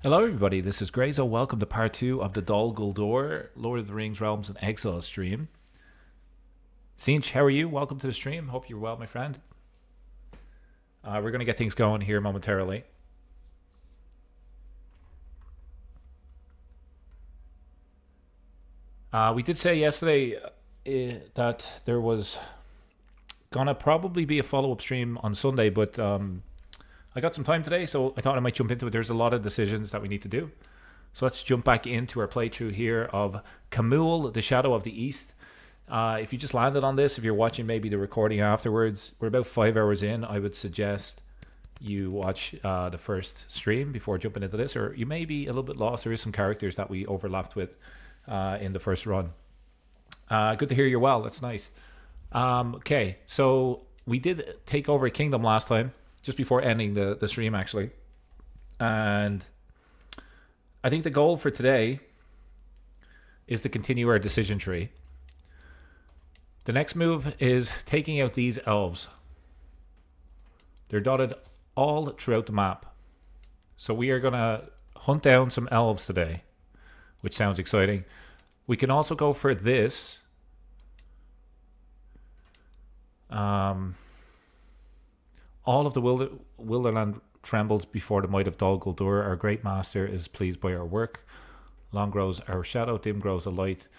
Hello, everybody. This is Grayzo. Welcome to part 2 of the Dol Guldur, Lord of the Rings Realms and Exile stream. Sinch, how are you? Welcome to the stream. Hope you're well, my friend. We're going to get things going here momentarily. We did say yesterday that there was going to probably be a follow-up stream on Sunday, but I got some time today, so I thought I might jump into it. There's a lot of decisions that we need to do. So let's jump back into our playthrough here of Khamûl, the Shadow of the East. If you just landed on this, if you're watching maybe the recording afterwards, we're about 5 hours in. I would suggest you watch the first stream before jumping into this, or you may be a little bit lost. There is some characters that we overlapped with in the first run. Good to hear you're well. That's nice. Okay, so we did take over a kingdom last time, just before ending the stream, actually. And I think the goal for today is to continue our decision tree. The next move is taking out these elves. They're dotted all throughout the map. So we are going to hunt down some elves today, which sounds exciting. We can also go for this. All of the Wilderland trembles before the might of Dol Guldur. Our great master is pleased by our work. Long grows our shadow, dim grows the light,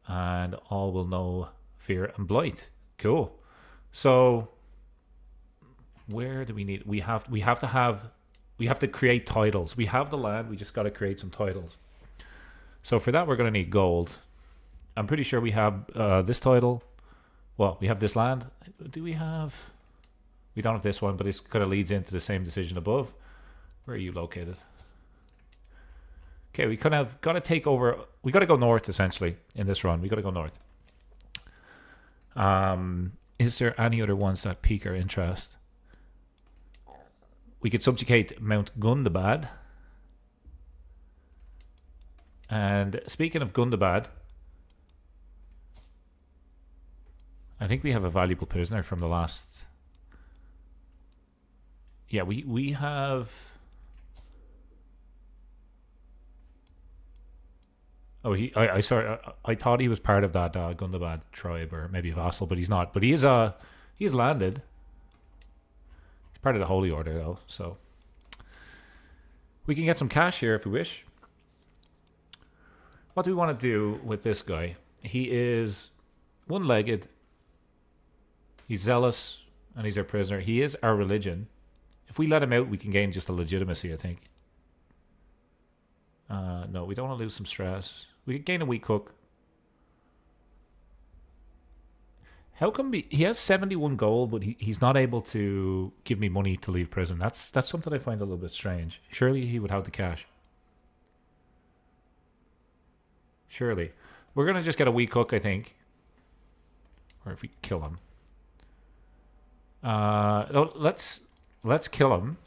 and all will know fear and blight. Cool. So where do we need? We have to create titles. We have the land. We just got to create some titles. So for that, we're going to need gold. I'm pretty sure we have this title. Well, we have this land. Do we have? We don't have this one, but it kind of leads into the same decision above. Where are you located? Okay, we kind of got to take over. We got to go north, essentially, in this run. We got to go north. Is there any other ones that pique our interest? We could subjugate Mount Gundabad. And speaking of Gundabad, I think we have a valuable prisoner from the last... Yeah, we have... Oh, I thought he was part of that Gundabad tribe, or maybe a vassal, but he's not. But he is landed. He's part of the Holy Order, though, so we can get some cash here if we wish. What do we want to do with this guy? He is one-legged. He's zealous, and he's our prisoner. He is our religion. If we let him out, we can gain just a legitimacy, I think. No, we don't want to lose some stress. We could gain a weak hook. How come he has 71 gold, but he's not able to give me money to leave prison? That's something I find a little bit strange. Surely he would have the cash. Surely. We're going to just get a weak hook, I think. Or if we kill him. No, let's kill him,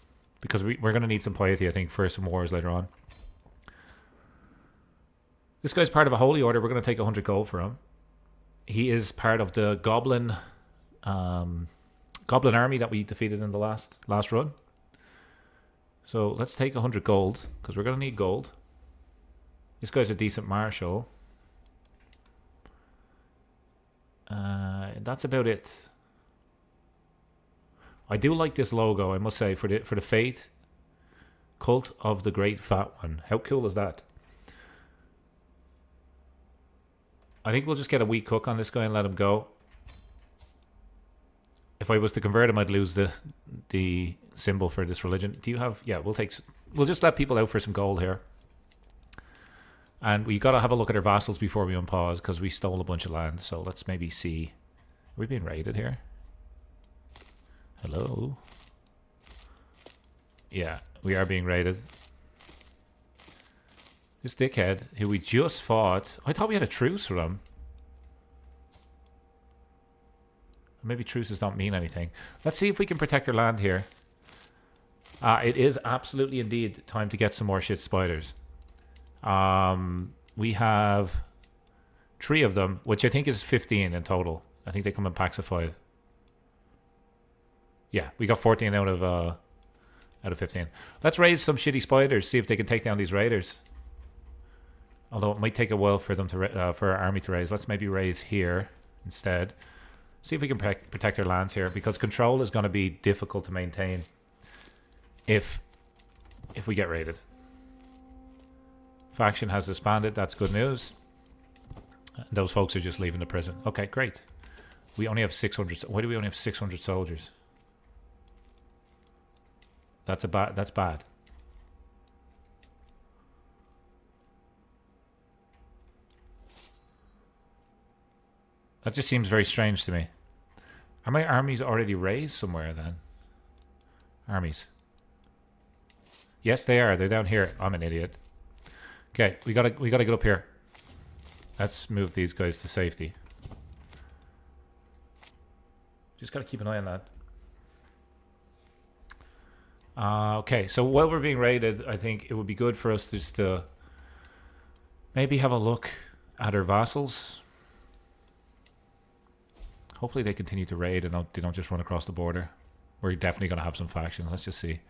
because we're going to need some piety, I think, for some wars later on. This guy's part of a holy order. We're going to take 100 gold for him. He is part of the goblin army that we defeated in the last run. So let's take 100 gold, because we're going to need gold. This guy's a decent marshal. That's about it. I do like this logo, I must say, for the Fate Cult of the Great Fat One. How cool is that? I think we'll just get a weak hook on this guy and let him go. If I was to convert him, I'd lose the symbol for this religion. Do you have... Yeah, we'll just let people out for some gold here. And we got to have a look at our vassals before we unpause, because we stole a bunch of land. So let's maybe see... Are we being raided here? Hello? Yeah, we are being raided. This dickhead, who we just fought... I thought we had a truce with him. Maybe truces don't mean anything. Let's see if we can protect our land here. It is absolutely indeed time to get some more shit spiders. We have 3 of them, which I think is 15 in total. I think they come in packs of 5. Yeah, we got 14 out of out of 15. Let's raise some shitty spiders, see if they can take down these raiders. Although it might take a while for them to for our army to raise. Let's maybe raise here instead. See if we can protect our lands here, because control is going to be difficult to maintain if we get raided. Faction has disbanded. That's good news. Those folks are just leaving the prison. Okay, great. We only have 600. Why do we only have 600 soldiers? That's bad. That just seems very strange to me. Are my armies already raised somewhere then? Armies. Yes, they are. They're down here. I'm an idiot. Okay, we gotta get up here. Let's move these guys to safety. Just gotta keep an eye on that. Okay, so while we're being raided, I think it would be good for us just to maybe have a look at our vassals. Hopefully they continue to raid and they don't just run across the border. We're definitely going to have some factions. Let's just see.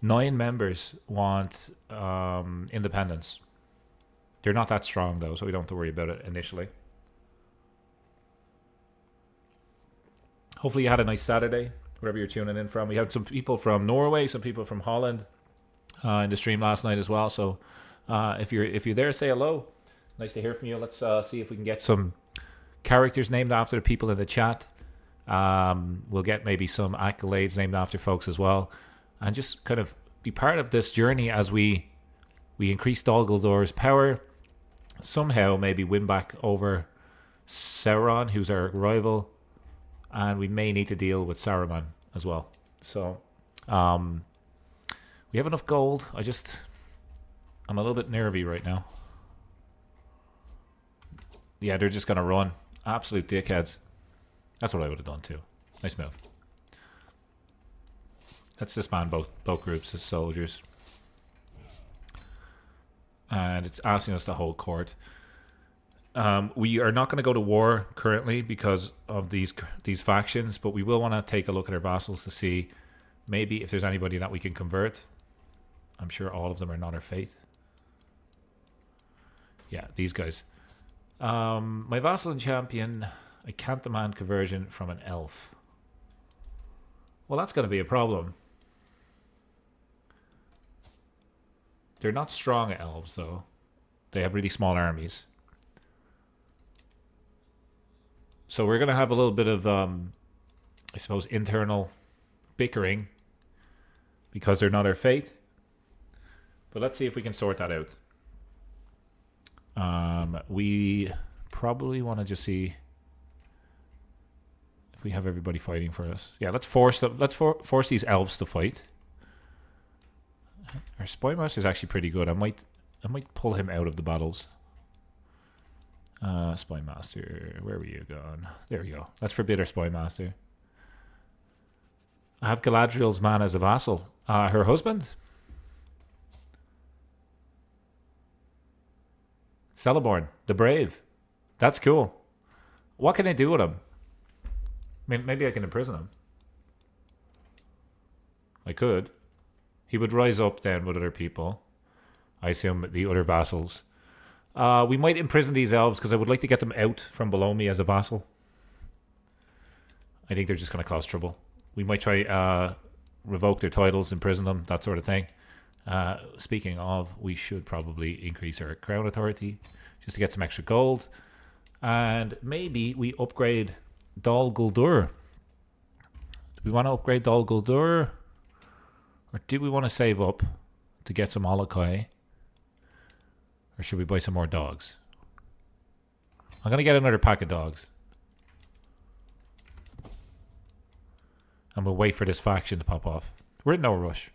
9 members want independence. They're not that strong though, so we don't have to worry about it initially. Hopefully you had a nice Saturday, wherever you're tuning in from. We had some people from Norway, some people from Holland in the stream last night as well. So if you're there, say hello. Nice to hear from you. Let's see if we can get some characters named after the people in the chat. We'll get maybe some accolades named after folks as well, and just kind of be part of this journey as we increase Dol Guldur's power. Somehow maybe win back over Sauron, who's our rival, and we may need to deal with Saruman as well. So we have enough gold. I'm a little bit nervy right now. Yeah, they're just gonna run. Absolute dickheads. That's what I would have done too. Nice move. Let's disband both groups of soldiers. And it's asking us to hold court. We are not going to go to war currently because of these factions, but we will want to take a look at our vassals to see maybe if there's anybody that we can convert. I'm sure all of them are not our fate. Yeah, these guys. My vassal and champion, I can't demand conversion from an elf. Well, that's going to be a problem. They're not strong elves, though. They have really small armies. So we're going to have a little bit of, I suppose, internal bickering because they're not our fate. But let's see if we can sort that out. We probably want to just see if we have everybody fighting for us. Yeah, let's force these elves to fight. Our spy master is actually pretty good. I might pull him out of the battles. Spy master, where were you going? There we go. Let's forbid our spy master. I have Galadriel's man as a vassal. Her husband? Celeborn, the Brave. That's cool. What can I do with him? Maybe I can imprison him. I could. He would rise up then with other people. I assume the other vassals. We might imprison these elves because I would like to get them out from below me as a vassal. I think they're just going to cause trouble. We might try revoke their titles, imprison them, that sort of thing. Speaking of, we should probably increase our crown authority just to get some extra gold. And maybe we upgrade Dol Guldur. Do we want to upgrade Dol Guldur? Or do we want to save up to get some Olokai? Or should we buy some more dogs? I'm going to get another pack of dogs. And we'll wait for this faction to pop off. We're in no rush.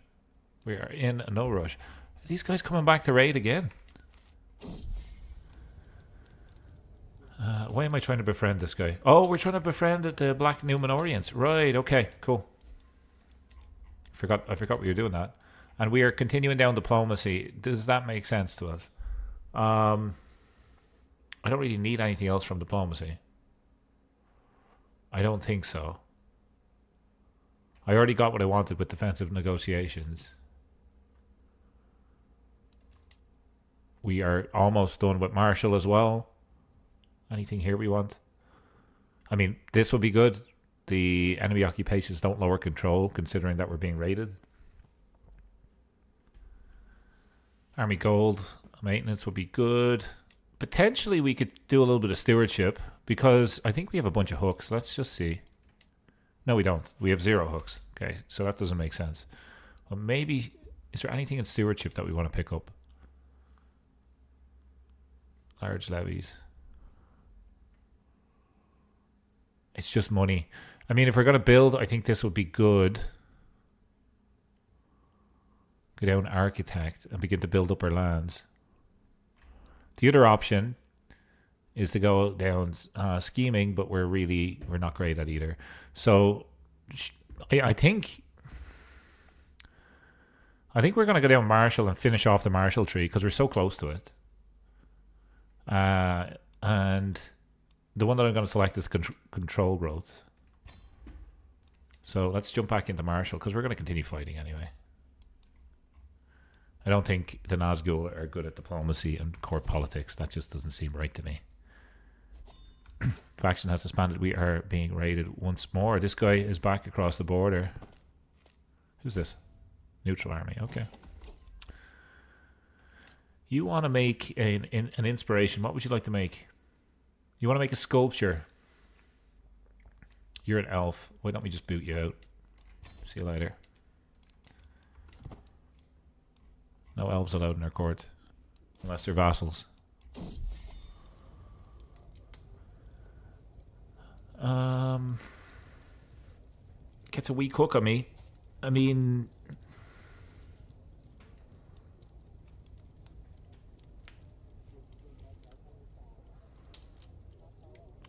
We are in no rush. Are these guys coming back to raid again? Why am I trying to befriend this guy? Oh, we're trying to befriend the Black Numenorians. Right, okay, cool. I forgot we were doing that. And we are continuing down diplomacy. Does that make sense to us? I don't really need anything else from diplomacy. I don't think so. I already got what I wanted with defensive negotiations. We are almost done with Marshall as well. Anything here we want? I mean, this will be good. The enemy occupations don't lower control, considering that we're being raided. Army gold maintenance would be good. Potentially we could do a little bit of stewardship, because I think we have a bunch of hooks. Let's just see. No, we don't. We have 0 hooks. Okay, so that doesn't make sense. Well, maybe, is there anything in stewardship that we want to pick up? Large levies. It's just money. I mean, if we're going to build, I think this would be good. Go down architect and begin to build up our lands. The other option is to go down scheming, but we're not great at either. So I think we're going to go down Marshall and finish off the Marshall tree because we're so close to it. And the one that I'm going to select is control growth. So let's jump back into Marshall because we're going to continue fighting anyway. I don't think the Nazgul are good at diplomacy and court politics. That just doesn't seem right to me. Faction has disbanded. We are being raided once more. This guy is back across the border. Who's this? Neutral army. Okay. You want to make an inspiration. What would you like to make? You want to make a sculpture. You're an elf. Why don't we just boot you out? See you later. No elves allowed in our court. Unless they're vassals. Gets a weak hook on me. I mean...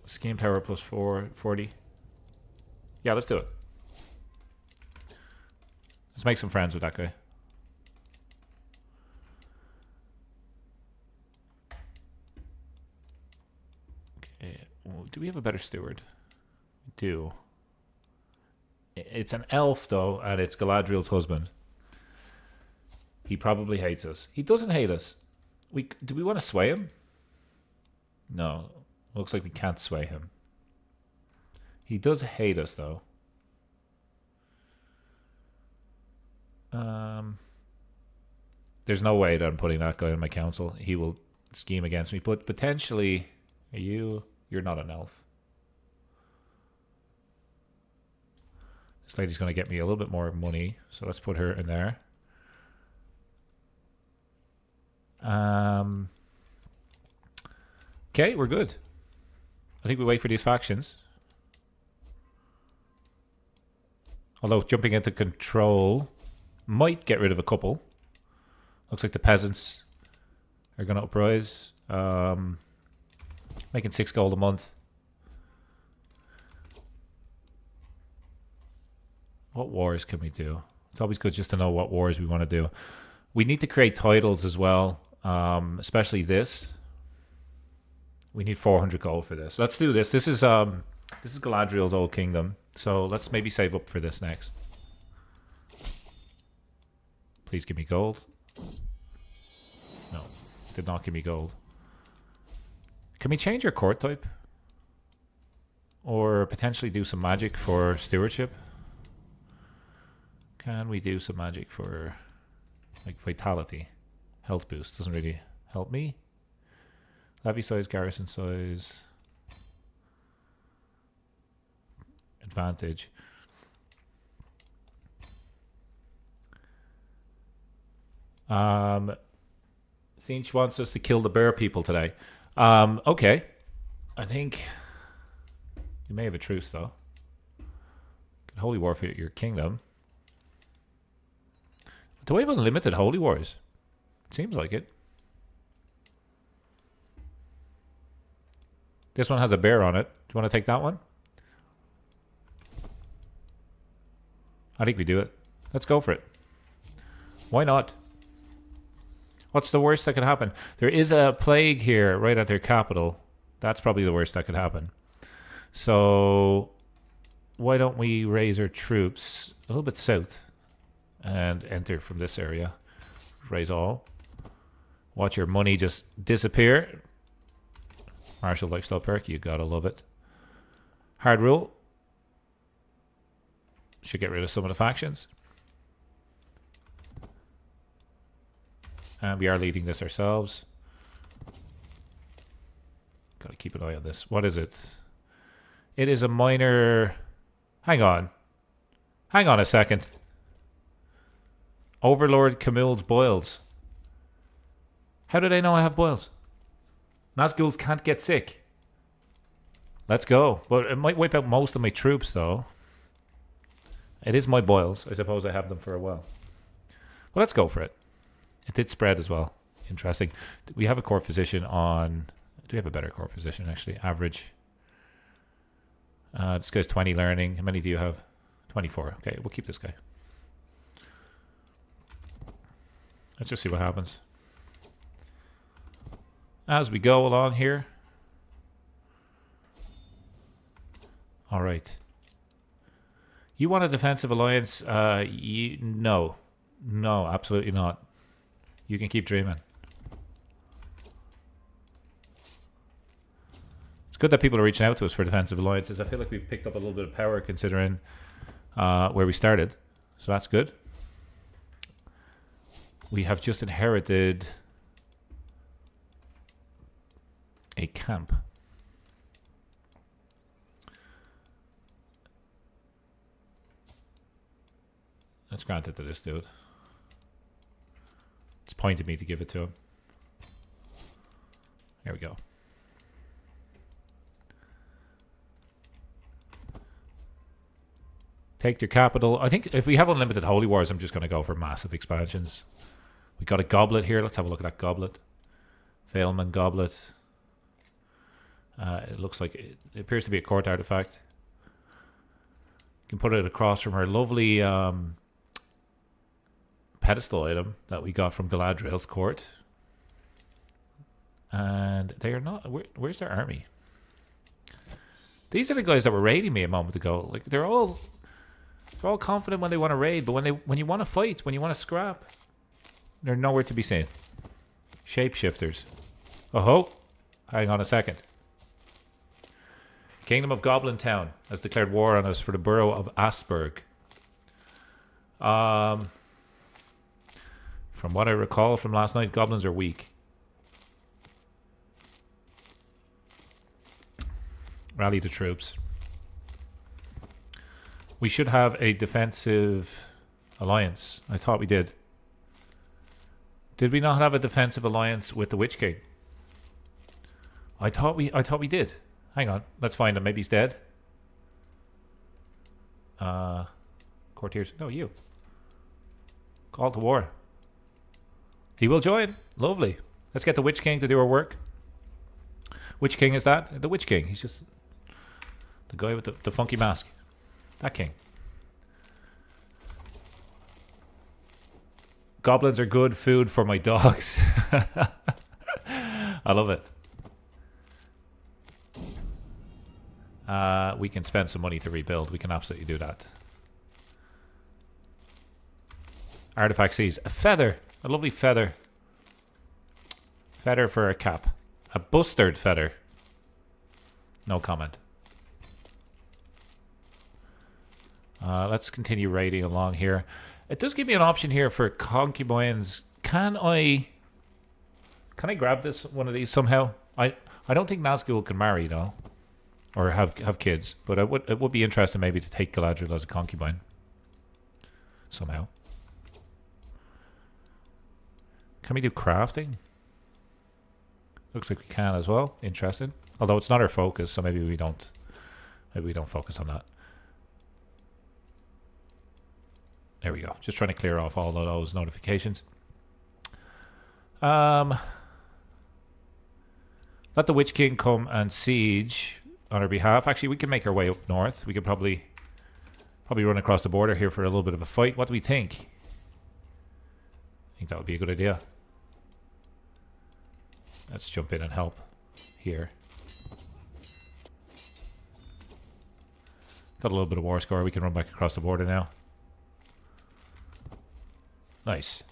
Scheme tower plus 40. Yeah, let's do it. Let's make some friends with that guy. Okay. Well, do we have a better steward? We do. It's an elf, though, and it's Galadriel's husband. He probably hates us. He doesn't hate us. Do we want to sway him? No. Looks like we can't sway him. He does hate us, though. There's no way that I'm putting that guy on my council. He will scheme against me. But potentially, you're not an elf. This lady's going to get me a little bit more money, so let's put her in there. Okay, we're good. I think we wait for these factions. Although jumping into control might get rid of a couple. Looks like the peasants are going to uprise. Making 6 gold a month. What wars can we do? It's always good just to know what wars we want to do. We need to create titles as well, especially this. We need 400 gold for this. Let's do this. This is Galadriel's old kingdom. So let's maybe save up for this next. Please give me gold. No, did not give me gold. Can we change our court type? Or potentially do some magic for stewardship? Can we do some magic for like vitality? Health boost doesn't really help me. Levy size, garrison size. Advantage. Sinch wants us to kill the bear people today. Okay. I think you may have a truce though. Holy war for your kingdom. Do we have unlimited holy wars? Seems like it. This one has a bear on it. Do you want to take that one? I think we do it. Let's go for it. Why not? What's the worst that could happen? There is a plague here right at their capital. That's probably the worst that could happen. So why don't we raise our troops? a little bit south and enter from this area. Raise all. Watch your money just disappear. Martial lifestyle perk, you gotta love it. Hard rule. Should get rid of some of the factions. And we are leading this ourselves. Gotta keep an eye on this. What is it? It is a minor... Hang on. Hang on a second. Overlord Khamûl's boils. How do they know I have boils? Nazguls can't get sick. Let's go. But it might wipe out most of my troops, though. It is my boils. I suppose I have them for a while. Well, let's go for it. It did spread as well. Interesting. We have a core physician on... Do we have a better core physician, actually? Average. This guy's 20 learning. How many do you have? 24. Okay, we'll keep this guy. Let's just see what happens. As we go along here. All right. You want a defensive alliance? No. No, absolutely not. You can keep dreaming. It's good that people are reaching out to us for defensive alliances. I feel like we've picked up a little bit of power considering where we started. So that's good. We have just inherited a camp. Let's grant it to this dude. It's pointed me to give it to him. Here we go. Take your capital. I think if we have unlimited holy wars, I'm just going to go for massive expansions. We got a goblet here. Let's have a look at that goblet. Failman goblet. It looks like it appears to be a court artifact. You can put it across from our lovely pedestal item that we got from Galadriel's court. And they are not... where's their army? These are the guys that were raiding me a moment ago. Like they're all confident when they want to raid, but when you want to fight, when you want to scrap, they're nowhere to be seen. Shapeshifters. Oh ho! Hang on a second. Kingdom of Goblin Town has declared war on us for the borough of Asperg. From what I recall from last night, goblins are weak. Rally the troops. We should have a defensive alliance. I thought we did. Did we not have a defensive alliance with the Witch King? I thought we did. Hang on. Let's find him. Maybe he's dead. Courtiers. No, you. Call to war. He will join. Lovely. Let's get the Witch King to do our work. Which king is that? The Witch King. He's just the guy with the funky mask. That king. Goblins are good food for my dogs. I love it. We can spend some money to rebuild. We can absolutely do that. Artifact sees a feather. A lovely feather. Feather for a cap. A bustard feather. No comment. Let's continue raiding along here. It does give me an option here for concubines. Can I grab this one of these somehow? I don't think Nazgul can marry though, or have kids. But it would be interesting maybe to take Galadriel as a concubine somehow. Can we do crafting? Looks like we can as well. Interesting. Although it's not our focus, so maybe we don't focus on that. There we go. Just trying to clear off all of those notifications. Let the Witch King come and siege on our behalf. Actually, we can make our way up north. We could probably run across the border here for a little bit of a fight. What do we think? I think that would be a good idea. Let's jump in and help here. Got a little bit of war score. We can run back across the border now. Nice.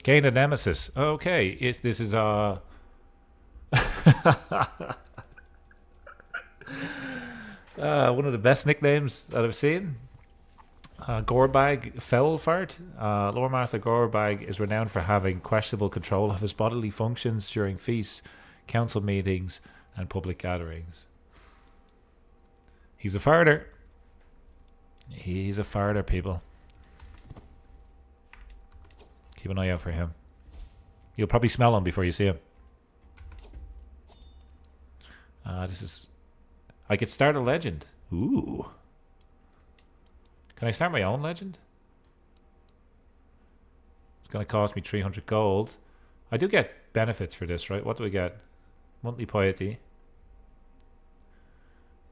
Gain a nemesis. Okay, this is one of the best nicknames that I've seen. Gorbag Foulfart. Lore Master Gorbag is renowned for having questionable control of his bodily functions during feasts, council meetings, and public gatherings. He's a farter. He's a farter, people. Keep an eye out for him. You'll probably smell him before you see him. This is... I could start a legend. Ooh. Can I start my own legend? It's going to cost me 300 gold. I do get benefits for this, right? What do we get? Monthly piety.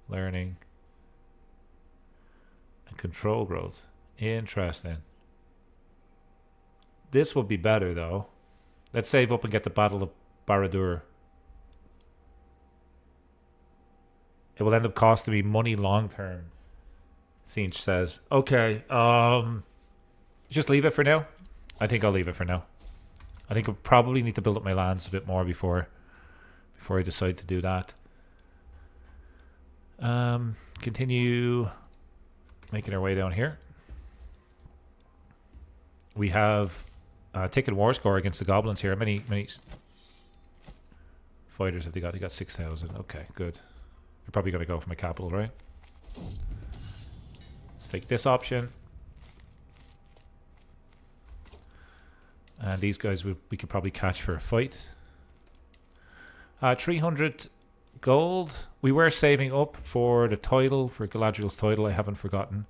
Learning. And control growth. Interesting. This would be better, though. Let's save up and get the Battle of Barad-dûr. It will end up costing me money long term. Sinch says, okay, just leave it for now. I think I'll leave it for now. I think I'll probably need to build up my lands a bit more before I decide to do that. Continue making our way down here. We have taken war score against the goblins here. Many fighters have they got? They got 6,000. Okay, good. They're probably going to go for my capital, right? Let's take this option. And these guys we could probably catch for a fight. 300 gold. We were saving up for the title, for Galadriel's title. I haven't forgotten.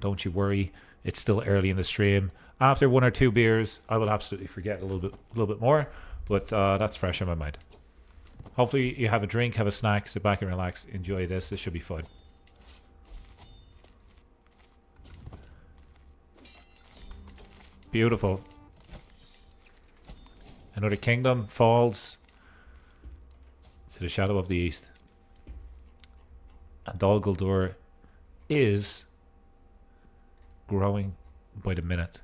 Don't you worry. It's still early in the stream. After 1 or 2 beers, I will absolutely forget a little bit more. But that's fresh in my mind. Hopefully you have a drink, have a snack, sit back and relax. Enjoy this. This should be fun. Beautiful. Another kingdom falls to the shadow of the east. And Dol Guldur is growing by the minute.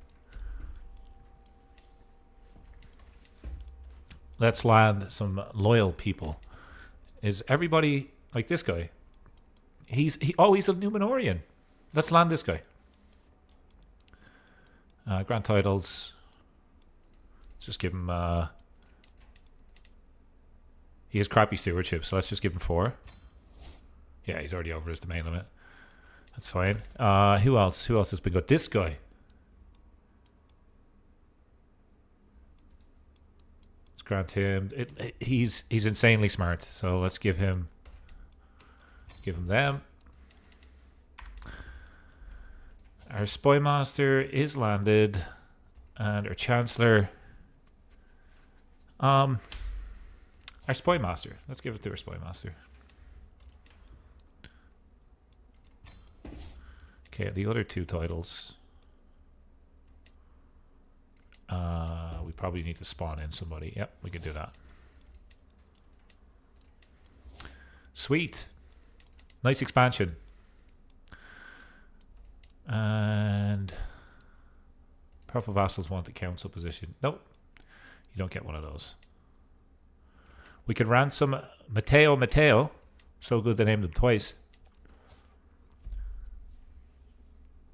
Let's land some loyal people. Is everybody like this guy? He's a Numenorian. Let's land this guy. Grant titles. Let's just give him he has crappy stewardship, so let's just give him 4. Yeah, he's already over his domain limit. That's fine. Who else? Who else has been good? This guy. Let's grant him. He's insanely smart, so let's give him them. Our spy master is landed, and our chancellor. Our spy master. Let's give it to our spy master. Okay, the other 2 titles. We probably need to spawn in somebody. Yep, we can do that. Sweet. Nice expansion. And powerful vassals want the council position. Nope. You don't get one of those. We can ransom Mateo. So good they named him twice.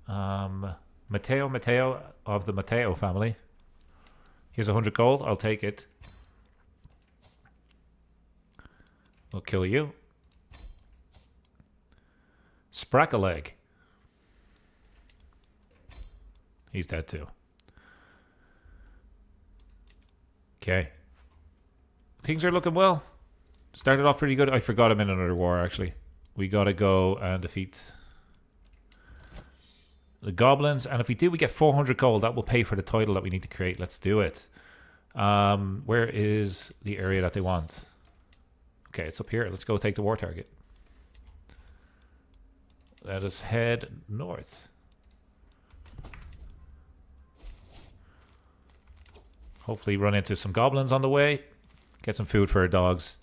Mateo of the Mateo family. Here's 100 gold. I'll take it. We'll kill you. Sprackleleg. He's dead too. Okay. Things are looking well. Started off pretty good. I forgot I'm in another war, actually. We gotta go and defeat the goblins. And if we do, we get 400 gold. That will pay for the title that we need to create. Let's do it. Where is the area that they want? Okay, it's up here. Let's go take the war target. Let us head north. Hopefully run into some goblins on the way. Get some food for our dogs.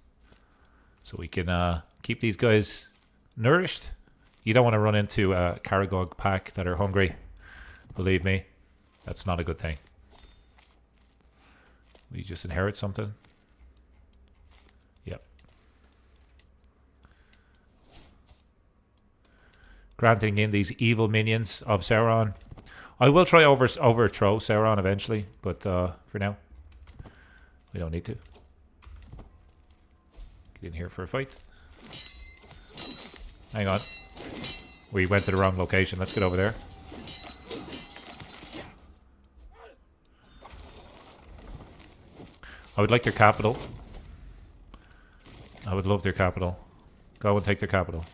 So we can keep these guys nourished. You don't want to run into a Karagog pack that are hungry. Believe me, that's not a good thing. We just inherit something. Yep. Granting in these evil minions of Sauron. I will try overthrow Sauron eventually, but for now, we don't need to. Get in here for a fight. Hang on. We went to the wrong location. Let's get over there. I would like their capital. I would love their capital. Go and take their capital.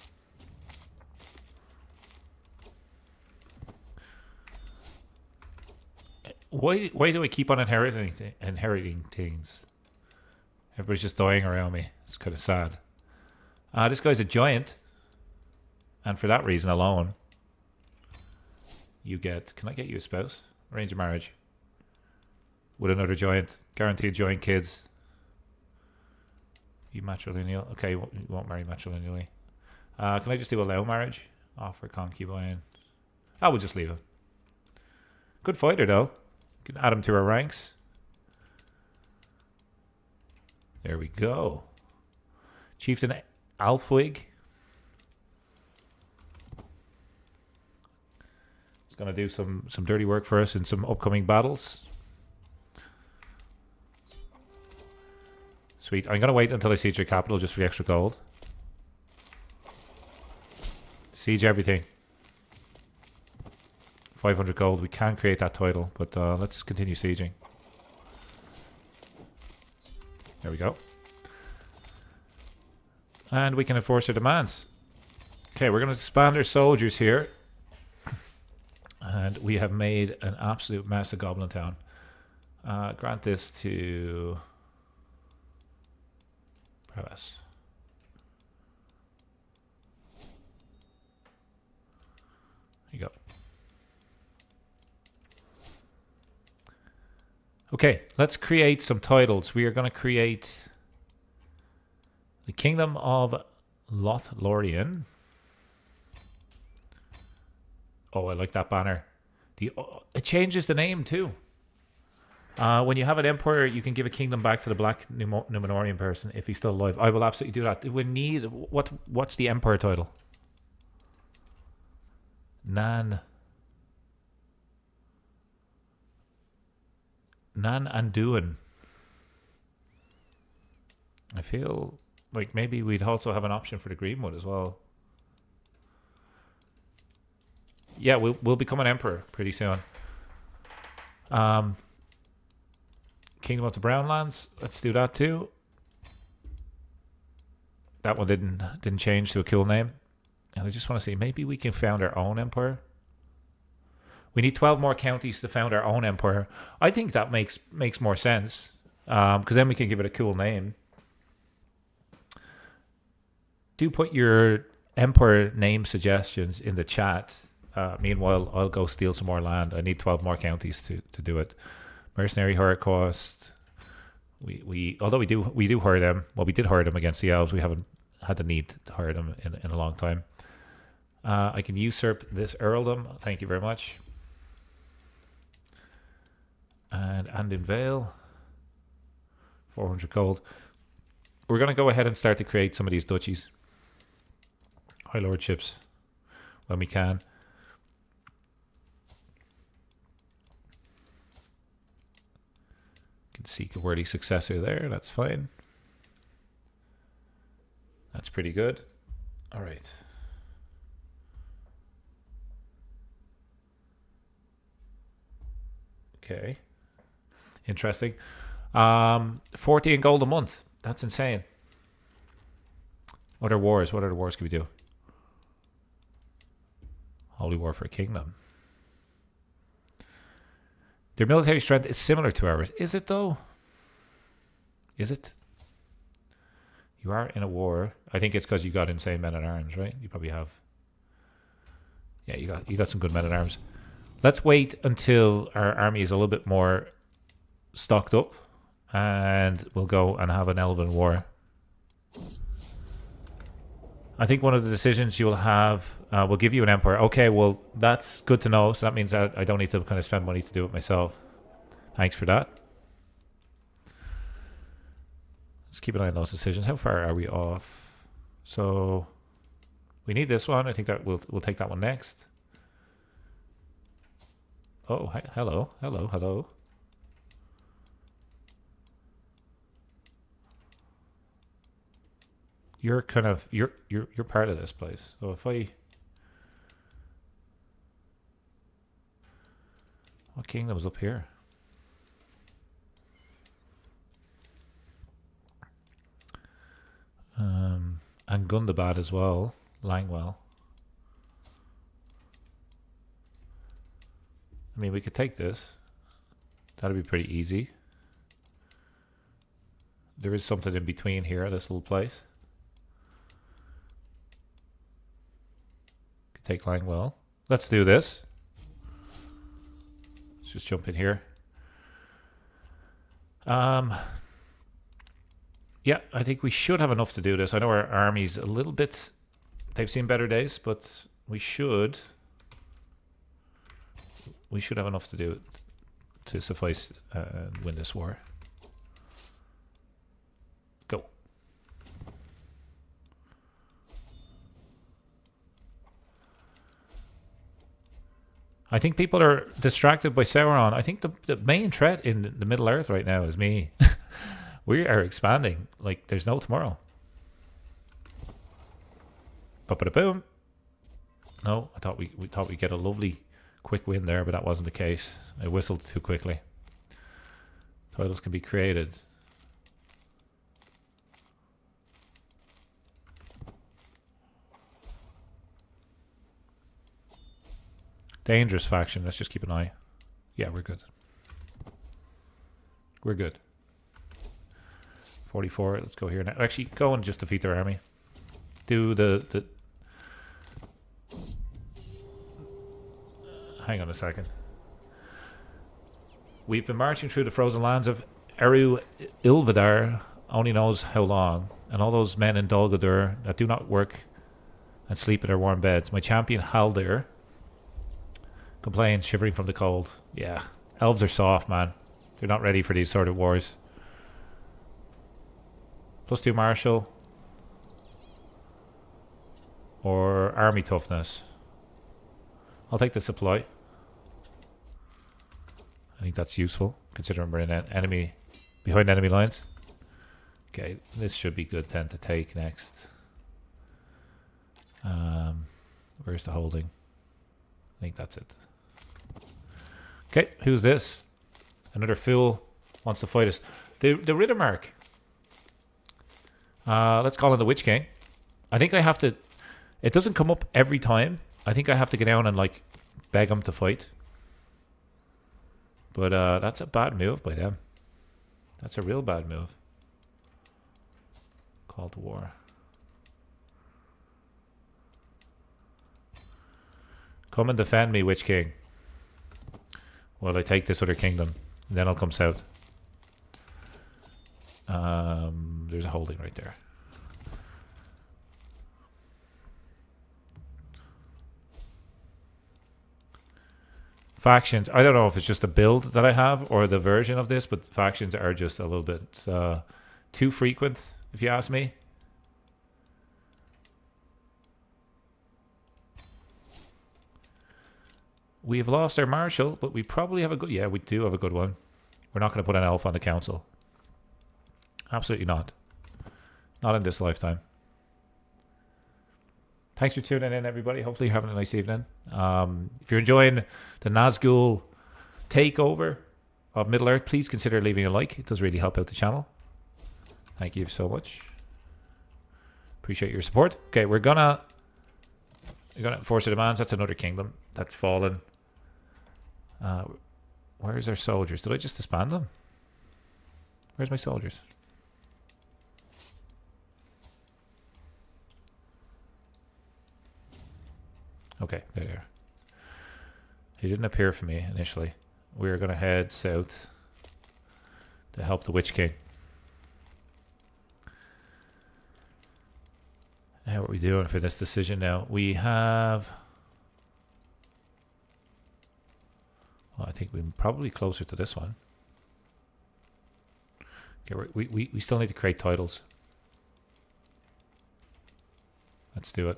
Why do I keep on inheriting things? Everybody's just dying around me. It's kind of sad. This guy's a giant. And for that reason alone, you get... Can I get you a spouse? Arrange a marriage. With another giant. Guaranteed giant kids. You matrilineal? Okay, you won't marry matrilineally. Can I just do allow marriage? Offer concubine. I will just leave him. Good fighter though. Can add him to our ranks. There we go. Chieftain Alfwig. He's going to do some dirty work for us in some upcoming battles. Sweet. I'm going to wait until I siege your capital just for the extra gold. Siege everything. 500 gold. We can create that title, but let's continue sieging. There we go. And we can enforce our demands. Okay, we're going to expand our soldiers here. And we have made an absolute mess of Goblin Town. Grant this to... prowess. There you go. Okay, let's create some titles. We are going to create the Kingdom of LotR. Oh, I like that banner. It changes the name too. When you have an emperor, you can give a kingdom back to the black Numenorian person if he's still alive. I will absolutely do that. We need... What's the emperor title? Nan Anduin. I feel like maybe we'd also have an option for the Greenwood as well. Yeah, we'll become an emperor pretty soon. Kingdom of the Brownlands. Let's do that too. That one didn't change to a cool name. And I just want to see, maybe we can found our own empire. We need 12 more counties to found our own empire. I think that makes more sense. Because then we can give it a cool name. Do put your empire name suggestions in the chat. Meanwhile, I'll go steal some more land. I need 12 more counties to do it. Mercenary hire cost. Although we do hire them. Well, we did hire them against the elves. We haven't had the need to hire them in a long time. I can usurp this earldom. Thank you very much. And in Vale, 400 gold. We're going to go ahead and start to create some of these duchies. High lordships when we can. Can seek a worthy successor there. That's fine. That's pretty good. All right. Okay. Interesting. 14 gold a month. That's insane. What other wars can we do? Holy War for a Kingdom. Their military strength is similar to ours. Is it though? Is it? You are in a war. I think it's because you got insane men at arms, right? You probably have. Yeah, you got some good men at arms. Let's wait until our army is a little bit more stocked up, and we'll go and have an Elven war. I think one of the decisions you'll have will give you an empire. Okay, well, that's good to know. So that means that I don't need to kind of spend money to do it myself. Thanks for that. Let's keep an eye on those decisions. How far are we off? So we need this one. I think that we'll take that one next. Oh, hi, hello, hello, hello. You're kind of you're part of this place. So if what kingdom's up here? And Gundabad as well, Langwell. I mean, we could take this. That'd be pretty easy. There is something in between here, this little place. Could take Langwell. Let's do this. Let's just jump in here. Yeah, I think we should have enough to do this. I know our army's a little bit... They've seen better days, but we should have enough to do it to suffice and win this war. Go. I think people are distracted by Sauron. I think the main threat in the Middle Earth right now is me. We are expanding like there's no tomorrow. Ba-ba-da-boom. No, I thought we thought we'd get a lovely quick win there, but that wasn't the case. I whistled too quickly. Titles can be created. Dangerous faction. Let's just keep an eye. Yeah, we're good. We're good. 44. Let's go here now. Actually, go and just defeat their army. Do the hang on a second. We've been marching through the frozen lands of Eru Ilvadar, only knows how long, and all those men in Dol Guldur that do not work and sleep in their warm beds. My champion Haldir complains, shivering from the cold. Yeah, elves are soft, man. They're not ready for these sort of wars. +2 martial or army toughness. I'll take the supply. I think that's useful considering we're in an enemy behind enemy lines. Okay, this should be good then to take next. Where's the holding? I think that's it. Okay, who's this? Another fool wants to fight us. The Riddermark. Let's call in the Witch King. I think I have to... It doesn't come up every time. I think I have to get down and like beg him to fight. But that's a bad move by them. That's a real bad move. Call to war. Come and defend me, Witch King. While I take this other kingdom. And then I'll come south. There's a holding right there. Factions. I don't know if it's just a build that I have or the version of this, but factions are just a little bit too frequent, if you ask me. We've lost our marshal, but we probably have a good... Yeah, we do have a good one. We're not going to put an elf on the council. Absolutely not. Not in this lifetime. Thanks for tuning in, everybody. Hopefully you're having a nice evening. If you're enjoying the Nazgul takeover of Middle-earth, please consider leaving a like. It does really help out the channel. Thank you so much. Appreciate your support. Okay, we're gonna force the demands. That's another kingdom that's fallen. Where's our soldiers? Did I just disband them? Where's my soldiers? Okay, there they are. He didn't appear for me initially. We are going to head south to help the Witch King. How are we doing for this decision now? We have... Well, I think we're probably closer to this one. Okay, we still need to create titles. Let's do it.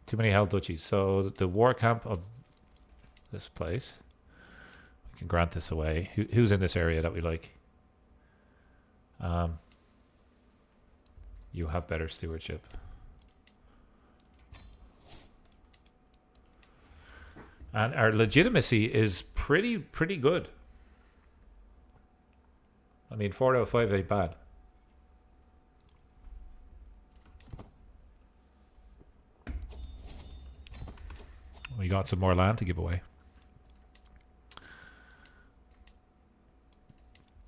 Too many held duchies. So the war camp of this place. We can grant this away. Who's in this area that we like? You have better stewardship. And our legitimacy is pretty good. I mean, 4 out of 5 ain't bad. We got some more land to give away.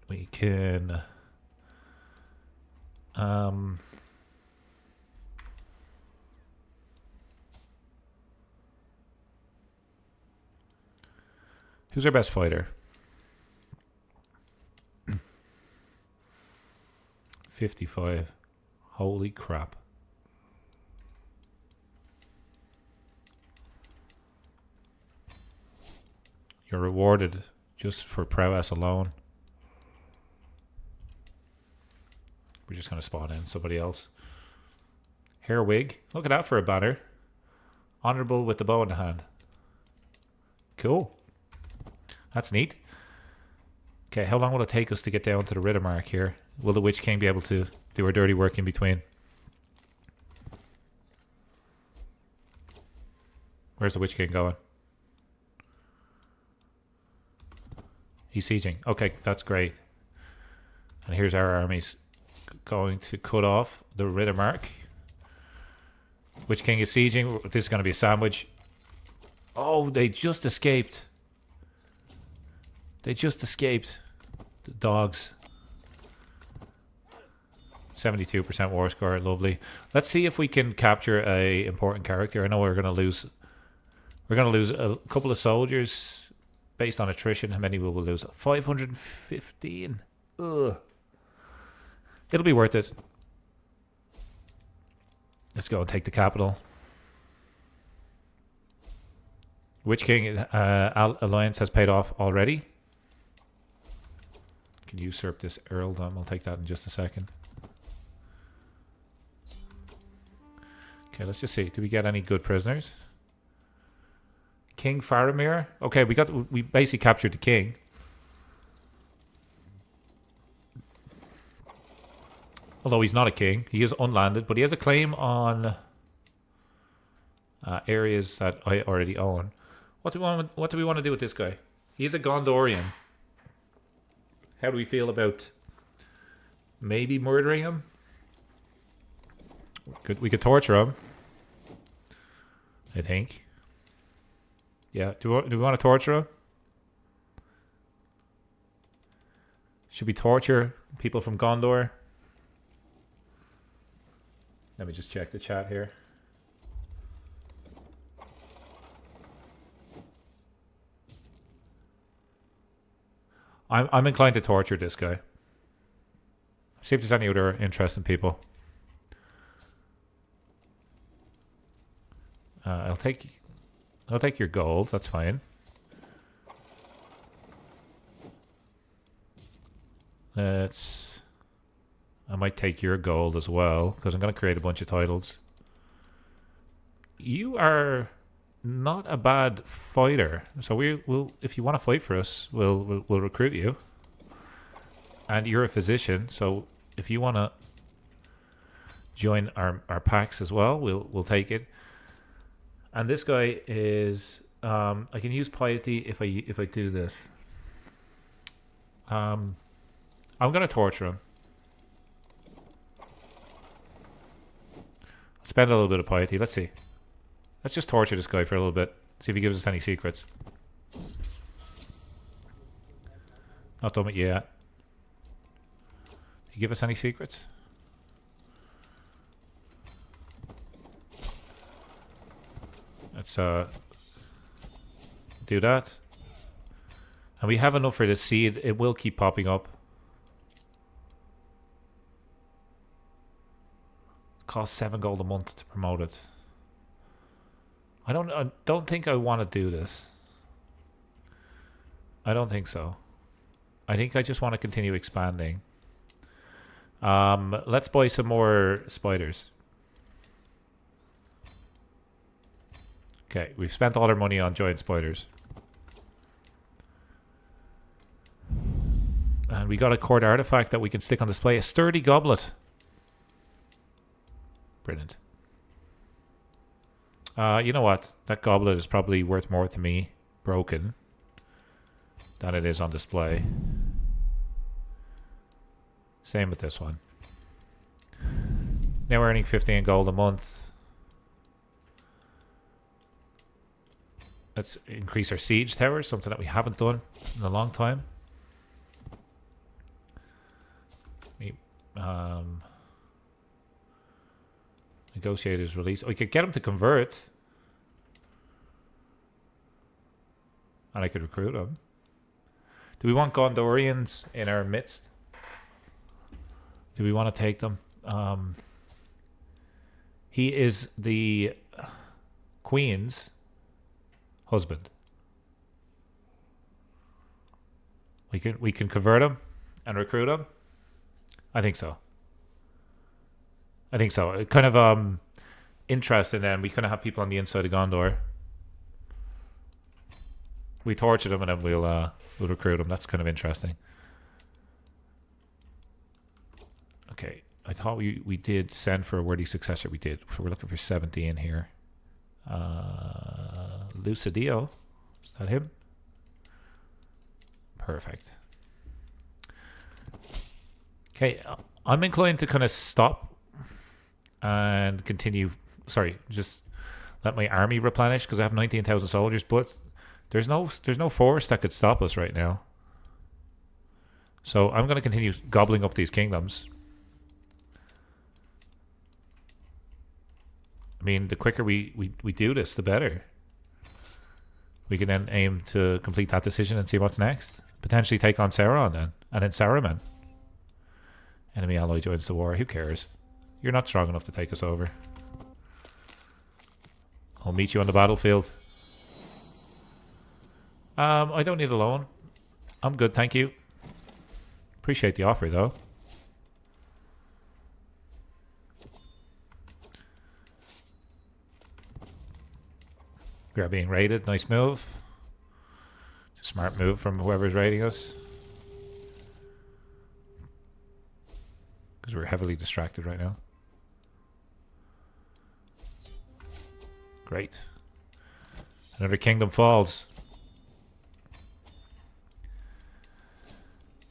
We can... Who's our best fighter? 55. Holy crap. You're rewarded just for prowess alone. We're just going to spawn in somebody else. Hair wig. Look at that for a banner. Honorable with the bow in the hand. Cool. That's neat. Okay, how long will it take us to get down to the Riddermark here? Will the Witch King be able to do her dirty work in between? Where's the Witch King going? He's sieging. Okay, that's great. And here's our armies going to cut off the Riddermark. Witch King is sieging. This is going to be a sandwich. Oh, they just escaped. They just escaped. The dogs. 72% war score. Lovely. Let's see if we can capture a important character. I know we're going to lose. We're going to lose a couple of soldiers based on attrition. How many will we lose? 515. Ugh. It'll be worth it. Let's go and take the capital. Witch King alliance has paid off already. Can usurp this earldom. I'll take that in just a second. Okay, let's just see. Do we get any good prisoners? King Faramir. Okay, we basically captured the king. Although he's not a king, he is unlanded, but he has a claim on areas that I already own. What do we want to do with this guy? He's a Gondorian. How do we feel about maybe murdering him? We could torture him, I think. Yeah, do we want to torture him? Should we torture people from Gondor? Let me just check the chat here. I'm inclined to torture this guy. See if there's any other interesting people. I'll take your gold. That's fine. I might take your gold as well because I'm going to create a bunch of titles. You are not a bad fighter, so we'll if you want to fight for us, we'll recruit you. And you're a physician, so if you want to join our packs as well, we'll take it. And this guy is I can use piety if I do this. I'm gonna torture him. Spend a little bit of piety. Let's see. Let's just torture this guy for a little bit. See if he gives us any secrets. Not done it yet. Did he give us any secrets? Let's do that. And we have enough for this seed. It will keep popping up. cost 7 gold a month to promote it. I don't think I want to do this. I don't think so. I think I just want to continue expanding. Let's buy some more spiders. Okay, we've spent all our money on giant spiders. And we got a court artifact that we can stick on display. A sturdy goblet. Brilliant. You know what? That goblet is probably worth more to me, broken, than it is on display. Same with this one. Now we're earning 15 gold a month. Let's increase our siege tower, something that we haven't done in a long time. Negotiators release. We could get them to convert. And I could recruit them. Do we want Gondorians in our midst? Do we want to take them? He is the Queen's husband. We can convert him and recruit him. I think so. I think so. It kind of interesting then. We kind of have people on the inside of Gondor. We torture them and then we'll recruit them. That's kind of interesting. Okay. I thought we did send for a worthy successor. We did. So we're looking for 70 in here. Lucidio. Is that him? Perfect. Okay. I'm inclined to kind of stop and continue. Sorry, just let my army replenish because I have 19,000 soldiers, but there's no force that could stop us right now. So I'm going to continue gobbling up these kingdoms. I mean, the quicker we do this, the better. We can then aim to complete that decision and see what's next. Potentially take on Sauron then, and then Saruman. Enemy ally joins the war. Who cares? You're not strong enough to take us over. I'll meet you on the battlefield. I don't need a loan. I'm good, thank you. Appreciate the offer, though. We are being raided. Nice move. It's a smart move from whoever's raiding us. Because we're heavily distracted right now. Great. Another kingdom falls.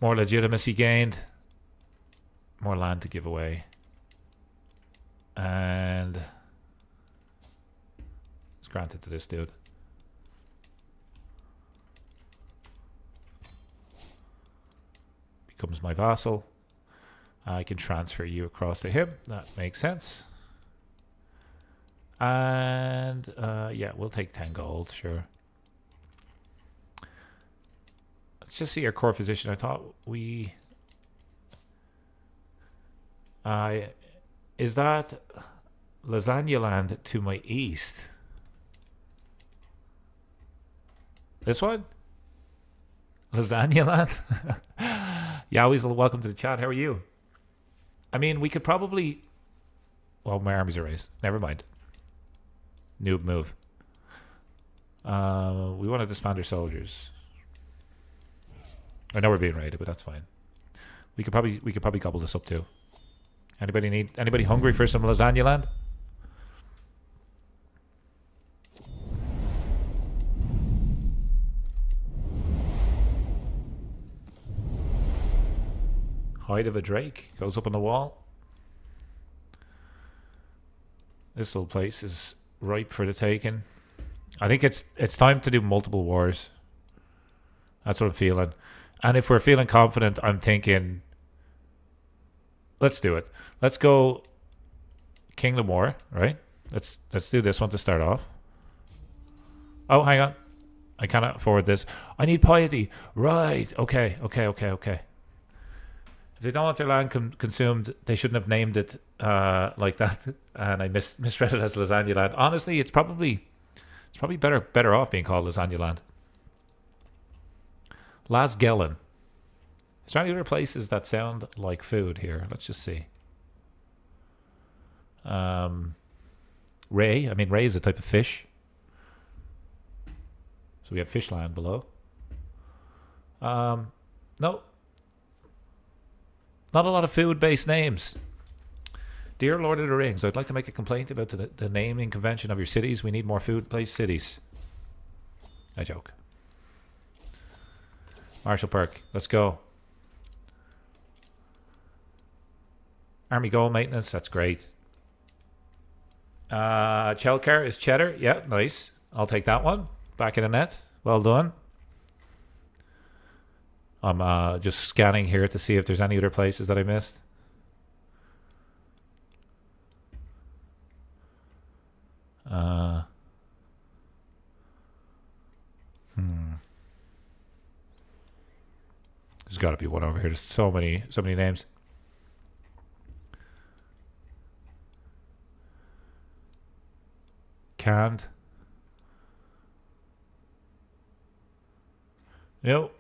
More legitimacy gained. More land to give away. And it's granted to this dude. Becomes my vassal. I can transfer you across to him. That makes sense. And yeah, we'll take 10 gold, sure. Let's just see our core position. I thought we... is that Lasagna land to my east? This one? Lasagna land? Yeah, always welcome to the chat. How are you? I mean, we could probably... Well, my armies are raised. Never mind. Noob move. We want to disband our soldiers. I know we're being raided, but that's fine. We could probably gobble this up too. Anybody hungry for some lasagna land? Hide of a Drake goes up on the wall. This little place is ripe for the taking. I think it's time to do multiple wars. That's what I'm feeling. And if we're feeling confident, I'm thinking, let's do it. Let's go Kingdom War, right? Let's do this one to start off. Oh, hang on. I cannot afford this. I need piety. Right. Okay. If they don't want their land consumed, they shouldn't have named it like that. And I misread it as Lasagna Land. Honestly, it's probably better off being called Lasagna Land. Lasgellen. Is there any other places that sound like food here? Let's just see. Ray. I mean, ray is a type of fish. So we have Fishland below. No. Not a lot of food-based names. Dear Lord of the Rings, I'd like to make a complaint about the naming convention of your cities. We need more food-based cities. I joke. Marshall Park. Let's go. Army Goal Maintenance. That's great. Chelcar is cheddar. Yeah, nice. I'll take that one. Back in the net. Well done. I'm just scanning here to see if there's any other places that I missed. There's got to be one over here. There's so many names. Canned. No.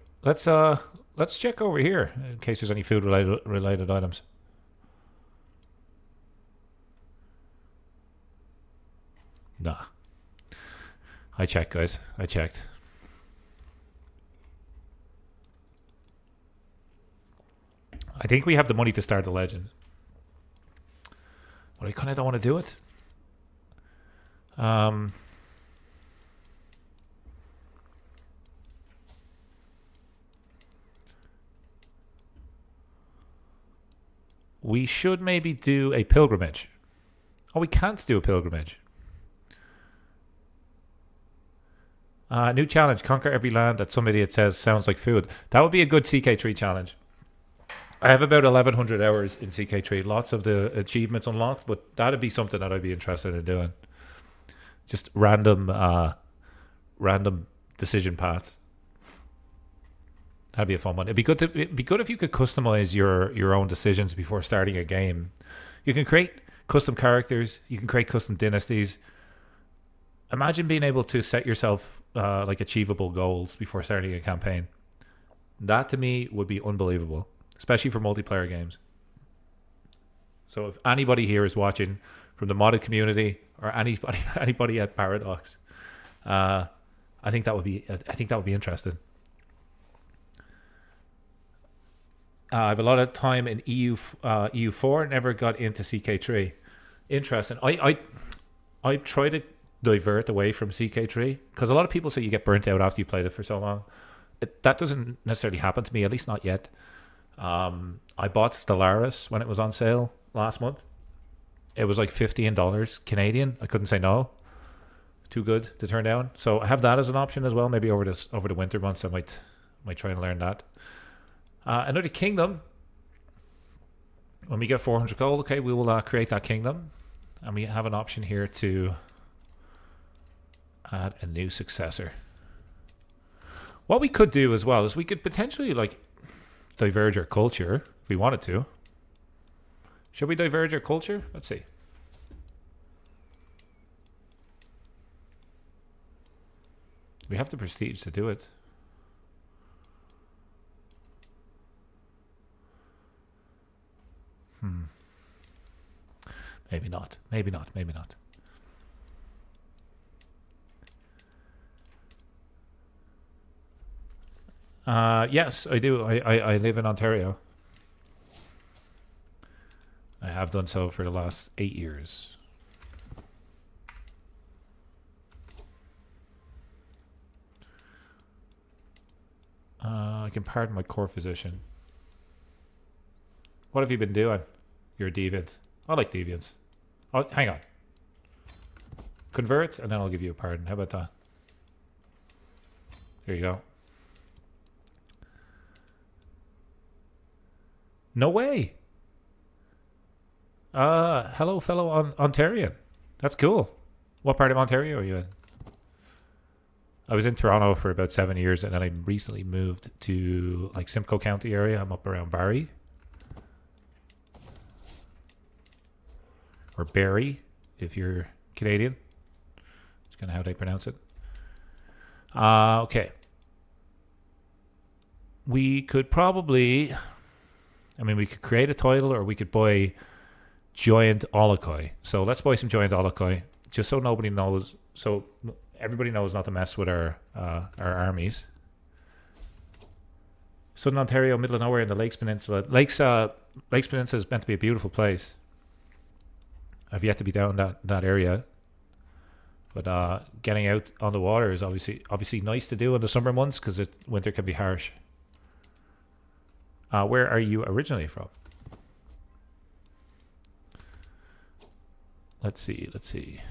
Let's check over here in case there's any food related items. Nah. I checked, guys. I checked. I think we have the money to start the legend. But I kind of don't want to do it. We should maybe do a pilgrimage. Oh, we can't do a pilgrimage. New challenge. Conquer every land that somebody it says sounds like food. That would be a good CK3 challenge. I have about 1,100 hours in CK3. Lots of the achievements unlocked, but that'd be something that I'd be interested in doing. Just random decision paths. That'd be a fun one. It'd be good if you could customize your own decisions before starting a game. You can create custom characters. You can create custom dynasties. Imagine being able to set yourself like achievable goals before starting a campaign. That to me would be unbelievable, especially for multiplayer games. So if anybody here is watching from the modded community or anybody at Paradox, I think that would be interesting. I have a lot of time in EU4. Never got into CK3. Interesting. I've tried to divert away from CK3 because a lot of people say you get burnt out after you played it for so long. That doesn't necessarily happen to me, at least not yet. I bought Stellaris when it was on sale last month. It was like $15 Canadian. I couldn't say no. Too good to turn down. So I have that as an option as well. Maybe over the winter months I might try and learn that. Another kingdom. When we get 400 gold, okay, we will create that kingdom. And we have an option here to add a new successor. What we could do as well is we could potentially like diverge our culture if we wanted to. Should we diverge our culture? Let's see. We have the prestige to do it. Maybe not. Maybe not. Maybe not. Yes, I do. I live in Ontario. I have done so for the last 8 years. I can pardon my core physician. What have you been doing? You're a deviant. I like deviants. Oh, hang on. Convert, and then I'll give you a pardon. How about that? There you go. No way. Hello, fellow Ontarian. That's cool. What part of Ontario are you in? I was in Toronto for about 7 years, and then I recently moved to like Simcoe County area. I'm up around Barrie. or Berry if you're Canadian. That's kind of how they pronounce it. Okay. We could probably, I mean, we could create a title, or we could buy Giant Olokoi. So let's buy some Giant Olokoi, just so nobody knows, so everybody knows not to mess with our armies. Southern Ontario, middle of nowhere in the Lakes Peninsula. Lakes Peninsula is meant to be a beautiful place. I've yet to be down that area, but getting out on the water is obviously nice to do in the summer months, because winter can be harsh. Where are you originally from? Let's see.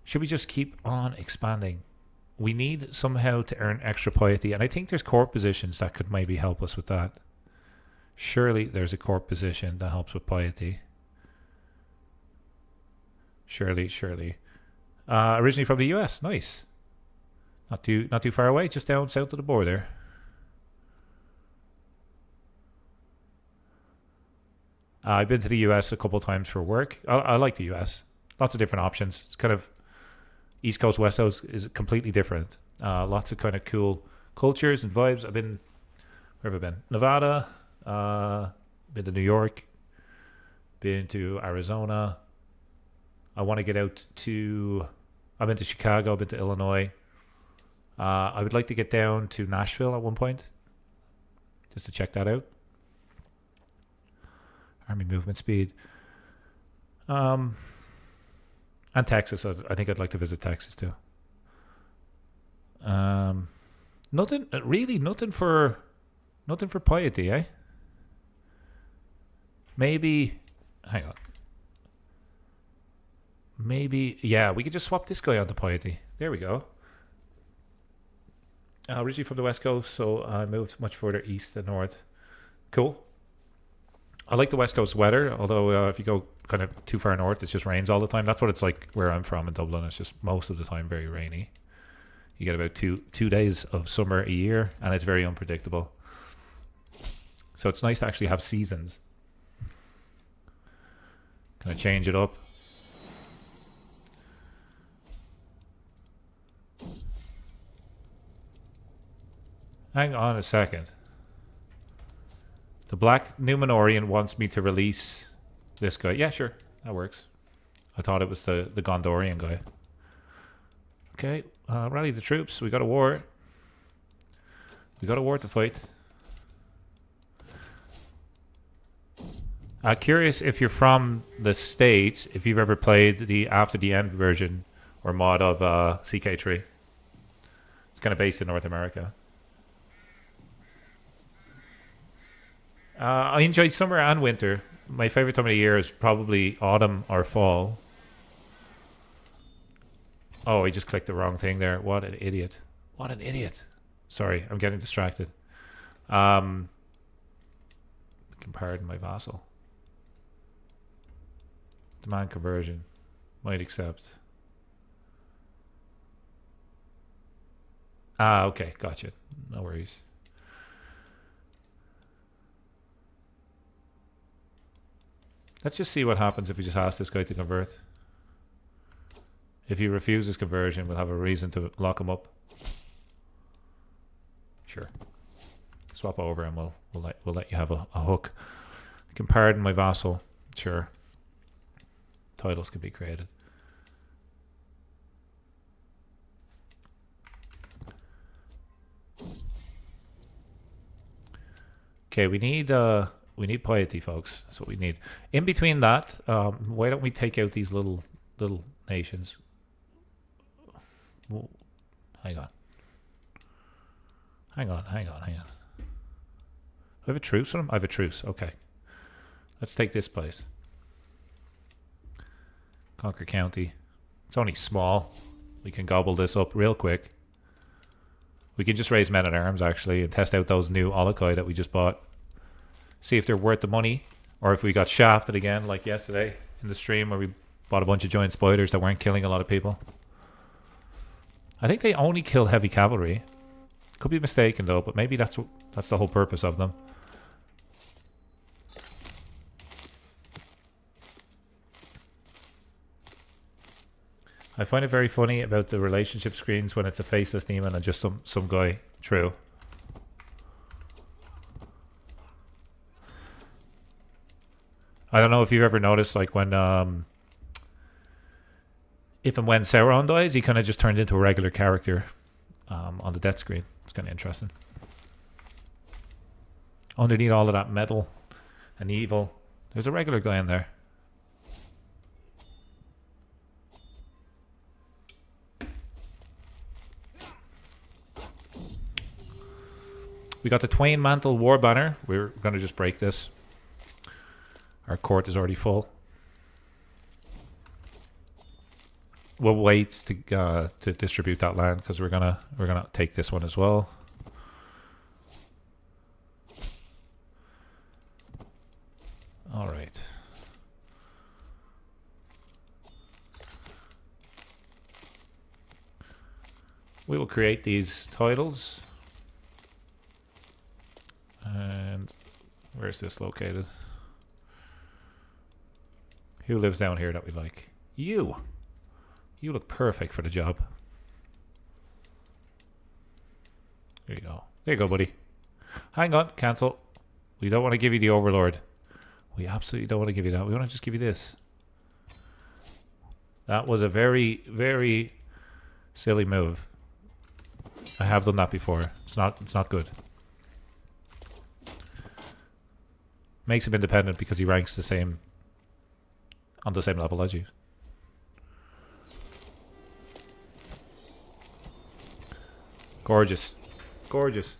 Should we just keep on expanding? We need somehow to earn extra piety, and I think there's court positions that could maybe help us with that. Surely there's a court position that helps with piety. Surely. Originally from the US, nice. Not too far away, just down south of the border. I've been to the US a couple times for work. I like the US. Lots of different options. It's kind of East Coast, West Coast is completely different. Lots of kind of cool cultures and vibes. Where have I been? Nevada, been to New York, been to Arizona. I've been to Chicago, I've been to Illinois. I would like to get down to Nashville at one point, just to check that out. Army movement speed. And Texas. I think I'd like to visit Texas too. Nothing for piety, eh? Maybe, hang on. Maybe, yeah, we could just swap this guy onto piety. There we go. Originally from the West Coast, so I moved much further east and north. Cool. I like the West Coast weather, although if you go kind of too far north, it just rains all the time. That's what it's like where I'm from in Dublin. It's just most of the time very rainy. You get about two days of summer a year, and it's very unpredictable. So it's nice to actually have seasons. Kind of change it up. Hang on a second. The Black Numenorian wants me to release this guy. Yeah, sure. That works. I thought it was the Gondorian guy. Okay. Rally the troops. We got a war. We got a war to fight. Curious if you're from the States, if you've ever played the After the End version or mod of CK3. It's kind of based in North America. I enjoyed summer and winter. My favorite time of the year is probably autumn or fall. Oh, I just clicked the wrong thing there. What an idiot. What an idiot. Sorry, I'm getting distracted. You can pardon my vassal. Demand conversion. Might accept. Okay, gotcha. No worries. Let's just see what happens if we just ask this guy to convert. If he refuses conversion, we'll have a reason to lock him up. Sure. Swap over and we'll let you have a hook. You can pardon my vassal. Sure. Titles can be created. Okay, we need piety, folks. That's what we need. In between that, why don't we take out these little nations? Whoa. Hang on. I have a truce with them? I have a truce. Okay. Let's take this place. Conquer County. It's only small. We can gobble this up real quick. We can just raise men at arms, actually, and test out those new Olokoi that we just bought. See if they're worth the money, or if we got shafted again, like yesterday in the stream where we bought a bunch of giant spiders that weren't killing a lot of people. I think they only kill heavy cavalry. Could be mistaken though, but maybe that's the whole purpose of them. I find it very funny about the relationship screens when it's a faceless demon and just some guy. True. I don't know if you've ever noticed, like when if and when Sauron dies, he kind of just turns into a regular character on the death screen. It's kind of interesting. Underneath all of that metal and evil, there's a regular guy in there. We got the Twain Mantle War Banner. We're going to just break this. Our court is already full. We'll wait to distribute that land because we're gonna take this one as well. All right. We will create these titles. And where's this located? Who lives down here that we like? You. You look perfect for the job. There you go. There you go, buddy. Hang on, cancel. We don't want to give you the Overlord. We absolutely don't want to give you that. We want to just give you this. That was a very, very silly move. I have done that before. It's not good. Makes him independent because he ranks the same on the same level as you. Gorgeous. Gorgeous.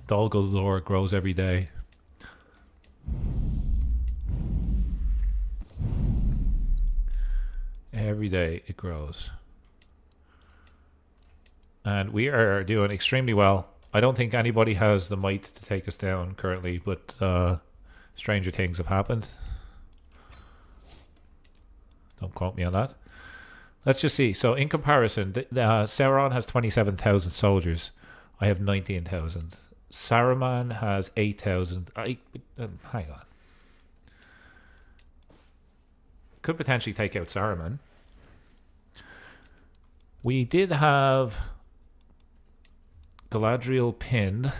Dol Guldur grows every day. Every day it grows. And we are doing extremely well. I don't think anybody has the might to take us down currently, but stranger things have happened. Don't quote me on that. Let's just see. So in comparison, Sauron has 27,000 soldiers. I have 19,000. Saruman has 8,000. Hang on. Could potentially take out Saruman. We did have Galadriel pinned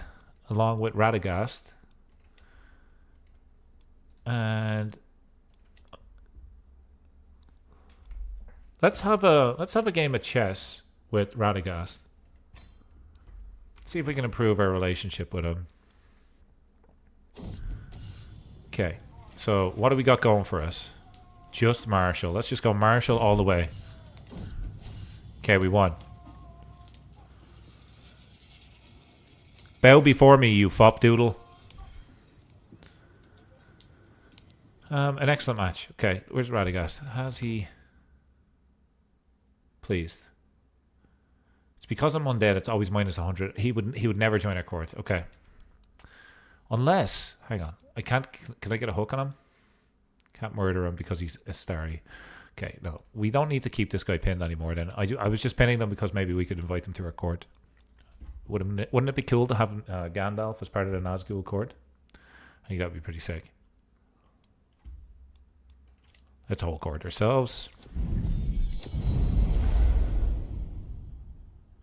along with Radagast. And let's have a game of chess with Radagast. See if we can improve our relationship with him. Okay, so what do we got going for us? Just martial. Let's just go martial all the way. Okay, we won. Bow before me, you fop doodle. An excellent match. Okay, where's Radagast? Has he pleased? It's because I'm undead. It's always minus 100. He would never join our court. Okay. Unless, hang on, I can't. Can I get a hook on him? Can't murder him because he's a starry. Okay, no, we don't need to keep this guy pinned anymore. Then I was just pinning them because maybe we could invite them to our court. Wouldn't it be cool to have Gandalf as part of the Nazgul court? I think that would be pretty sick. Let's whole court ourselves.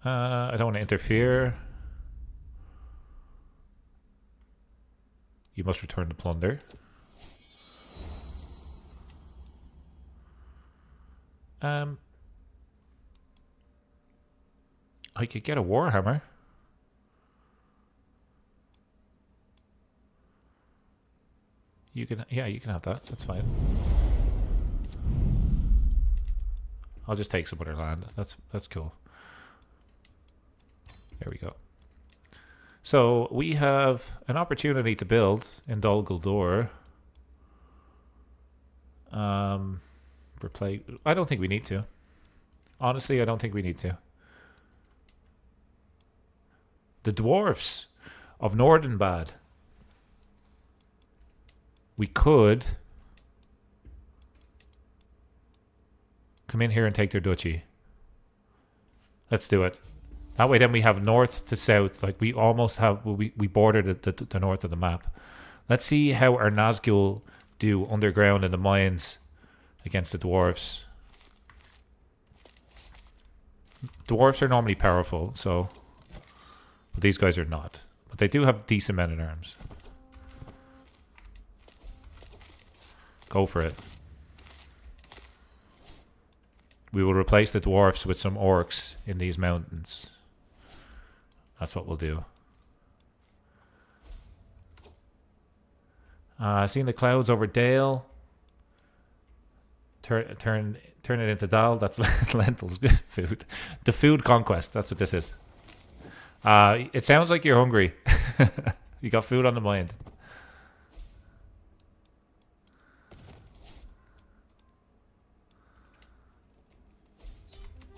I don't want to interfere. You must return the plunder. I could get a Warhammer. You can, yeah, you can have that. That's fine. I'll just take some other land. That's cool. There we go. So we have an opportunity to build in Dol Guldur. Replay. I don't think we need to. Honestly, I don't think we need to. The dwarfs of Nordenbad. We could come in here and take their duchy. Let's do it. That way then we have north to south. Like we almost have, we border the north of the map. Let's see how our Nazgul do underground in the mines against the dwarves. Dwarves are normally powerful, so... But these guys are not. But they do have decent men-at-arms. Go for it. We will replace the dwarfs with some orcs in these mountains. That's what we'll do. Seeing the clouds over Dale. Turn it into dal. That's lentils. Good food. The food conquest. That's what this is. It sounds like you're hungry. You got food on the mind.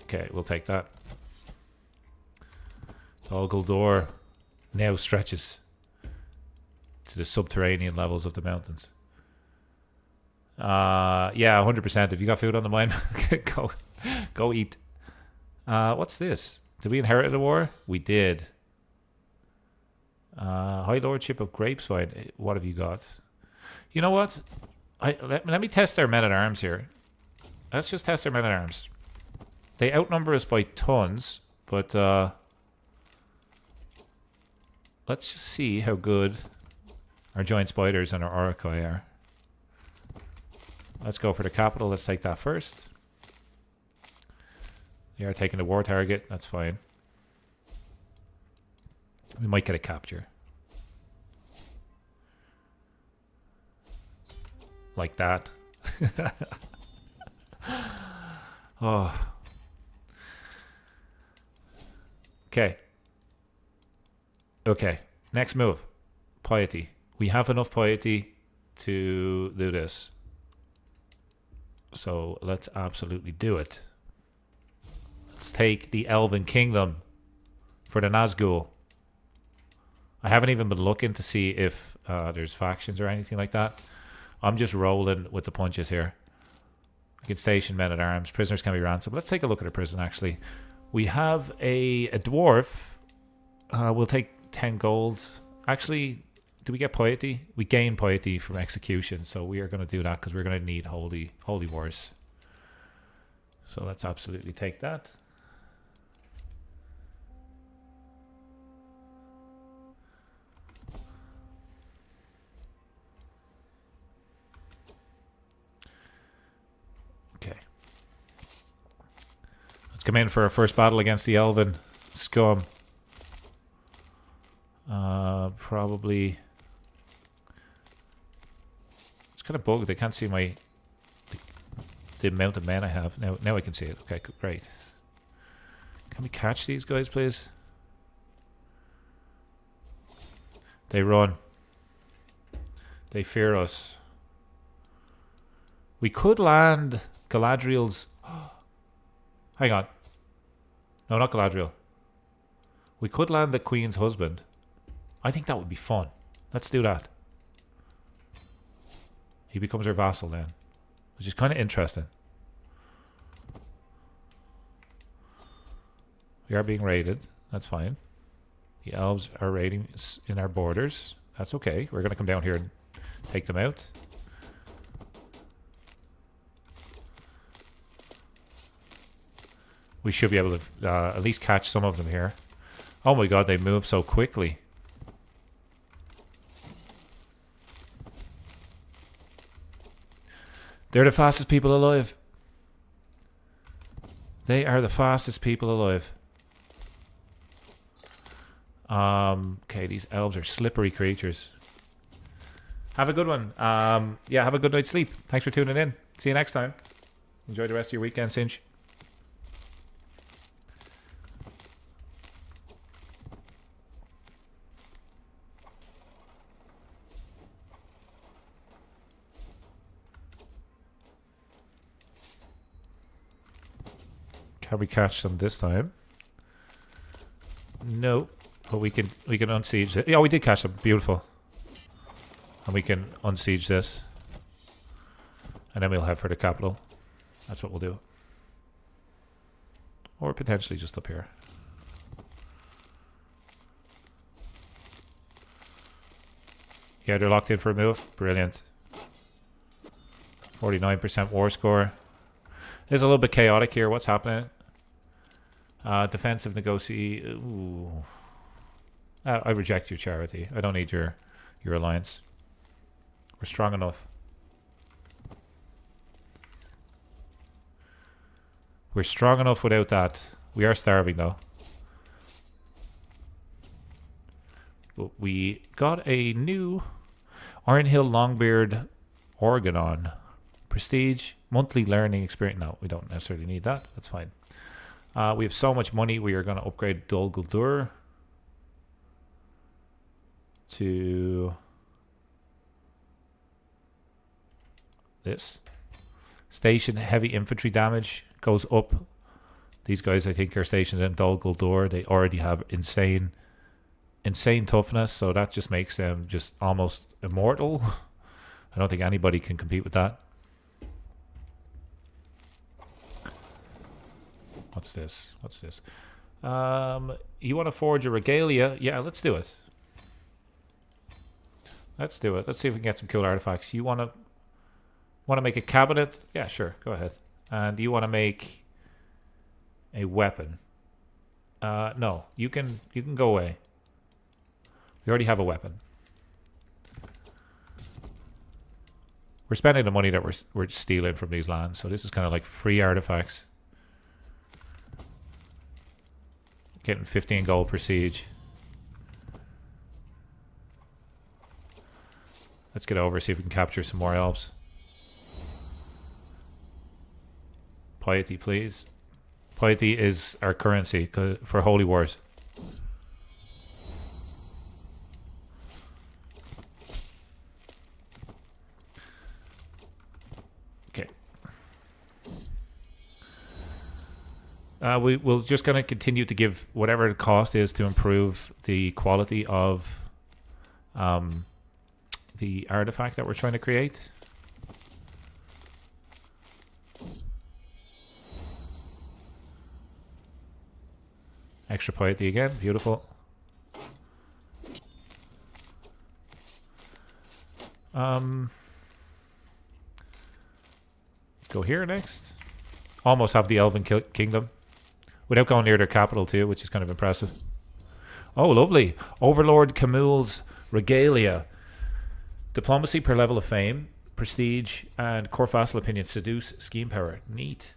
Okay, we'll take that. Dol Guldur now stretches to the subterranean levels of the mountains. Yeah, 100%. If you got food on the mind, go eat. What's this? Did we inherit the war? We did. High Lordship of Grapesvine. What have you got? You know what? Let me test their men-at-arms here. Let's just test their men-at-arms. They outnumber us by tons, but let's just see how good our giant spiders and our oricai are. Let's go for the capital. Let's take that first. They are taking the war target. That's fine. We might get a capture. Like that. Oh. Okay. Okay. Next move. Piety. We have enough piety to do this. So let's absolutely do it. Let's take the Elven Kingdom for the Nazgul. I haven't even been looking to see if there's factions or anything like that. I'm just rolling with the punches here. We can station men-at-arms. Prisoners can be ransomed. Let's take a look at a prison, actually. We have a dwarf. We'll take 10 gold. Actually, do we get piety? We gain piety from execution, so we are going to do that because we're going to need holy wars. So let's absolutely take that. Okay. Let's come in for our first battle against the Elven scum. Probably. It's kind of bugged. I can't see the amount of men I have. Now I can see it. Okay, great. Can we catch these guys, please? They run. They fear us. We could land Galadriel's... Hang on. No, not Galadriel. We could land the Queen's husband. I think that would be fun. Let's do that. He becomes our vassal then, which is kind of interesting. We are being raided. That's fine. The elves are raiding in our borders. That's okay. We're going to come down here and take them out. We should be able to at least catch some of them here. Oh my god, they move so quickly. They're the fastest people alive. They are the fastest people alive. Okay, these elves are slippery creatures. Have a good one. Yeah, have a good night's sleep. Thanks for tuning in. See you next time. Enjoy the rest of your weekend, Sinch. Can we catch them this time? No, but we can unsiege it. Yeah, we did catch them. Beautiful. And we can unsiege this, and then we'll head for the capital. That's what we'll do. Or potentially just up here. Yeah, they're locked in for a move. Brilliant. 49% war score. It's a little bit chaotic here. What's happening? Defensive negotiate. Ooh. I reject your charity. I don't need your alliance. We're strong enough. We're strong enough without that. We are starving though. But we got a new Iron Hill Longbeard Organon. Prestige, monthly learning experience. No, we don't necessarily need that. That's fine. We have so much money. We are going to upgrade Dol Guldur to this. Station heavy infantry damage goes up. These guys, I think, are stationed in Dol Guldur. They already have insane toughness, so that just makes them just almost immortal. I don't think anybody can compete with that. What's this? What's this? You want to forge a regalia? Yeah, let's do it. Let's do it. Let's see if we can get some cool artifacts. You want to make a cabinet? Yeah, sure. Go ahead. And you want to make a weapon? No, you can go away. We already have a weapon. We're spending the money that we're stealing from these lands, so this is kind of like free artifacts. Getting 15 gold per siege. Let's get over, see if we can capture some more elves. Piety, please. Piety is our currency for holy wars. Okay. We're just going to continue to give whatever the cost is to improve the quality of the artifact that we're trying to create. Extra piety again, beautiful. Let's go here next. Almost have the Elven Kingdom. Without going near their capital too, which is kind of impressive. Oh, lovely. Overlord Khamûl's Regalia. Diplomacy per level of fame, prestige, and core vassal opinion. Seduce, scheme power. Neat.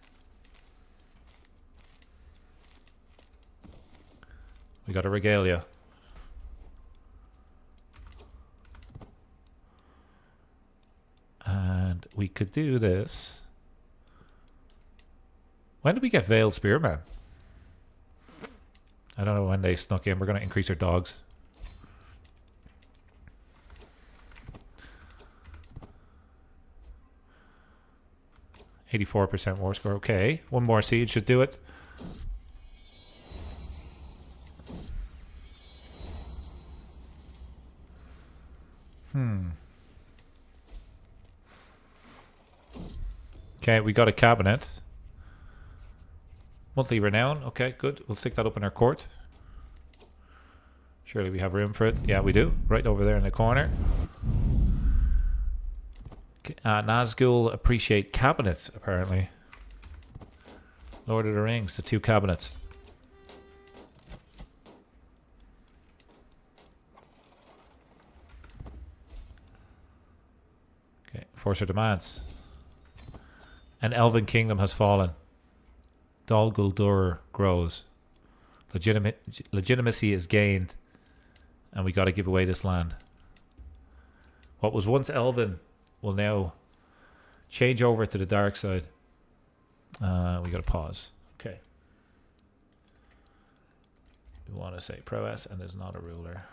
We got a Regalia. And we could do this. When did we get Veiled Spearman? I don't know when they snuck in. We're going to increase our dogs. %84 war score. Okay. One more siege should do it. Okay, we got a cabinet. Monthly renown. Okay, good. We'll stick that up in our court. Surely we have room for it. Yeah, we do. Right over there in the corner. Nazgul appreciate cabinets, apparently. Lord of the Rings, the 2 cabinets. Okay, Forcer demands. An Elven kingdom has fallen. Dol Guldur grows. Legitimacy is gained. And we got to give away this land. What was once Elven will now change over to the dark side. We got to pause. Okay. We want to say prowess, and there's not a ruler.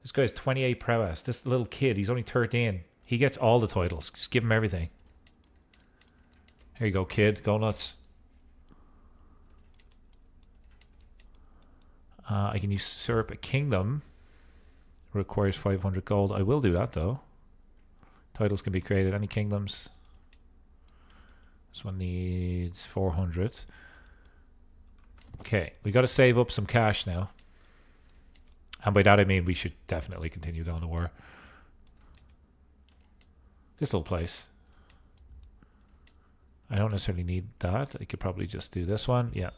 This guy's 28 prowess. This little kid, he's only 13. He gets all the titles. Just give him everything. Here you go, kid. Go nuts. I can usurp a kingdom. Requires 500 gold. I will do that, though. Titles can be created. Any kingdoms? This one needs 400. Okay, we got to save up some cash now. And by that I mean we should definitely continue going to war. This little place. I don't necessarily need that. I could probably just do this one. Yeah.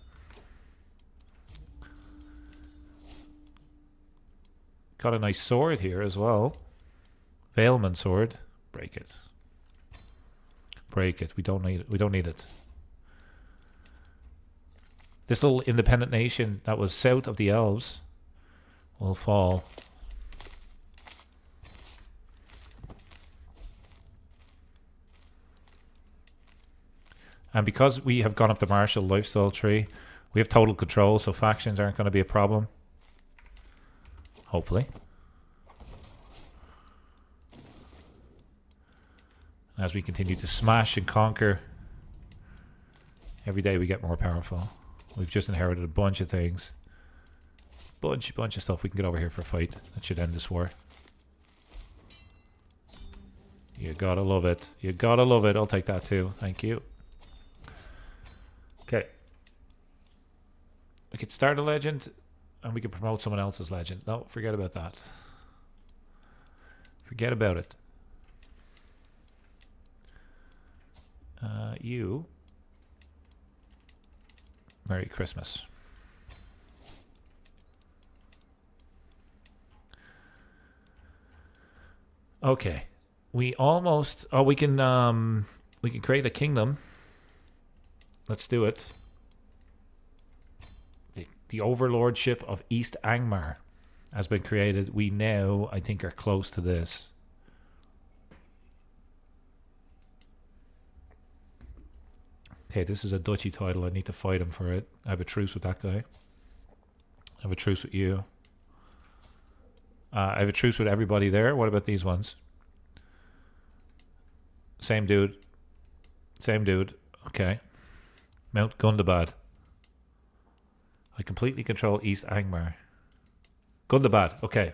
Got a nice sword here as well. Veilman sword. Break it. Break it. We don't need it. We don't need it. This little independent nation that was south of the elves will fall. And because we have gone up the martial lifestyle tree, we have total control, so factions aren't going to be a problem. Hopefully. As we continue to smash and conquer, every day we get more powerful. We've just inherited a bunch of things. Bunch of stuff. We can get over here for a fight. That should end this war. You gotta love it. You gotta love it. I'll take that too. Thank you. Okay. We could start a legend and we could promote someone else's legend. No, forget about that. Forget about it. You. Merry Christmas. Okay. We almost... Oh, we can create a kingdom. Let's do it. The Overlordship of East Angmar has been created. We now, I think, are close to this. Okay, this is a duchy title. I need to fight him for it. I have a truce with that guy. I have a truce with you. I have a truce with everybody there. What about these ones? Same dude. Same dude. Okay. Mount Gundabad. I completely control East Angmar. Gundabad. Okay.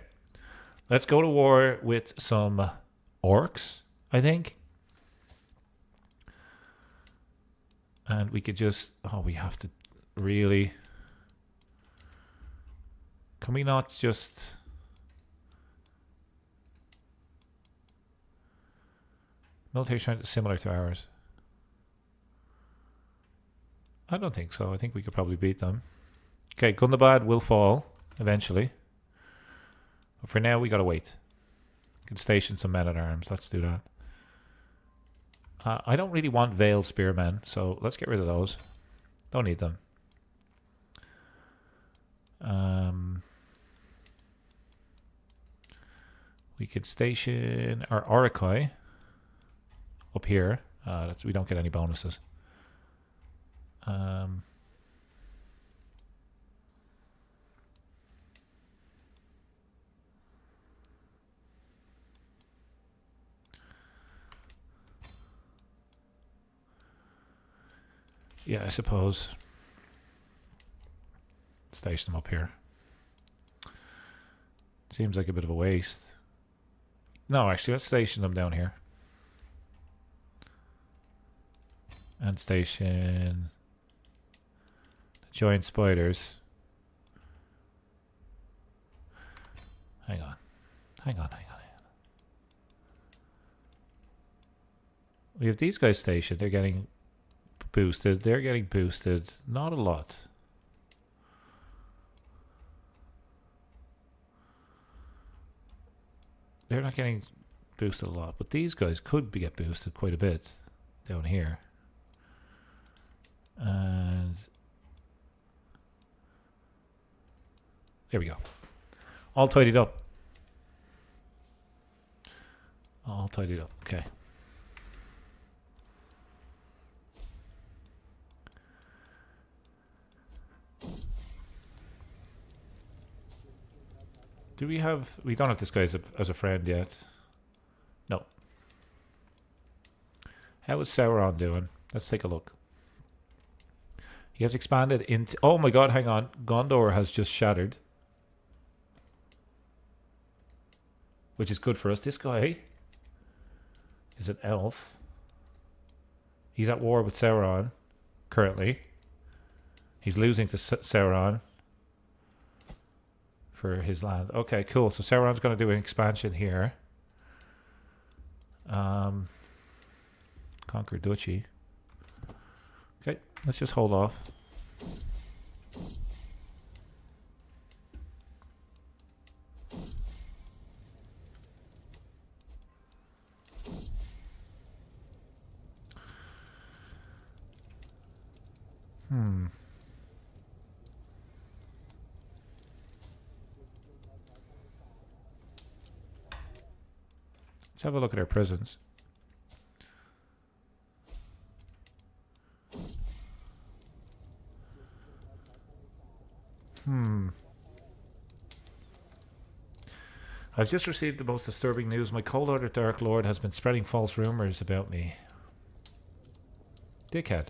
Let's go to war with some orcs, I think. And we could just... Oh, we have to really... Can we not just... Military strength is similar to ours. I don't think so. I think we could probably beat them. Okay, Gundabad will fall eventually. But for now, we gotta wait. We can station some men at arms. Let's do that. I don't really want Veiled Spearmen, so let's get rid of those. Don't need them. We could station our Oricoi up here. We don't get any bonuses. Yeah, I suppose. Station them up here. Seems like a bit of a waste. No, actually, let's station them down here. And station the giant spiders. Hang on. Hang on. We have these guys stationed. They're getting boosted. They're getting boosted. Not a lot. They're not getting boosted a lot. But these guys could get boosted quite a bit down here. And there we go. All tidied up. All tidied up. Okay. Do we have... We don't have this guy as a friend yet. No. How is Sauron doing? Let's take a look. He has expanded into... Oh my god, hang on. Gondor has just shattered. Which is good for us. This guy is an elf. He's at war with Sauron currently. He's losing to Sauron for his land. Okay, cool. So Sauron's going to do an expansion here. Conquer duchy. Okay, let's just hold off. Let's have a look at our prisons. I've just received the most disturbing news. My co-lord, Dark Lord, has been spreading false rumors about me. Dickhead.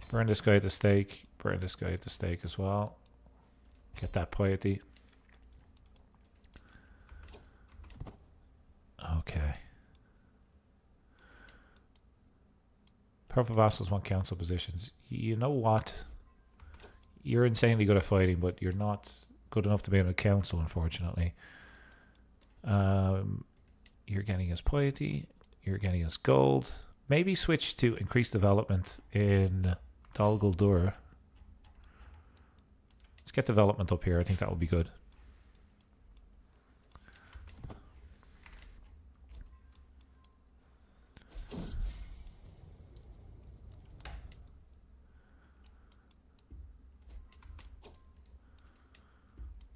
Burn this guy at the stake. Burn this guy at the stake as well. Get that piety. Okay. Powerful vassals want council positions. You know what? You're insanely good at fighting, but you're not good enough to be on a council, unfortunately. You're getting us piety. You're getting us gold. Maybe switch to increased development in Dol Guldur. Let's get development up here. I think that would be good.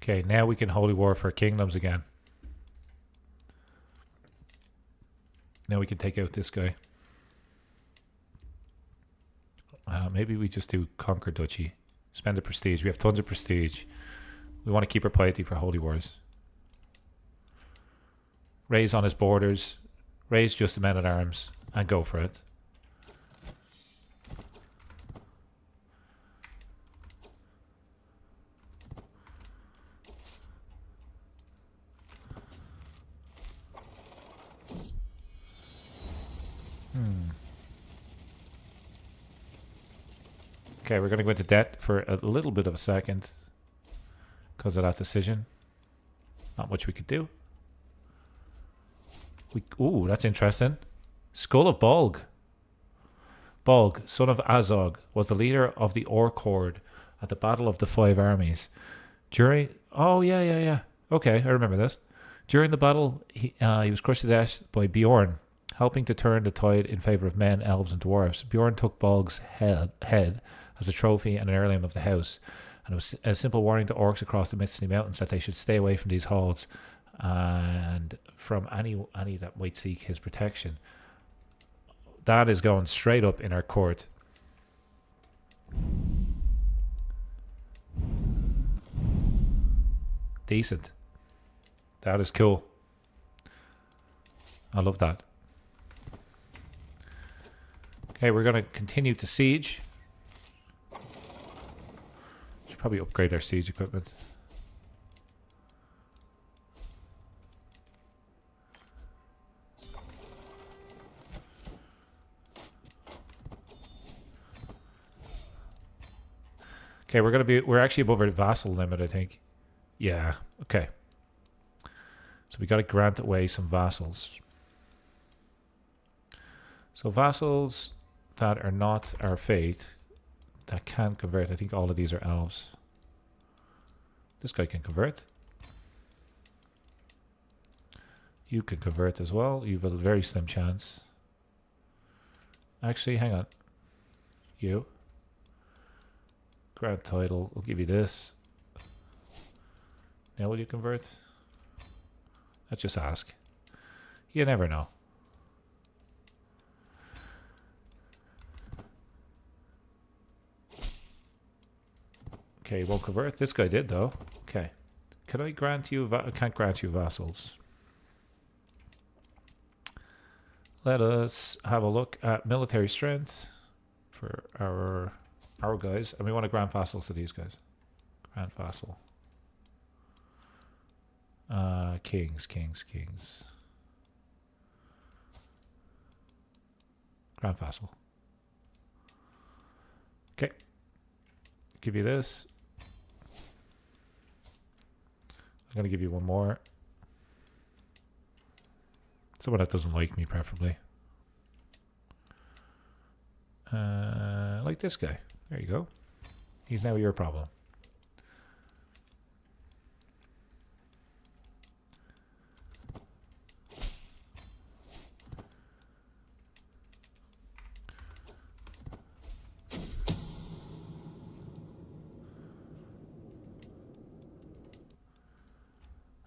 Okay, now we can holy war for kingdoms again. Now we can take out this guy. Maybe we just do conquer duchy. Spend the prestige. We have tons of prestige. We want to keep our piety for holy wars. Raise on his borders. Raise just the men at arms. And go for it. Okay, we're going to go into debt for a little bit of a second because of that decision. Not much we could do. Ooh, that's interesting. Skull of Bolg. Bolg, son of Azog, was the leader of the Orc Horde at the Battle of the Five Armies. Oh, yeah. Okay, I remember this. During the battle, he was crushed to death by Bjorn, helping to turn the tide in favor of men, elves, and dwarves. Bjorn took Bolg's head as a trophy and an heirloom of the house, and it was a simple warning to orcs across the Misty Mountains that they should stay away from these halls and from any that might seek his protection. That is going straight up in our court. Decent. That is cool. I love that. Okay, we're going to continue to siege. Should probably upgrade our siege equipment. Okay, we're actually above our vassal limit, I think. Yeah, okay. So we got to grant away some vassals. So vassals that are not our faith, that can convert. I think all of these are elves. This guy can convert. You can convert as well. You have a very slim chance. Actually, hang on. You. Grant title. We'll give you this. Now will you convert? Let's just ask. You never know. Okay, won't convert. This guy did though. Okay. Can I grant you? I can't grant you vassals. Let us have a look at military strength for our guys, and we want to grant vassals to these guys. Grant vassal. Kings. Grant vassal. Okay. Give you this. I'm going to give you one more. Someone that doesn't like me, preferably. Like this guy. There you go. He's now your problem.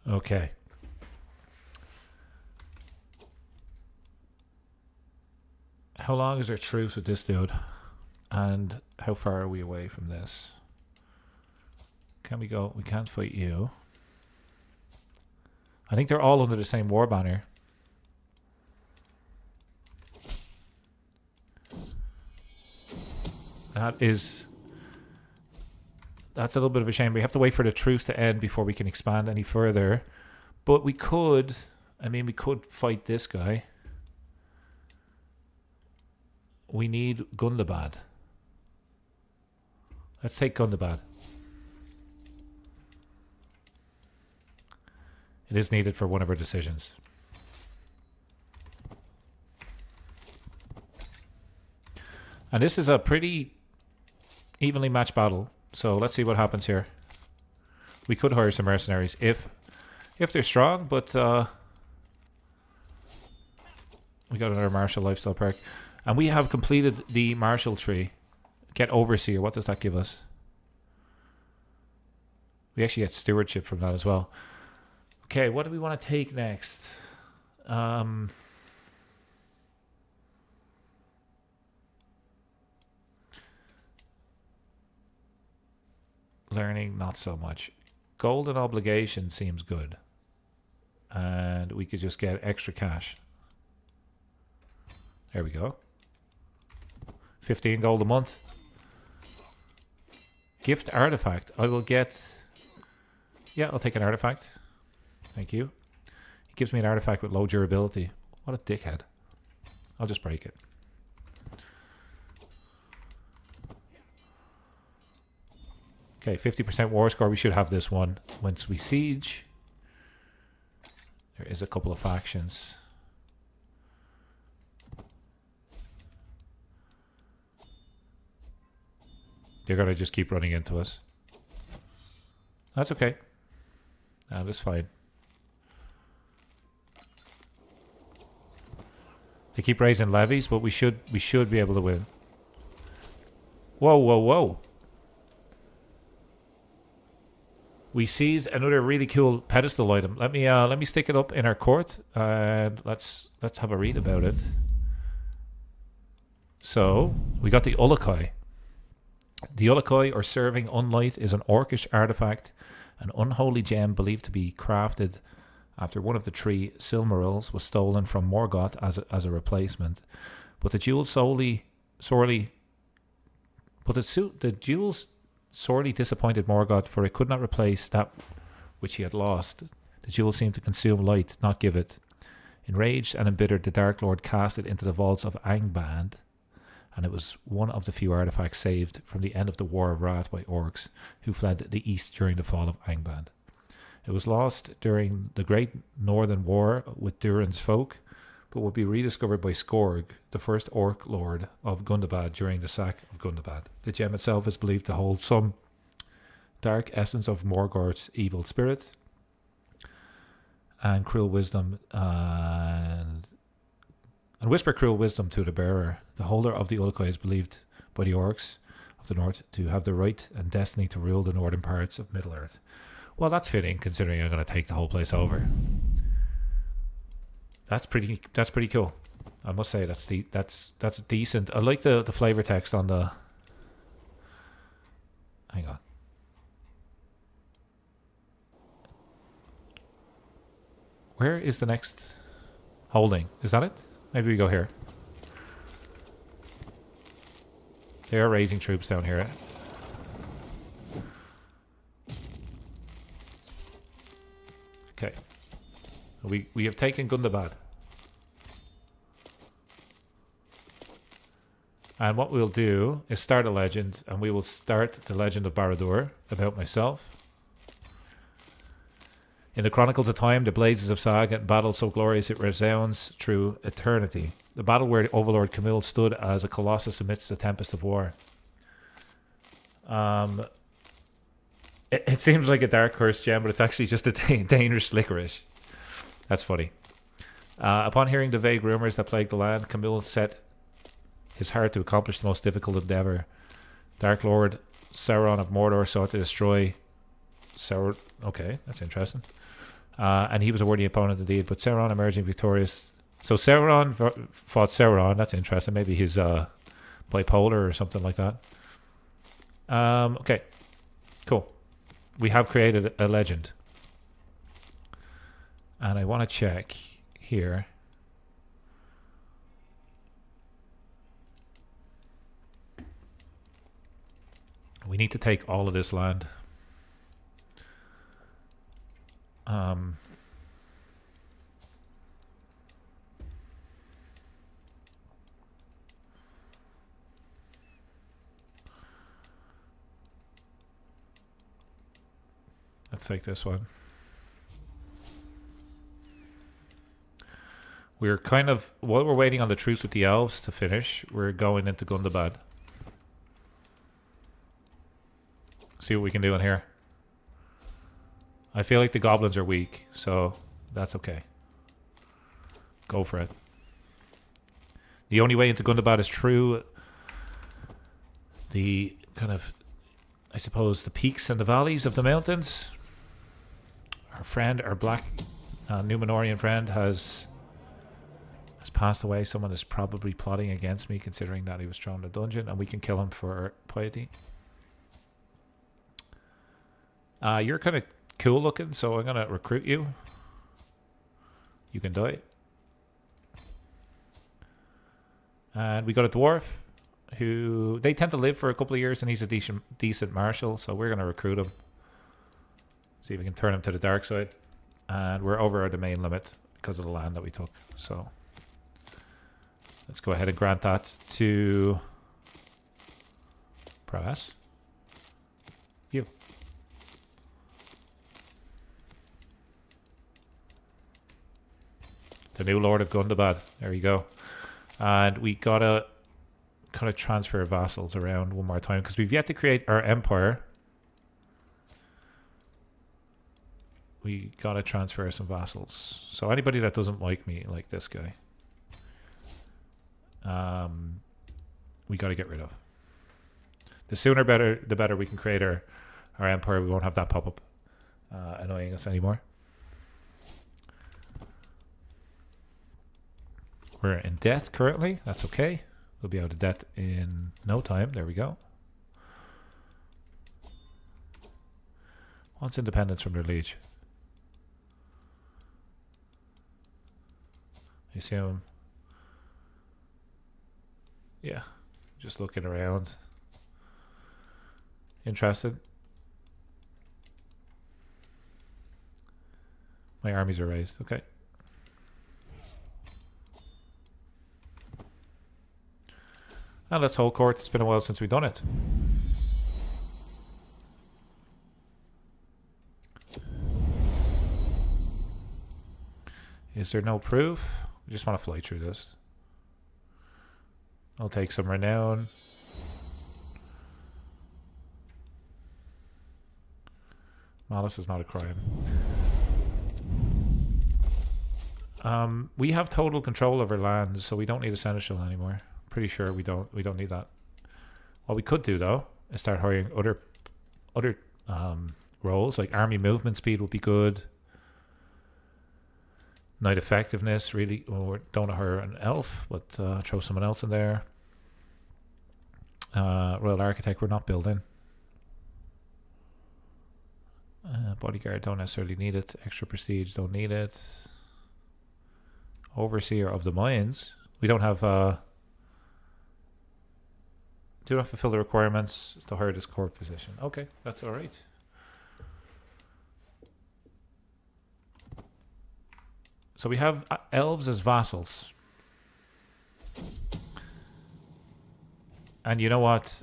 Okay. How long is our truce with this dude? And how far are we away from this? Can we go? We can't fight you. I think they're all under the same war banner. That's a little bit of a shame. We have to wait for the truce to end before we can expand any further. But we could, we could fight this guy. We need Gundabad. Let's take Gundabad. It is needed for one of our decisions. And this is a pretty evenly matched battle. So let's see what happens here. We could hire some mercenaries if they're strong, but we got another martial lifestyle perk. And we have completed the martial tree. Get overseer. What does that give us? We actually get stewardship from that as well. Okay, what do we want to take next? Learning, not so much. Golden obligation seems good. And we could just get extra cash. There we go. 15 gold a month. Gift artifact. I will get... Yeah, I'll take an artifact. Thank you. It gives me an artifact with low durability. What a dickhead. I'll just break it. Okay, 50% war score. We should have this one once we siege. There is a couple of factions. They're going to just keep running into us. That's okay. That's fine. They keep raising levies, but we should be able to win. Whoa, whoa, whoa. We seized another really cool pedestal item. Let me stick it up in our court and let's have a read about it. So we got the Ulukoi. The Ulukoi, or Serving Unlight, is an orcish artifact, an unholy gem believed to be crafted after one of the 3 Silmarils was stolen from Morgoth as a replacement. But the jewels sorely disappointed Morgoth, for it could not replace that which he had lost. The jewel seemed to consume light, not give it. Enraged and embittered, the Dark Lord cast it into the vaults of Angband, and it was one of the few artifacts saved from the end of the War of Wrath by orcs who fled the east during the fall of Angband. It was lost during the Great Northern War with Durin's folk, but would be rediscovered by Skorg, the first orc lord of Gundabad, during the sack of Gundabad. The gem itself is believed to hold some dark essence of Morgoth's evil spirit and cruel wisdom, and whisper cruel wisdom to the bearer. The holder of the Ulukoi is believed by the orcs of the north to have the right and destiny to rule the northern parts of Middle-earth. Well, that's fitting, considering I'm going to take the whole place over. That's pretty cool. I must say that's decent. I like the flavor text on the... Hang on. Where is the next holding? Is that it? Maybe we go here. They are raising troops down here. Okay. We have taken Gundabad. And what we'll do is start a legend, and we will start the legend of Barad-dûr about myself. In the Chronicles of Time, the blazes of saga and battle so glorious it resounds through eternity. The battle where Overlord Khamûl stood as a colossus amidst the tempest of war. It seems like a dark horse gem, but it's actually just a dangerous licorice. That's funny. Upon hearing the vague rumors that plagued the land, Khamûl set his heart to accomplish the most difficult endeavor. Dark Lord Sauron of Mordor sought to destroy Sauron. Okay, that's interesting. And he was a worthy opponent indeed, but Sauron emerging victorious. So Sauron fought Sauron. That's interesting. Maybe he's bipolar or something like that. Okay, cool. We have created a legend. And I want to check here. We need to take all of this land. Let's take this one. We're kind of, while we're waiting on the truce with the elves to finish, we're going into Gundabad. See what we can do in here. I feel like the goblins are weak, so that's okay. Go for it. The only way into Gundabad is through the kind of, I suppose, the peaks and the valleys of the mountains. Our friend, our black Numenorian friend has passed away. Someone is probably plotting against me, considering that he was thrown in a dungeon, and we can kill him for piety. You're kind of cool looking, so I'm gonna recruit you. You can die. And we got a dwarf who they tend to live for a couple of years, and he's a decent marshal, so we're gonna recruit him. See if we can turn him to the dark side. And we're over our domain limit because of the land that we took. So let's go ahead and grant that to prowess. You. The new Lord of Gundabad. There you go. And we gotta kind of transfer vassals around one more time because we've yet to create our empire. We gotta transfer some vassals. So anybody that doesn't like me, like this guy, we gotta get rid of. The sooner the better we can create our empire. We won't have that pop up annoying us anymore. We're in debt currently. That's okay. We'll be out of debt in no time. There we go. Wants independence from their liege. You see him? Yeah. Just looking around. Interested? My armies are raised. Okay. And let's hold court. It's been a while since we've done it. Is there no proof? We just want to fly through this. I'll take some renown. Malice is not a crime. We have total control over lands, so we don't need a seneschal anymore. Pretty sure we don't need that. What we could do though is start hiring other roles, like army movement speed would be good. Knight effectiveness, really. Well, we don't hire an elf, but throw someone else in there. Royal architect, we're not building. Bodyguard, don't necessarily need it. Extra prestige, don't need it. Overseer of the mines, we don't have. Do not fulfill the requirements to hire this court position. Okay, that's all right. So we have elves as vassals. And you know what?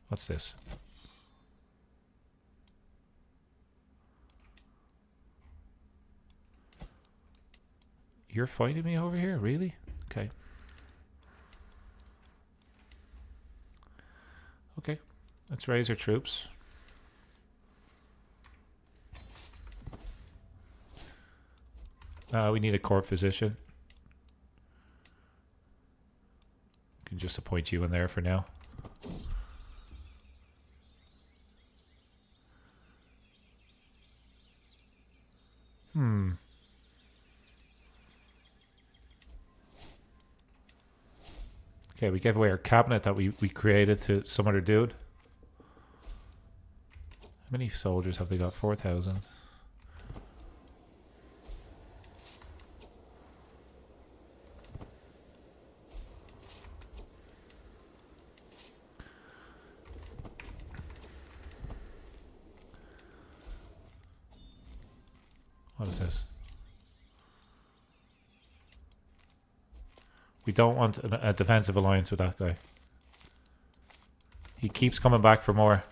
What's this? You're fighting me over here? Really? Okay. Okay. Let's raise our troops. We need a court physician. Can just appoint you in there for now. Okay, we gave away our cabinet that we created to some other dude. How many soldiers have they got? 4,000. What is this? We don't want a defensive alliance with that guy. He keeps coming back for more.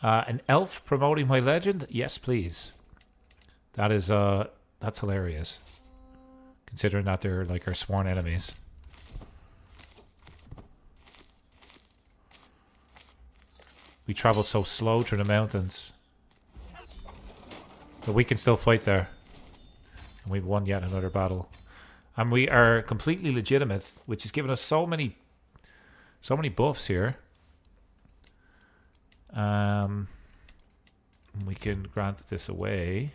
An elf promoting my legend? Yes, please. That is that's hilarious. Considering that they're like our sworn enemies. We travel so slow through the mountains. But we can still fight there. And we've won yet another battle. And we are completely legitimate, which has given us so many buffs here. We can grant this away.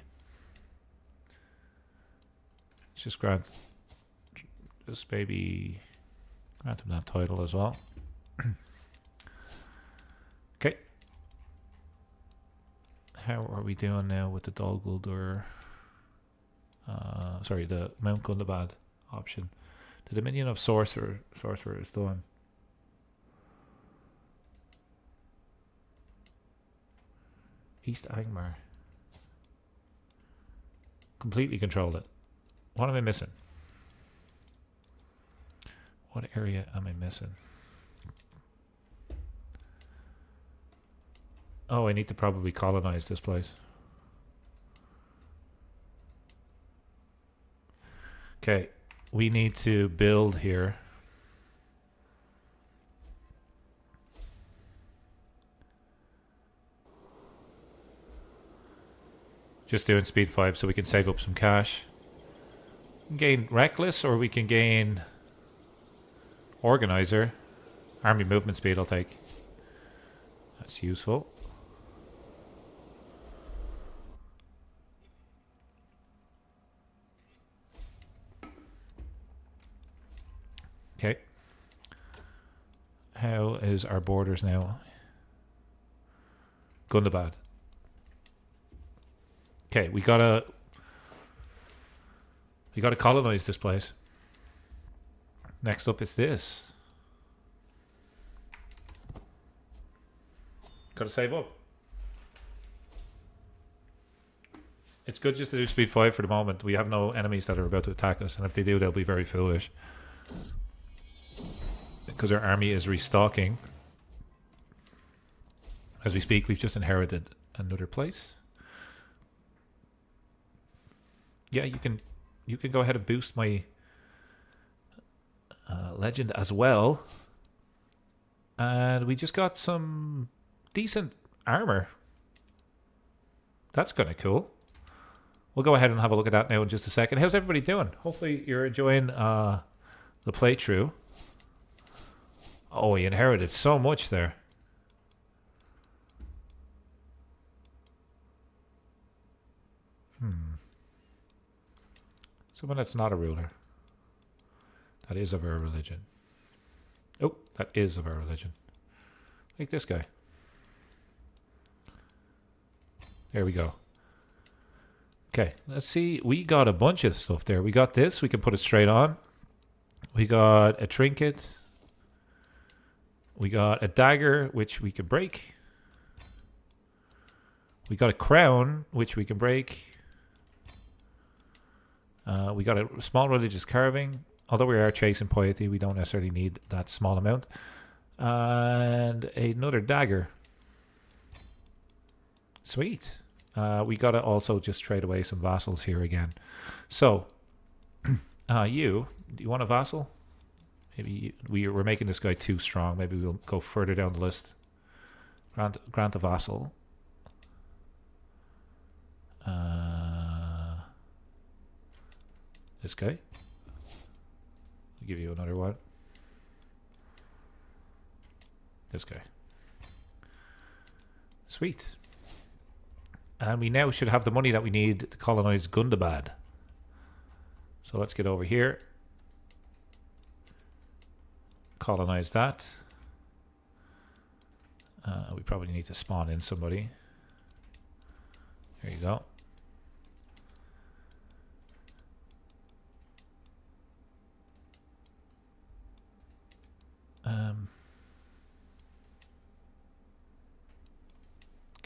Just grant, just maybe grant him that title as well. Okay. How are we doing now with the Dol Guldur? Sorry, the Mount Gundabad option. The Dominion of Sorcerer is done. East Angmar. Completely controlled it. What am I missing? What area am I missing? Oh, I need to probably colonize this place. Okay, we need to build here. Just doing speed 5 so we can save up some cash. We can gain reckless or we can gain organizer. Army movement speed I'll take. That's useful. Okay. How is our borders now? Gundabad. Okay, we gotta colonize this place. Next up is this. Gotta save up. It's good just to do speed 5 for the moment. We have no enemies that are about to attack us, and if they do, they'll be very foolish. Because our army is restocking. As we speak, we've just inherited another place. Yeah, you can go ahead and boost my legend as well. And we just got some decent armor. That's kind of cool. We'll go ahead and have a look at that now in just a second. How's everybody doing? Hopefully you're enjoying the playthrough. Oh, he inherited so much there. Someone that's not a ruler. That is of our religion. Oh, that is of our religion. Like this guy. There we go. Okay, let's see. We got a bunch of stuff there. We got this. We can put it straight on. We got a trinket. We got a dagger, which we can break. We got a crown, which we can break. We got a small religious carving. Although we are chasing piety, we don't necessarily need that small amount. And another dagger. Sweet. We got to also just trade away some vassals here again. So, do you want a vassal? Maybe we're making this guy too strong. Maybe we'll go further down the list. Grant a vassal. This guy. I'll give you another one. This guy. Sweet. And we now should have the money that we need to colonize Gundabad. So let's get over here. Colonize that. We probably need to spawn in somebody. There you go.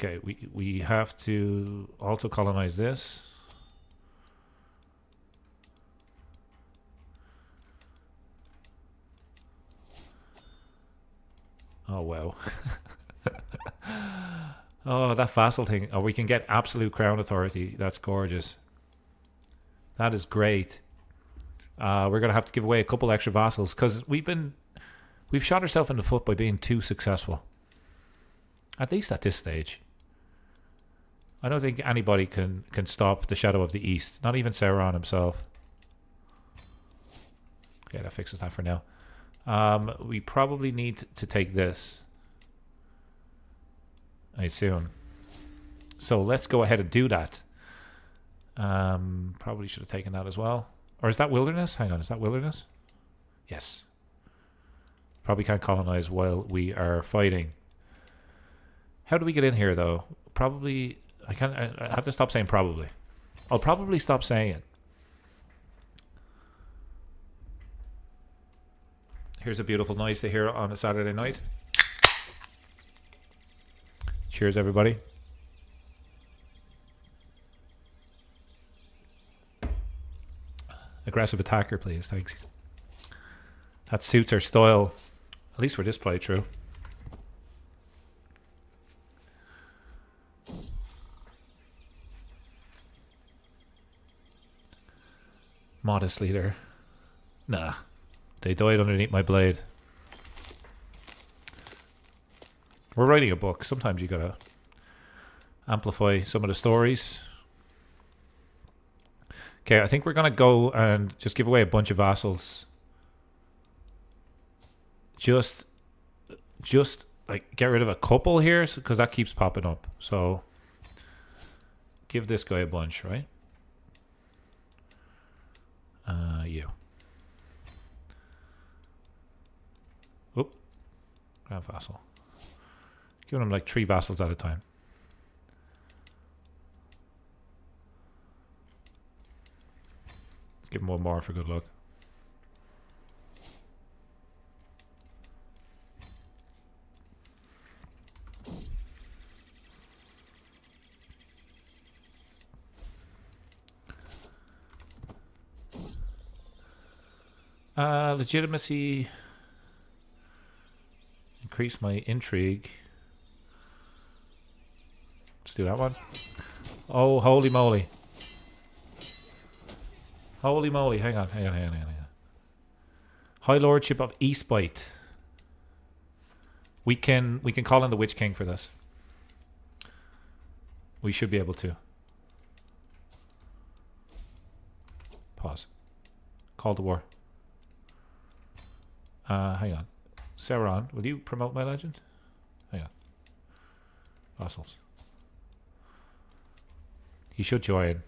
Okay, we have to also colonize this. Oh wow. Oh, that vassal thing. Oh, we can get absolute crown authority. That's gorgeous. That is great. We're gonna have to give away a couple extra vassals because we've shot ourselves in the foot by being too successful. At least at this stage. I don't think anybody can stop the Shadow of the East. Not even Sauron himself. Okay, that fixes that for now. We probably need to take this. I assume. So let's go ahead and do that. Probably should have taken that as well. Or is that wilderness? Hang on, is that wilderness? Yes. Probably can't colonize while we are fighting. How do we get in here though? Probably... I have to stop saying probably. I'll probably stop saying it. Here's a beautiful noise to hear on a Saturday night. Cheers, everybody. Aggressive attacker, please. Thanks. That suits our style. At least for this playthrough. Modest leader. Nah. They died underneath my blade. We're writing a book. Sometimes you gotta amplify some of the stories. Okay, I think we're gonna go and just give away a bunch of vassals. Just like get rid of a couple here because that keeps popping up. So give this guy a bunch, right? You. Oop. Grand vassal. Giving him like 3 vassals at a time. Let's give him one more for good luck. Legitimacy. Increase my intrigue. Let's do that one. Oh, holy moly. Holy moly. Hang on. High Lordship of Eastbite. We can call in the Witch King for this. We should be able to. Pause. Call to war. Hang on. Sauron, will you promote my legend? Hang on. Vassals. He should join.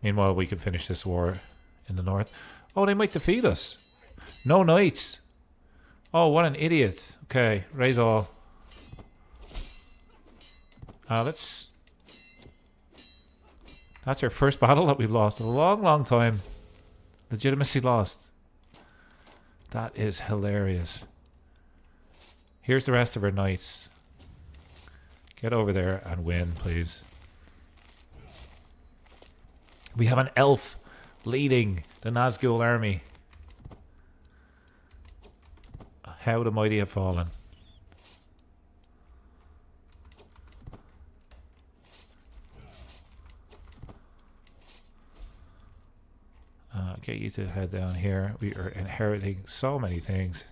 Meanwhile, we can finish this war in the north. Oh, they might defeat us. No knights. Oh, what an idiot. Okay, raise all. Let's... That's our first battle that we've lost in a long, long time. Legitimacy lost. That is hilarious. Here's the rest of our knights. Get over there and win, please. We have an elf leading the Nazgul army. How the mighty have fallen. Get you to head down here. We are inheriting so many things.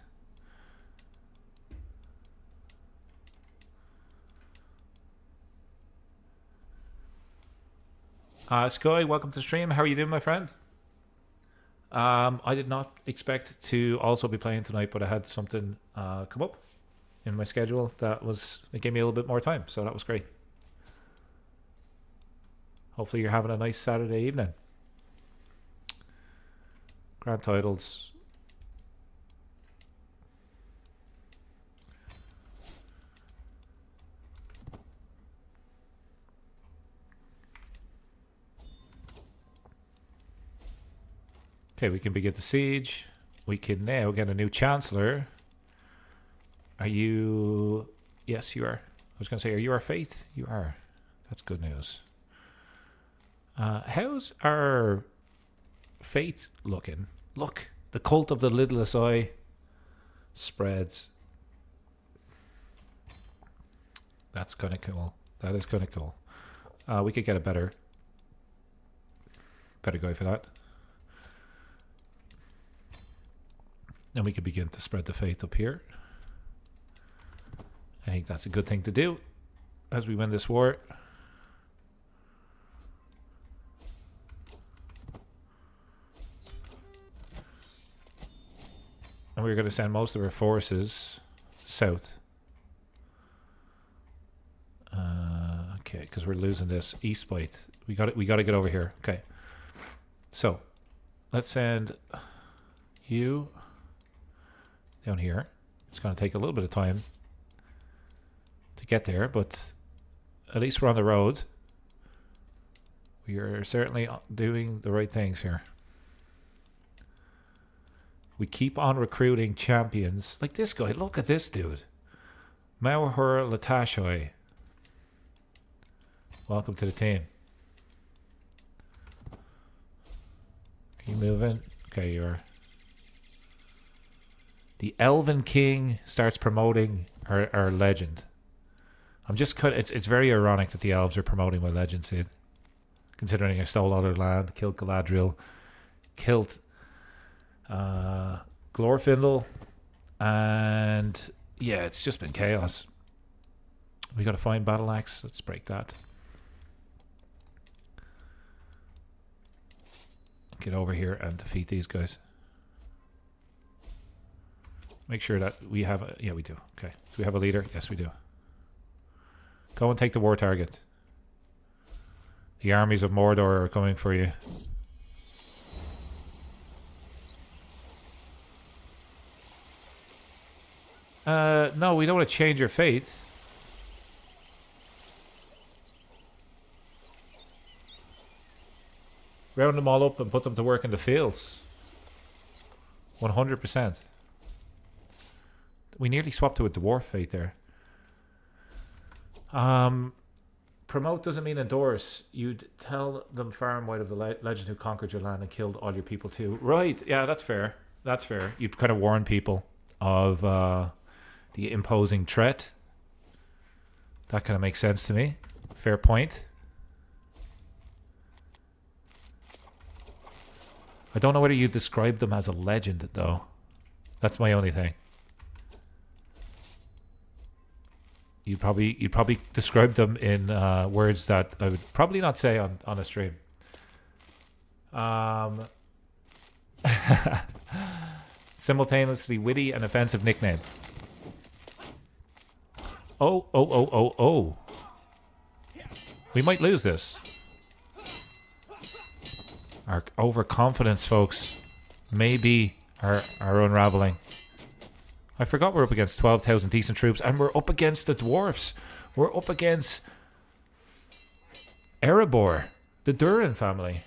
Sky, welcome to stream. How are you doing, my friend? I did not expect to also be playing tonight, but I had something come up in my schedule it gave me a little bit more time, so that was great. Hopefully you're having a nice Saturday evening. Grand titles. Okay, we can begin the siege. We can now get a new chancellor. Are you... Yes, you are. I was going to say, are you our faith? You are. That's good news. How's our fate looking? Look, the cult of the lidless eye spreads. That's kind of cool. That is kind of cool. We could get a better guy for that. And we could begin to spread the faith up here. I think that's a good thing to do as we win this war. And we're going to send most of our forces south. Okay, because we're losing this east bite. We got to get over here. Okay. So, let's send you down here. It's going to take a little bit of time to get there, but at least we're on the road. We are certainly doing the right things here. We keep on recruiting champions. Like this guy. Look at this dude. Mauhur Latashoi. Welcome to the team. Are you moving? Okay, you are. The Elven King starts promoting our legend. I'm just cut. It's very ironic that the elves are promoting my legend, Sid. Considering I stole all their land, killed Galadriel, killed Glorfindel, and yeah, it's just been chaos. We got to find battle axe. Let's break that. Get over here and defeat these guys. Make sure that we have a... Yeah, we do. Okay. Do we have a leader? Yes, we do. Go and take the war target. The armies of Mordor are coming for you. No, we don't want to change your fate. Round them all up and put them to work in the fields. 100%. We nearly swapped to a dwarf fate there. Promote doesn't mean endorse. You'd tell them far and wide of the legend who conquered your land and killed all your people too. Right, yeah, that's fair. That's fair. You'd kind of warn people of the imposing threat. That kind of makes sense to me. Fair point. I don't know whether you describe them as a legend, though. That's my only thing. You'd probably describe them in words that I would probably not say on a stream. Simultaneously witty and offensive nickname. Oh. We might lose this. Our overconfidence, folks, may be our unraveling. I forgot we're up against 12,000 decent troops, and we're up against the dwarfs. We're up against Erebor, the Durin family.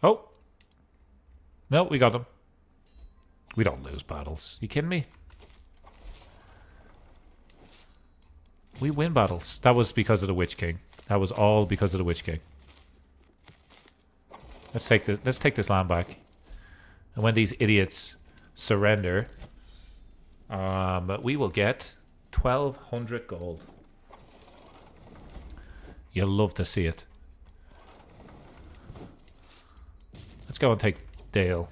Oh. No, we got them. We don't lose battles. You kidding me? We win battles. That was because of the Witch King. That was all because of the Witch King. Let's take this land back. And when these idiots surrender, we will get 1,200 gold. You'll love to see it. Let's go and take Dale.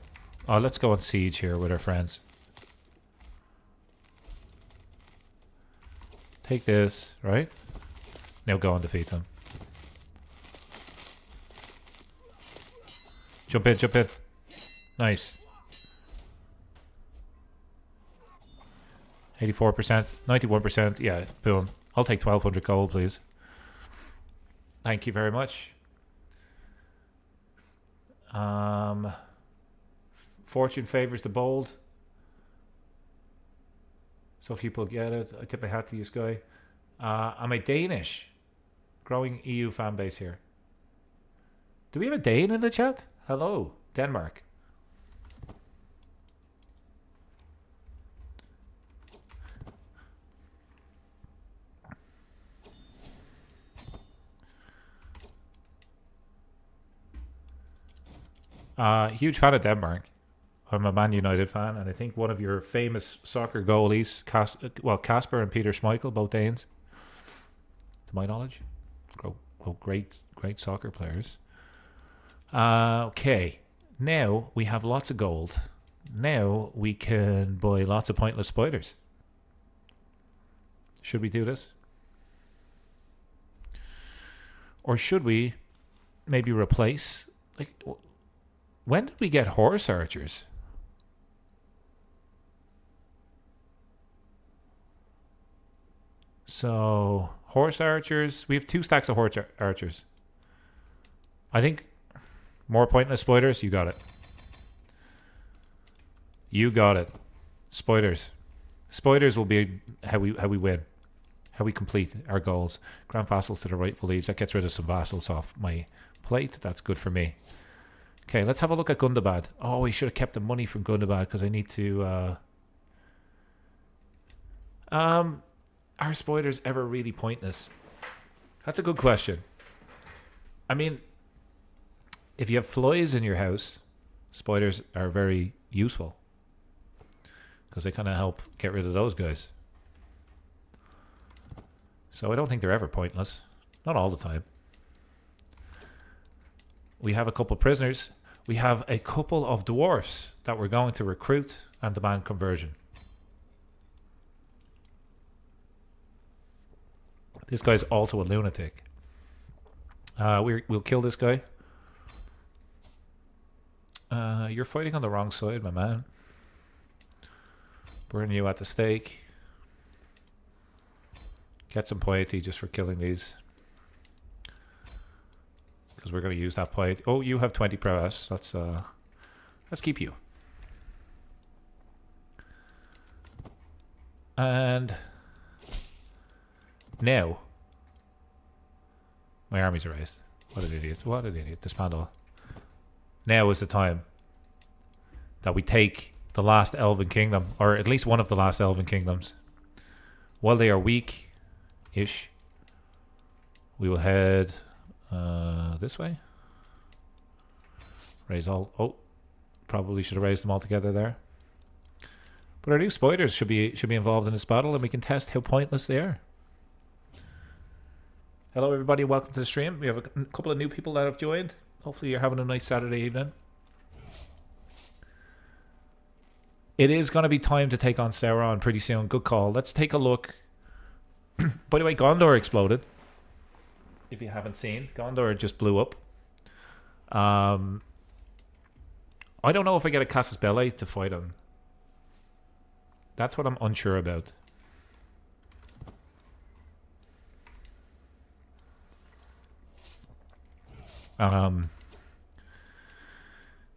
Oh, let's go on siege here with our friends. Take this, right? Now go and defeat them. Jump in, jump in. Nice. 84%, 91%. Yeah, boom. I'll take 1,200 gold, please. Thank you very much. Fortune favors the bold. So if people get it, I tip my hat to you, Sky. Am I Danish? Growing EU fan base here. Do we have a Dane in the chat? Hello, Denmark. Huge fan of Denmark. I'm a Man United fan, and I think one of your famous soccer goalies, Kasper and Peter Schmeichel, both Danes, to my knowledge. Great soccer players. Okay, now we have lots of gold. Now we can buy lots of pointless spiders. Should we do this? Or should we maybe replace... Like, when did we get horse archers? So, horse archers. We have 2 stacks of horse archers. I think more pointless spiders. You got it. You got it. Spiders. Spiders will be how we win. How we complete our goals. Grant vassals to the rightful liege. That gets rid of some vassals off my plate. That's good for me. Okay, let's have a look at Gundabad. Oh, we should have kept the money from Gundabad because I need to... Are spiders ever really pointless? That's a good question. I mean, if you have flies in your house, spiders are very useful because they kind of help get rid of those guys. So I don't think they're ever pointless. Not all the time. We have a couple prisoners. We have a couple of dwarfs that we're going to recruit and demand conversion. This guy's also a lunatic. We'll kill this guy. You're fighting on the wrong side, my man. Burn you at the stake. Get some piety just for killing these. Because we're going to use that piety. Oh, you have 20 prowess. Let's keep you. And now my armies are raised. What an idiot. What an idiot. Disband all. Now is the time that we take the last Elven kingdom, or at least one of the last Elven kingdoms. While they are weak-ish, we will head this way. Raise all... Oh, probably should have raised them all together there. But our new spiders should be involved in this battle, and we can test how pointless they are. Hello everybody, welcome to the stream. We have a couple of new people that have joined. Hopefully you're having a nice Saturday evening. It is going to be time to take on Sauron pretty soon. Good call. Let's take a look. By the way, Gondor exploded. If you haven't seen, Gondor just blew up. I don't know if I get a Casus Belli to fight him. That's what I'm unsure about.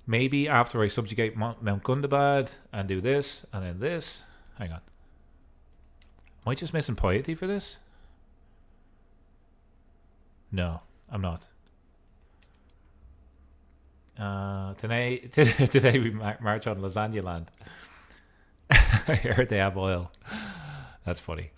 Maybe after I subjugate Mount Gundabad and do this and then this. Hang on. Am I just missing piety for this? No, I'm not. Today we march on Lasagna Land. I heard they have oil. That's funny.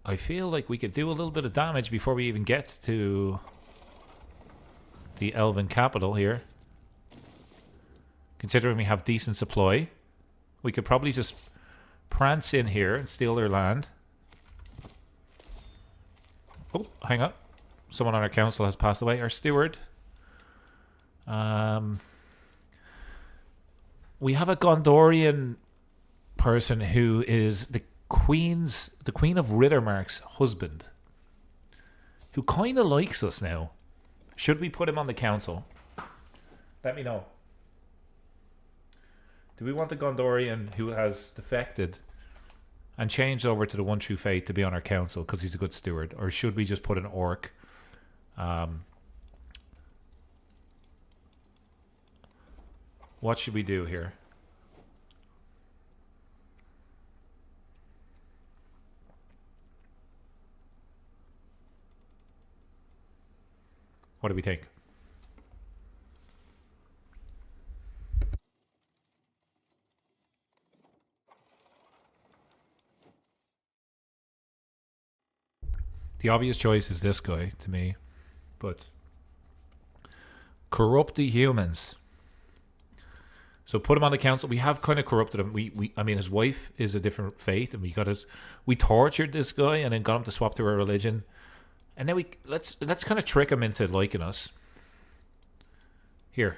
I feel like we could do a little bit of damage before we even get to the Elven capital here. Considering we have decent supply, we could probably just prance in here and steal their land. Oh, hang on. Someone on our council has passed away. Our steward. We have a Gondorian person who is the Queen of Rittermark's husband, who kind of likes us now. Should we put him on the council? Let me know. Do we want the Gondorian who has defected and changed over to the One True Faith to be on our council because he's a good steward? Or should we just put an orc? What should we do here? What do we think? The obvious choice is this guy to me, but corrupt the humans. So put him on the council. We have kind of corrupted him. I mean, his wife is a different faith, and we tortured this guy and then got him to swap to our religion. And then let's kind of trick him into liking us. Here.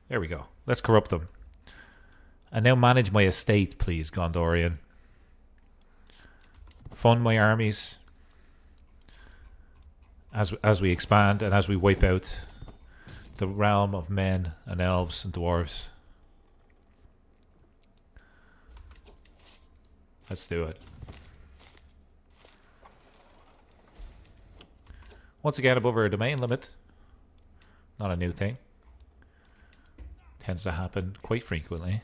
There we go. Let's corrupt him. And now manage my estate, please, Gondorian. Fund my armies as we expand and as we wipe out the realm of men and elves and dwarves. Let's do it. Once again, above our domain limit. Not a new thing. Tends to happen quite frequently.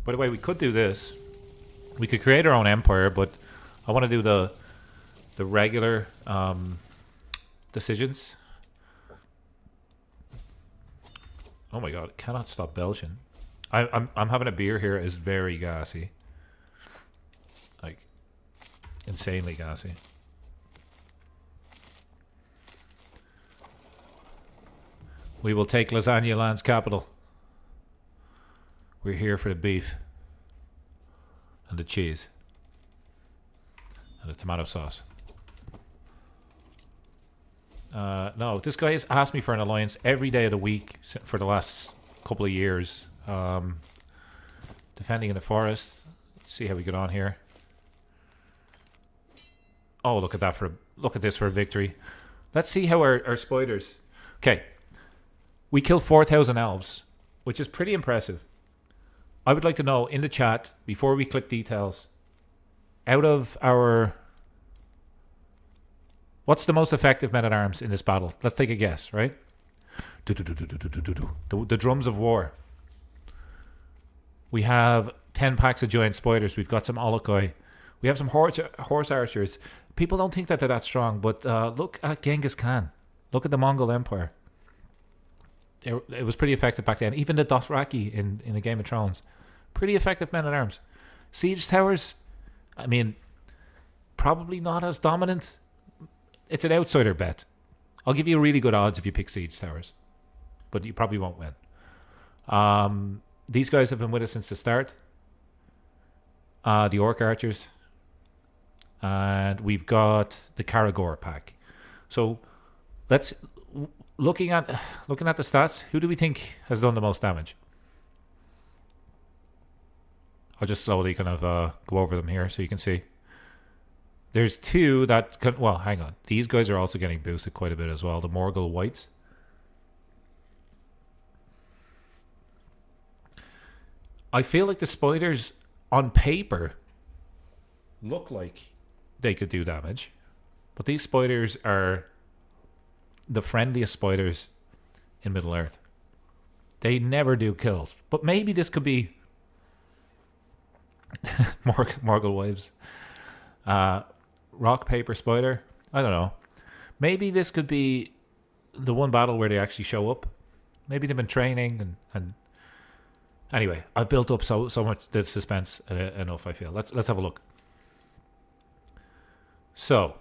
By the way, we could do this. We could create our own empire, but I want to do the regular decisions. Oh my god, I cannot stop belching. I'm having a beer here. It's very gassy. Like, insanely gassy. We will take Lasagna Land's capital. We're here for the beef. And the cheese. And the tomato sauce. No, this guy has asked me for an alliance every day of the week for the last couple of years. Defending in the forest. Let's see how we get on here. Oh, look at that look at this for a victory. Let's see how our spiders. Okay. We killed 4,000 elves, which is pretty impressive. I would like to know in the chat, before we click details, out of our... What's the most effective men-at-arms in this battle? Let's take a guess, right? The drums of war. We have 10 packs of giant spiders. We've got some Olokoi. We have some horse archers. People don't think that they're that strong, but look at Genghis Khan. Look at the Mongol Empire. It was pretty effective back then. Even the Dothraki in the Game of Thrones. Pretty effective men-at-arms. Siege towers, I mean, probably not as dominant. It's an outsider bet. I'll give you really good odds if you pick siege towers. But you probably won't win. These guys have been with us since the start. The Orc Archers. And we've got the Karagor pack. So, let's... Looking at the stats, who do we think has done the most damage? I'll just slowly kind of go over them here so you can see. There's two that can... Well, hang on. These guys are also getting boosted quite a bit as well. The Morgul Whites. I feel like the spiders, on paper, look like they could do damage. But these spiders are the friendliest spiders in Middle-earth. They never do kills. But maybe this could be... Morgul Wives. Rock, paper, spider. I don't know. Maybe this could be the one battle where they actually show up. Maybe they've been training and anyway, I've built up so much the suspense enough. I feel. Let's have a look. So,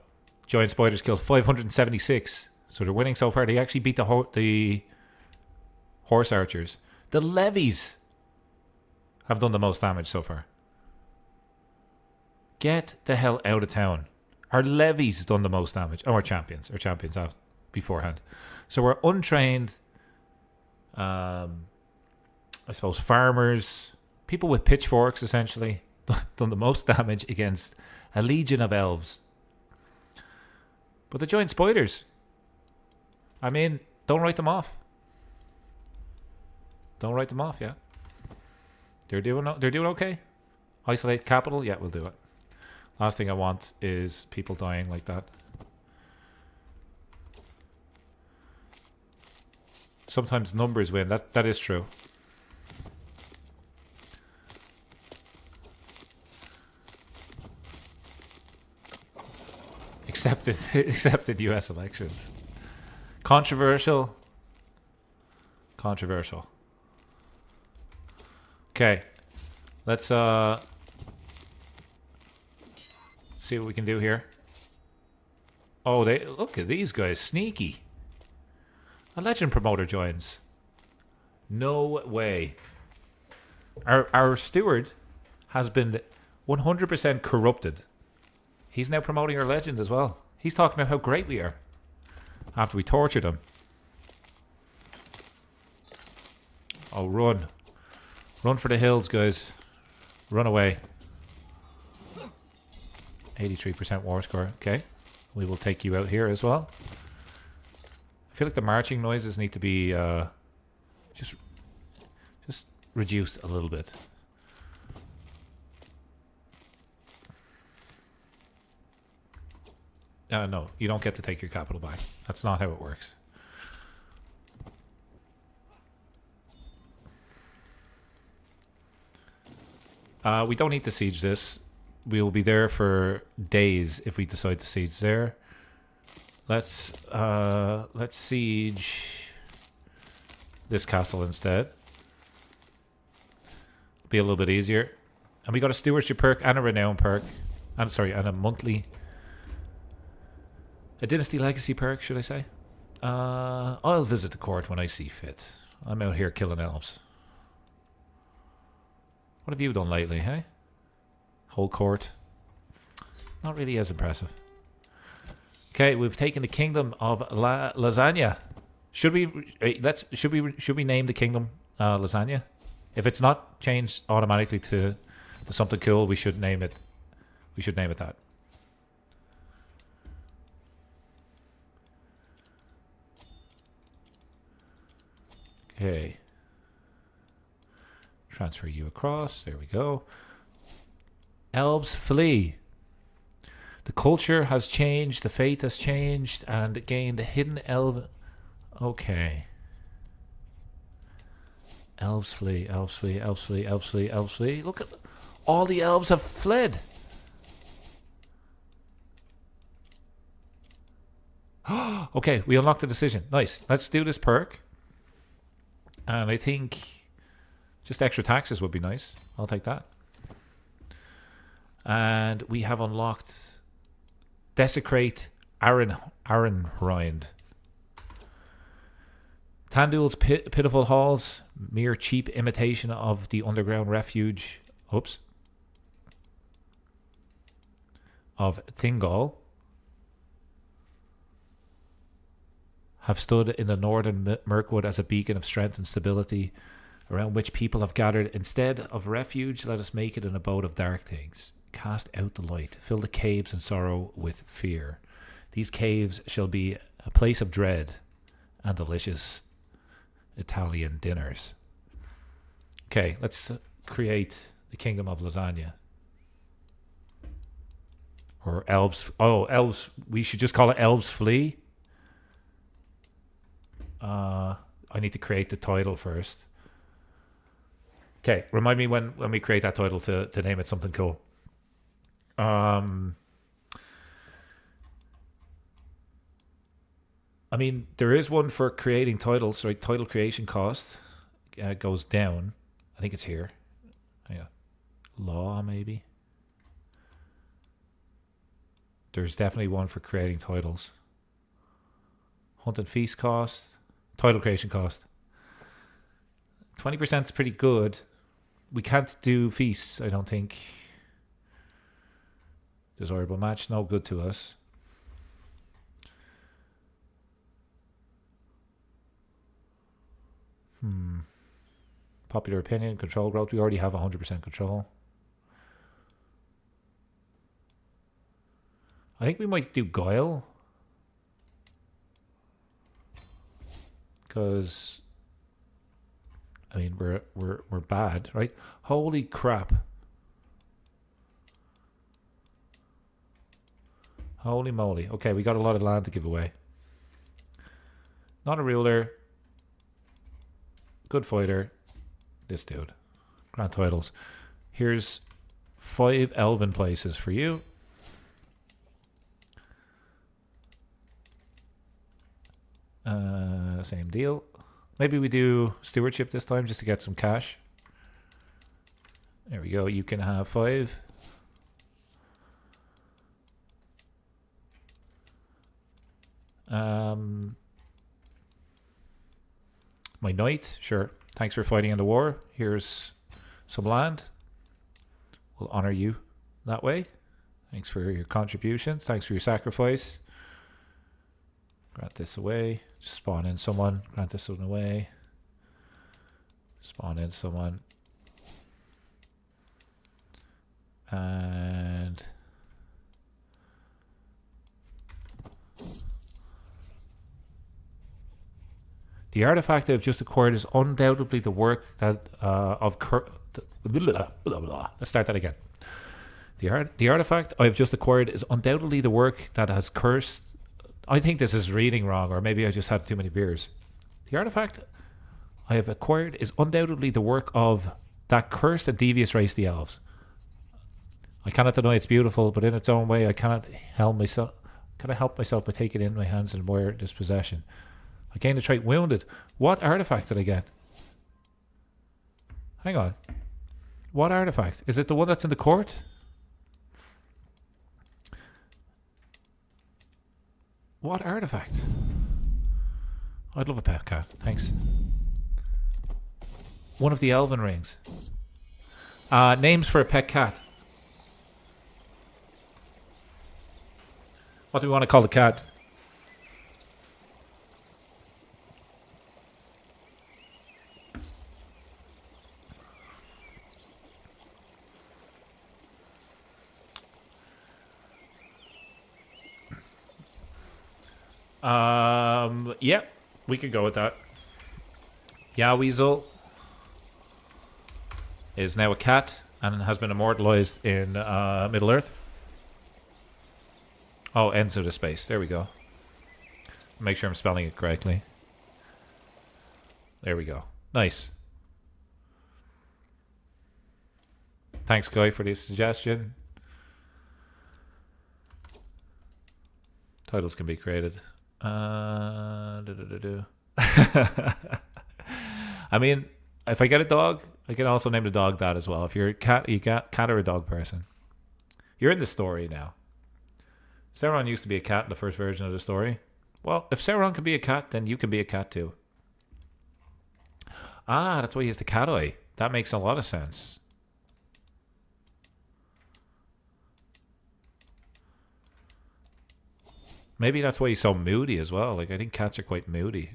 giant spiders killed 576. So they're winning so far. They actually beat the horse archers. The levies have done the most damage so far. Get the hell out of town. Our levies done the most damage. Oh, our champions. Our champions have beforehand. So we're untrained. I suppose farmers, people with pitchforks essentially, done the most damage against a legion of elves. But the giant spiders, I mean, don't write them off. Don't write them off, yeah. They're doing okay. Isolate capital, yeah, we'll do it. Last thing I want is people dying like that. Sometimes numbers win. That is true. Accepted US elections. Controversial. Okay. Let's see what we can do here. Oh, they look at these guys, sneaky. A legend promoter joins. No way. Our steward has been 100% corrupted. He's now promoting our legend as well. He's talking about how great we are after we tortured him. Oh, run. Run for the hills, guys. Run away. 83% war score. Okay. We will take you out here as well. I feel like the marching noises need to be just reduced a little bit. No, you don't get to take your capital back. That's not how it works. We don't need to siege this. We will be there for days if we decide to siege there. Let's siege this castle instead. Be a little bit easier. And we got a stewardship perk and a renown perk. And a monthly, a dynasty legacy perk, should I say? I'll visit the court when I see fit. I'm out here killing elves. What have you done lately, hey? Whole court. Not really as impressive. Okay, we've taken the kingdom of Lasagna. Should we name the kingdom Lasagna? If it's not changed automatically to something cool, we should name it. We should name it that. Okay. Transfer you across. There we go. Elves flee. The culture has changed, the fate has changed, and gained a hidden elven. Okay. Elves flee, elves flee, elves flee, elves flee, elves flee. Look at all the elves have fled. Okay, we unlocked the decision. Nice. Let's do this perk. And I think just extra taxes would be nice. I'll take that. And we have unlocked Desecrate Arenrind. Tandul's pitiful halls, mere cheap imitation of the underground refuge. Oops. Of Thingol. Have stood in the northern Mirkwood as a beacon of strength and stability, around which people have gathered. Instead of refuge, let us make it an abode of dark things. Cast out the light, fill the caves and sorrow with fear. These caves shall be a place of dread and delicious Italian dinners. Okay, let's create the kingdom of Lasagna. Or elves. Oh, elves. We should just call it Elves Flee. I need to create the title first. Okay, remind me when we create that title to name it something cool. I I mean, there is one for creating titles, right? Title creation cost goes down. I think it's here. Yeah. Law, maybe. There's definitely one for creating titles. Hunt and feast cost. Title creation cost. 20% is pretty good. We can't do feasts, I don't think. Desirable match, no good to us. Popular opinion, control growth. We already have 100% control. I think we might do Guile. Because I mean we're bad, right? Holy crap. Holy moly. Okay, we got a lot of land to give away. Not a ruler. Good fighter. This dude. Grand titles. Here's 5 Elven places for you. Same deal. Maybe we do stewardship this time just to get some cash. There we go. You can have 5. My knight, sure. Thanks for fighting in the war. Here's some land. We'll honor you that way. Thanks for your contributions. Thanks for your sacrifice. Grant this away. Just spawn in someone. Grant this one away. Spawn in someone. And the artifact I've just acquired is undoubtedly the work that let's start that again. The artifact I've just acquired is undoubtedly the work that has cursed. I think this is reading wrong, or maybe I just had too many beers. The artifact I have acquired is undoubtedly the work of that cursed and devious race, the elves. I cannot deny it's beautiful, but in its own way, I cannot help myself by taking it in my hands and admire this possession. I gained a trait wounded. What artifact did I get? Hang on. What artifact? Is it the one that's in the court? What artifact? I'd love a pet cat. Thanks. One of the Elven rings. Names for a pet cat. What do we want to call the cat? Yeah, we could go with that. Weasel is now a cat and has been immortalized in Middle Earth. Oh, ends of the space. There we go. Make sure I'm spelling it correctly. There we go. Nice. Thanks, Guy, for the suggestion. Titles can be created. I mean, if I get a dog, I can also name the dog that as well. If you're a cat, you got cat or a dog person. You're in the story now. Sauron used to be a cat in the first version of the story. Well, if Sauron can be a cat, then you can be a cat too. Ah, that's why he has the cat eye. That makes a lot of sense. Maybe that's why he's so moody as well. Like, I think cats are quite moody.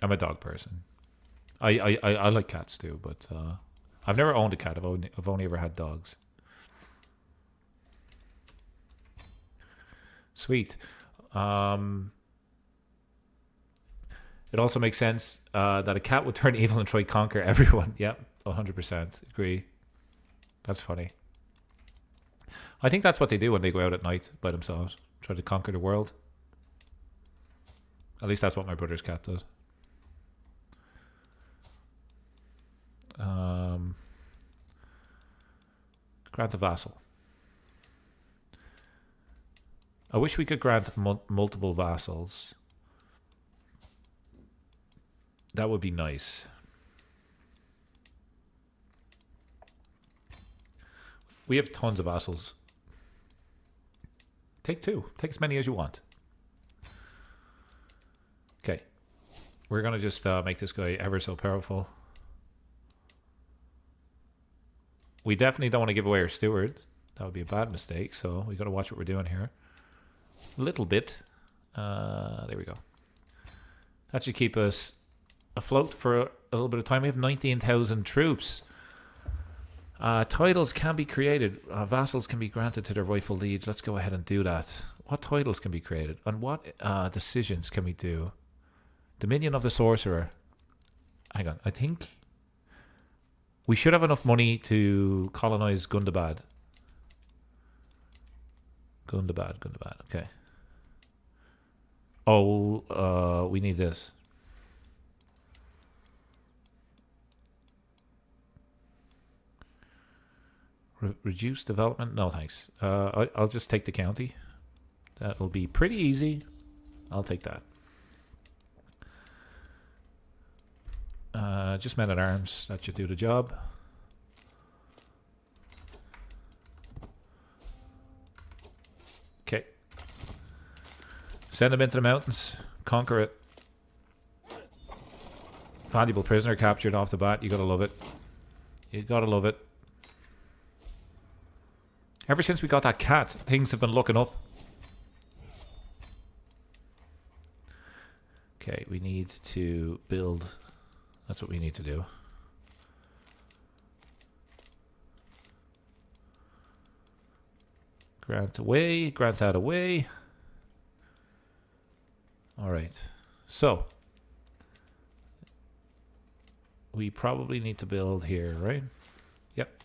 I'm a dog person. I like cats too, but I've never owned a cat. I've only ever had dogs. Sweet. It also makes sense that a cat would turn evil and try to conquer everyone. Yep, 100% agree. That's funny. I think that's what they do when they go out at night by themselves. Try to conquer the world. At least that's what my brother's cat does. Grant a vassal. I wish we could grant multiple vassals. That would be nice. We have tons of vassals. Take 2. Take as many as you want. Okay. We're going to just make this guy ever so powerful. We definitely don't want to give away our steward. That would be a bad mistake, so we got to watch what we're doing here. A little bit. There we go. That should keep us afloat for a little bit of time. We have 19,000 troops. Titles can be created. Vassals can be granted to their rightful liege. Let's go ahead and do that. What titles can be created? And what decisions can we do? Dominion of the Sorcerer. Hang on. I think we should have enough money to colonize Gundabad. Gundabad. Okay. Oh, we need this. Reduce development? No, thanks. I'll just take the county. That'll be pretty easy. I'll take that. Just men at arms. That should do the job. Okay. Send them into the mountains. Conquer it. Valuable prisoner captured off the bat. You gotta love it. You gotta love it. Ever since we got that cat, things have been looking up. Okay, we need to build. That's what we need to do. Grant away, grant that away. All right. So, we probably need to build here, right? Yep.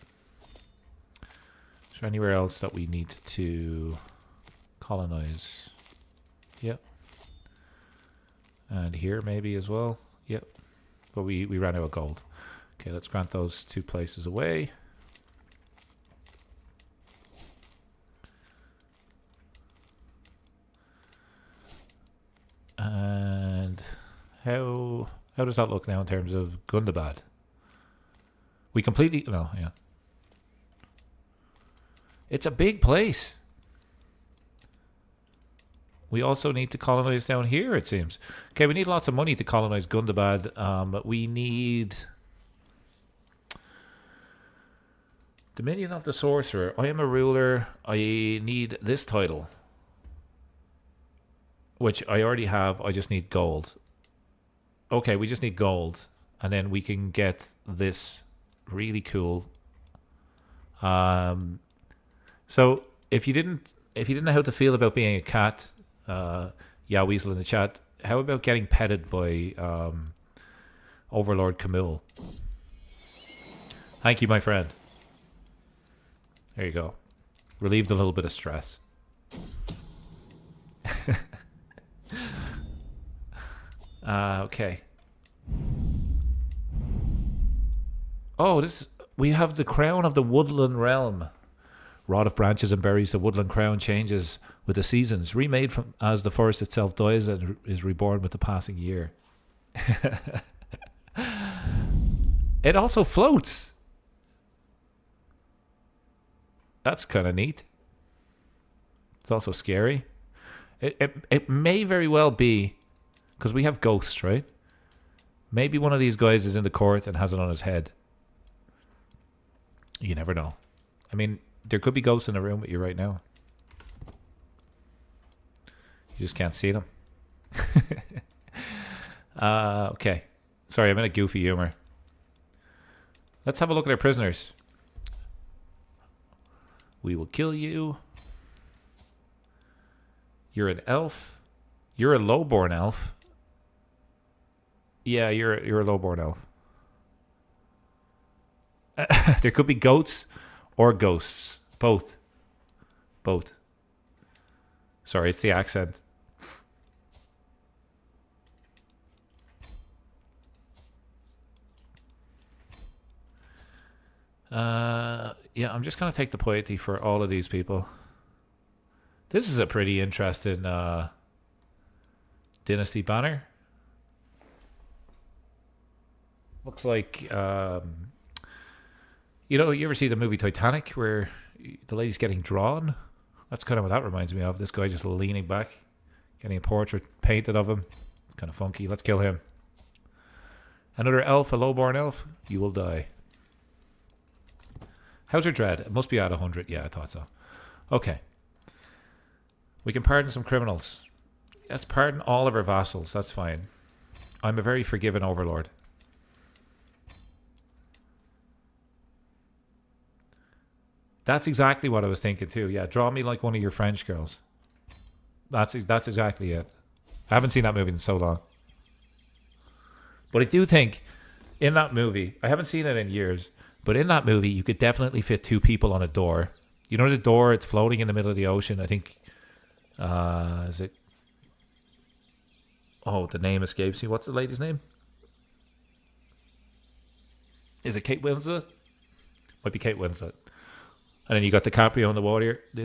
Is there anywhere else that we need to colonize? Yep. And here maybe as well. Yep. But we ran out of gold. Okay, let's grant those 2 places away. And how does that look now in terms of Gundabad? We completely no, yeah. It's a big place. We also need to colonize down here, it seems. Okay, we need lots of money to colonize Gundabad, but we need Dominion of the Sorcerer. I am a ruler. I need this title, which I already have. I just need gold. Okay, we just need gold, and then we can get this really cool. So if you didn't know how to feel about being a cat, yeah, Weasel in the chat, how about getting petted by Overlord Khamûl? Thank you, my friend. There you go. Relieved a little bit of stress. Okay. Oh, we have the crown of the woodland realm. Rod of branches and berries, the woodland crown changes with the seasons, remade from as the forest itself dies and is reborn with the passing year. It also floats. That's kind of neat. It's also scary. It may very well be, because we have ghosts, right? Maybe one of these guys is in the court and has it on his head. You never know. I mean, there could be ghosts in the room with you right now. You just can't see them. Okay. Sorry, I'm in a goofy humor. Let's have a look at our prisoners. We will kill you. You're an elf. You're a lowborn elf. Yeah, you're a lowborn elf. There could be goats or ghosts. Both. Both. Sorry, it's the accent. Yeah, I'm just going to take the piety for all of these people. This is a pretty interesting dynasty banner. Looks like, you know, you ever see the movie Titanic where the lady's getting drawn? That's kind of what that reminds me of. This guy just leaning back, getting a portrait painted of him. It's kind of funky. Let's kill him. Another elf, a lowborn elf. You will die. How's your dread? It must be at 100. Yeah, I thought so. Okay. We can pardon some criminals. Let's pardon all of our vassals. That's fine. I'm a very forgiving overlord. That's exactly what I was thinking too. Yeah, draw me like one of your French girls. That's exactly it. I haven't seen that movie in so long. But I do think in that movie, I haven't seen it in years, but in that movie, you could definitely fit 2 people on a door. You know the door, it's floating in the middle of the ocean. I think, is it? Oh, the name escapes me. What's the lady's name? Is it Kate Winslet? Might be Kate Winslet. And then you got DiCaprio in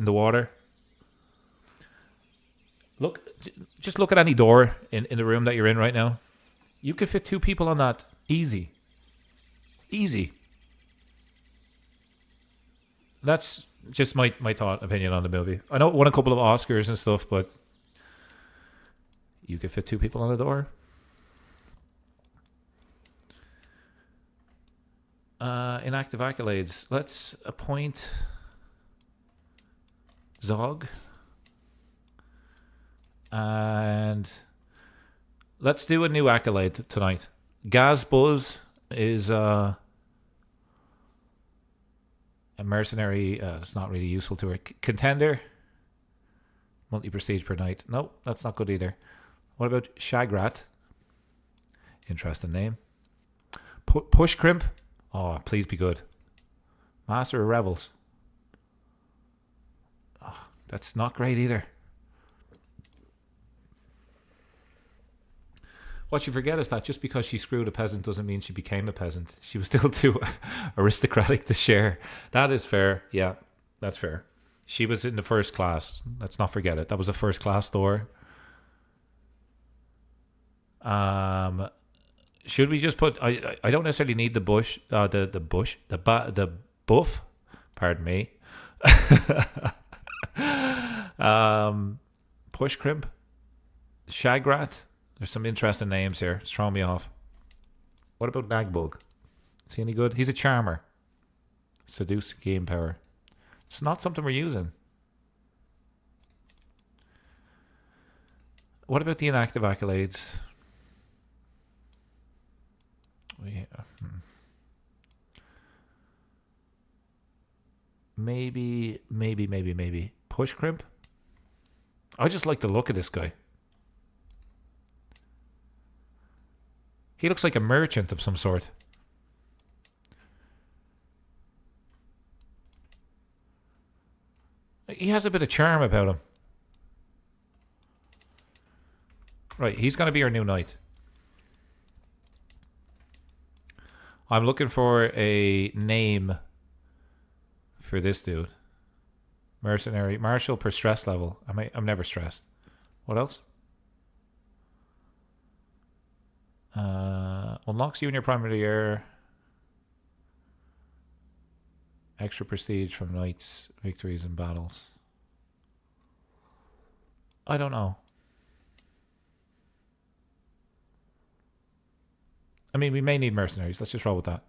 the water. Look, just look at any door in the room that you're in right now. You could fit 2 people on that. Easy. Easy. That's just my opinion on the movie. I know it won a couple of Oscars and stuff, but you could fit 2 people on a door. Inactive accolades. Let's appoint Zog. And let's do a new accolade tonight. Gaz Buzz is a mercenary. It's not really useful to her. Contender. Monthly prestige per night. Nope, that's not good either. What about Shagrat? Interesting name. Push Crimp. Oh, please be good. Master of Rebels. Oh, that's not great either. What you forget is that just because she screwed a peasant doesn't mean she became a peasant. She was still too aristocratic to share. That is fair. Yeah, that's fair. She was in the first class. Let's not forget it. That was a first class door. Should we just put? I don't necessarily need the bush. The buff. Pardon me. Push Crimp. Shagrat. There's some interesting names here. It's throwing me off. What about Nagbug? Is he any good? He's a charmer. Seduce game power. It's not something we're using. What about the inactive accolades? Maybe. Push Crimp? I just like the look of this guy. He looks like a merchant of some sort. He has a bit of charm about him. Right, he's going to be our new knight. I'm looking for a name for this dude. Mercenary. Martial per stress level. I'm never stressed. What else? Unlocks you in your primary air. Extra prestige from knights, victories, and battles. I don't know. I mean, we may need mercenaries. Let's just roll with that.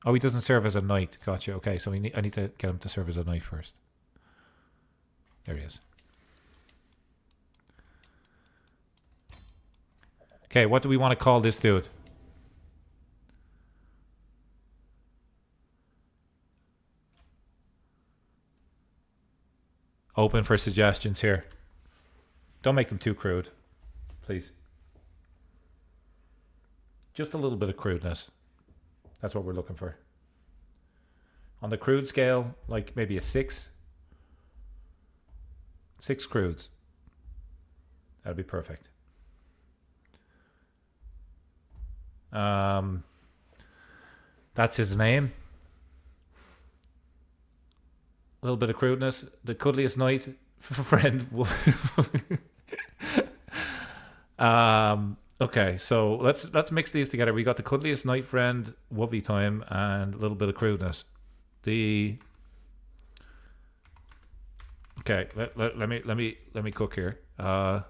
Oh, he doesn't serve as a knight. Gotcha. Okay, so I need to get him to serve as a knight first. There he is. Okay, what do we want to call this dude? Open for suggestions here. Don't make them too crude, please. Just a little bit of crudeness. That's what we're looking for. On the crude scale, like maybe a 6. 6 crudes. That'd be perfect. That's his name. A little bit of crudeness. The cuddliest knight friend. Okay, so let's mix these together. We got the cuddliest knight friend, Wovey time, and a little bit of crudeness. Okay, let me cook here. We're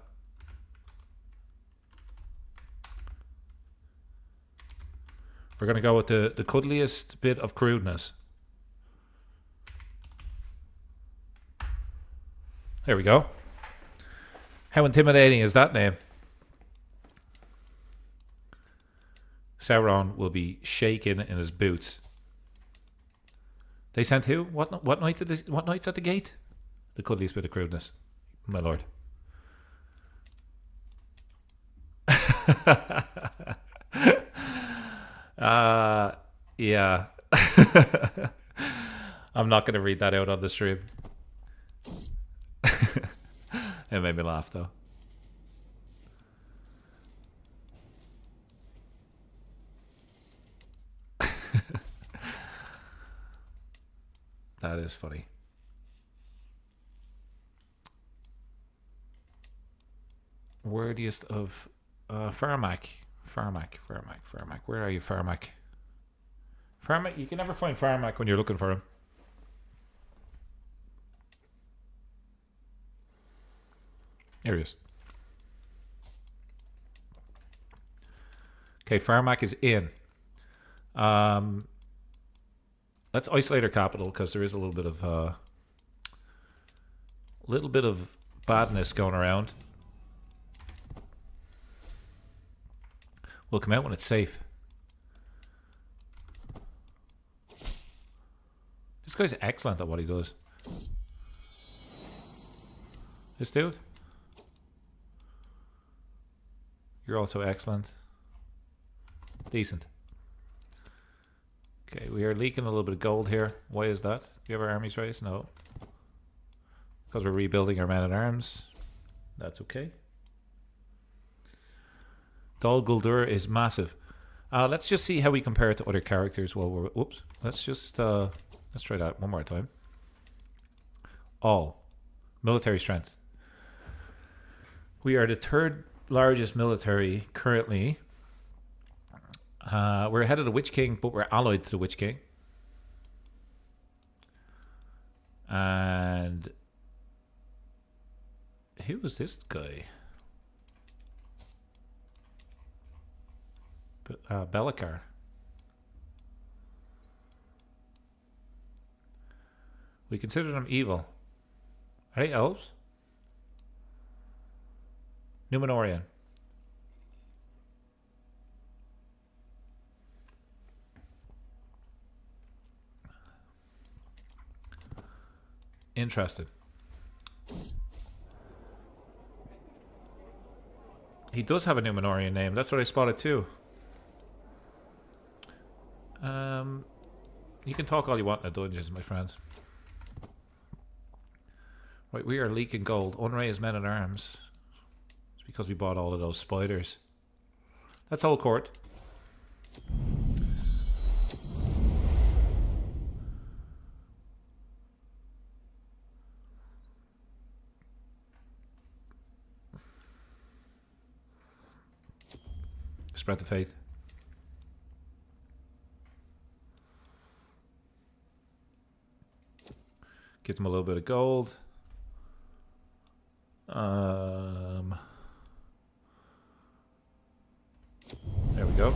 gonna go with the cuddliest bit of crudeness. There we go. How intimidating is that name? Sauron will be shaking in his boots. They sent who? What knight what knight's at the gate? The cuddliest bit of crudeness, my lord. Yeah. I'm not going to read that out on the stream. It made me laugh though. That is funny. Wordiest of Farmak. Where are you, Farmak? Farmak, you can never find Farmak when you're looking for him. Here he is. Okay, Farmak is in. Let's isolate our capital because there is a little bit of badness going around. We'll come out when it's safe. This guy's excellent at what he does. This dude. You're also excellent. Decent. Okay, we are leaking a little bit of gold here. Why is that? Do you have our armies raised? No. Because we're rebuilding our men-at-arms. That's okay. Dol Guldur is massive. Let's just see how we compare it to other characters while we're... Whoops. Let's just... let's try that one more time. All. Military strength. We are the third largest military currently. We're ahead of the Witch King, but we're allied to the Witch King. And who was this guy? Belikar. We consider them evil. Are they elves? Numenorian. Interesting. He does have a Numenorian name. That's what I spotted too. You can talk all you want in the dungeons, my friend. Right, we are leaking gold. Unraised men at arms. It's because we bought all of those spiders. That's whole court. Spread the faith. Give them a little bit of gold. There we go.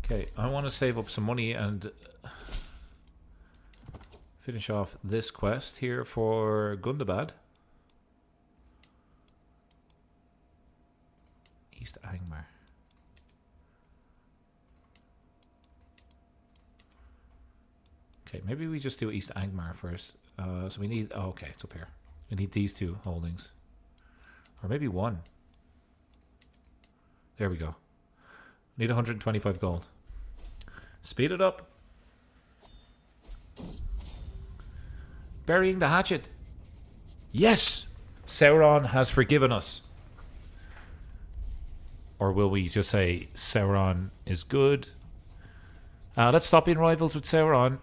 Okay, I want to save up some money and finish off this quest here for Gundabad. East Angmar. Okay, maybe we just do East Angmar first. So we need... Oh, okay, it's up here. We need these two holdings. Or maybe one. There we go. Need 125 gold. Speed it up. Burying the hatchet. Yes! Sauron has forgiven us. Or will we just say Sauron is good? Let's stop being rivals with Sauron.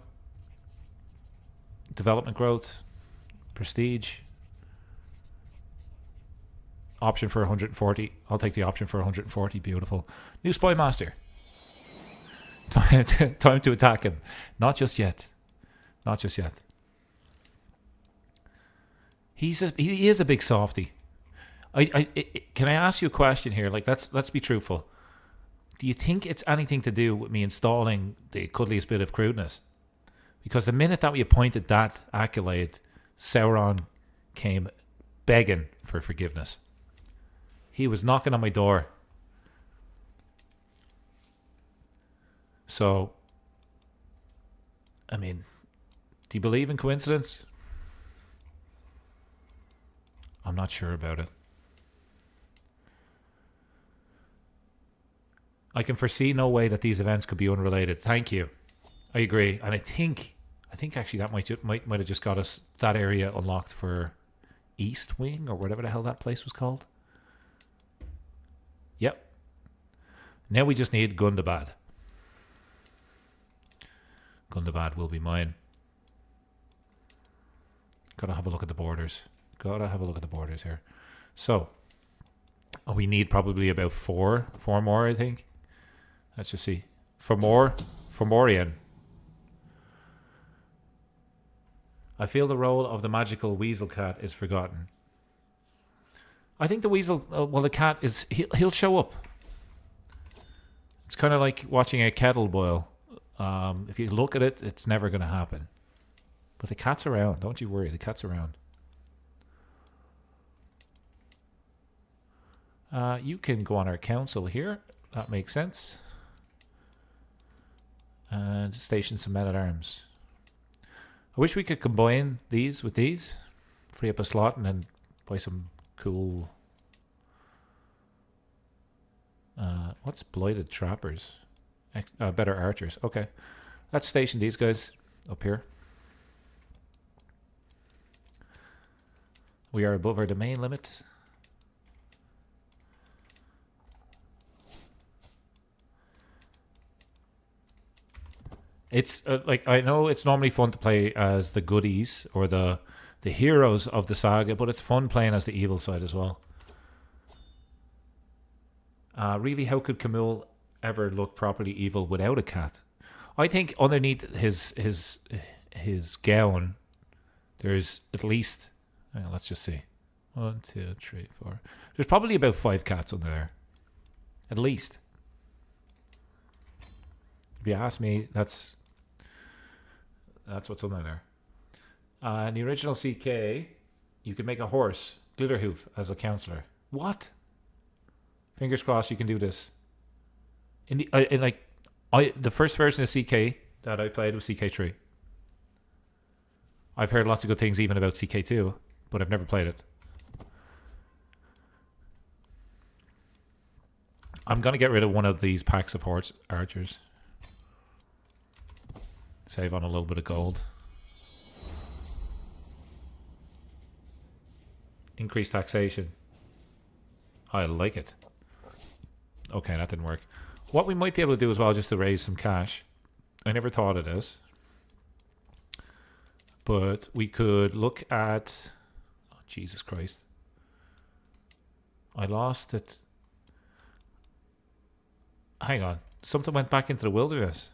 development growth, prestige. Option for 140. I'll take the option for 140. Beautiful. New spy master. Time to attack him. Not just yet. Not just yet. He is a big softy. Can I ask you a question here? Like, let's be truthful. Do you think it's anything to do with me installing the cuddliest bit of crudeness? Because the minute that we appointed that accolade, Sauron came begging for forgiveness. He was knocking on my door. So, I mean, do you believe in coincidence? I'm not sure about it. I can foresee no way that these events could be unrelated. Thank you. I agree. And I think actually that might have just got us that area unlocked for East Wing or whatever the hell that place was called. Yep. Now we just need Gundabad. Gundabad will be mine. Gotta have a look at the borders. Gotta have a look at the borders here. So, we need probably about four more, I think. Let's just see. Fomorian. I feel the role of the magical weasel cat is forgotten. I think the weasel, well, the cat is, he'll show up. It's kind of like watching a kettle boil. If you look at it, it's never going to happen. But the cat's around. Don't you worry. The cat's around. You can go on our council here. That makes sense. And station some men-at-arms. I wish we could combine these with these. Free up a slot and then buy some cool... what's blighted trappers? Better archers. Okay. Let's station these guys up here. We are above our domain limit. It's like, I know it's normally fun to play as the goodies or the heroes of the saga, but it's fun playing as the evil side as well. Really, how could Khamûl ever look properly evil without a cat? I think underneath his gown, there's at least, let's just see, 1, 2, 3, 4. There's probably about 5 cats under there, at least. If you ask me, that's what's under there. In the original CK, you could make a horse, Glitterhoof, as a counselor. What? Fingers crossed you can do this. The first version of CK that I played was CK3. I've heard lots of good things even about CK2, but I've never played it. I'm going to get rid of one of these packs of horse archers. Save on a little bit of gold. Increased taxation. I like it. Okay, that didn't work. What we might be able to do as well, just to raise some cash. I never thought of this. But we could look at... Oh, Jesus Christ. I lost it. Hang on. Something went back into the wilderness.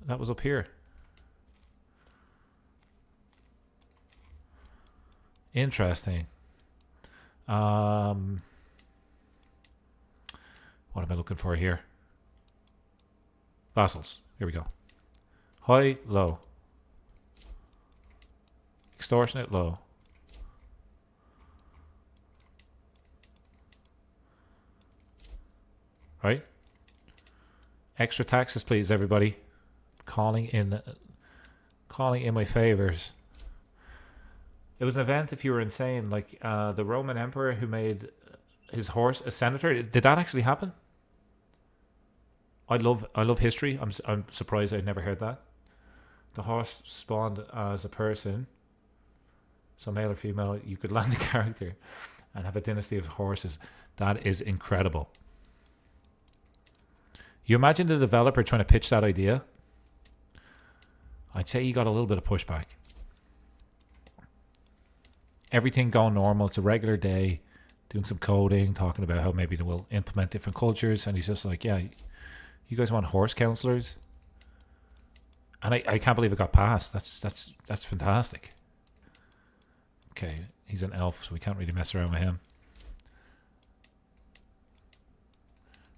That was up here. Interesting. What am I looking for here? Vassals. Here we go. High, low. Extortionate, low. Right? Extra taxes, please, everybody. Calling in my favors. It was an event if you were insane, like the Roman emperor who made his horse a senator. Did that actually happen? I love history. I'm surprised I'd never heard that. The horse spawned as a person, so male or female. You could land a character and have a dynasty of horses. That is incredible. You imagine the developer trying to pitch that idea? I'd say he got a little bit of pushback. Everything going normal. It's a regular day. Doing some coding, talking about how maybe they will implement different cultures. And he's just like, yeah, you guys want horse counselors? And I can't believe it got passed. That's fantastic. Okay, he's an elf, so we can't really mess around with him.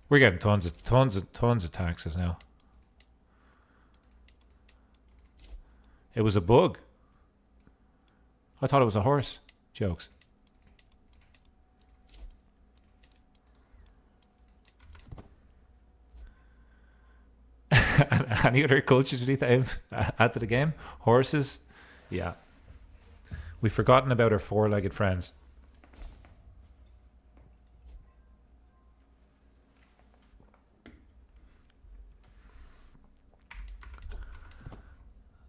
We're getting tons of taxes now. It was a bug. I thought it was a horse. Jokes. Any other cultures we need to add to the game? Horses? Yeah. We've forgotten about our four-legged friends.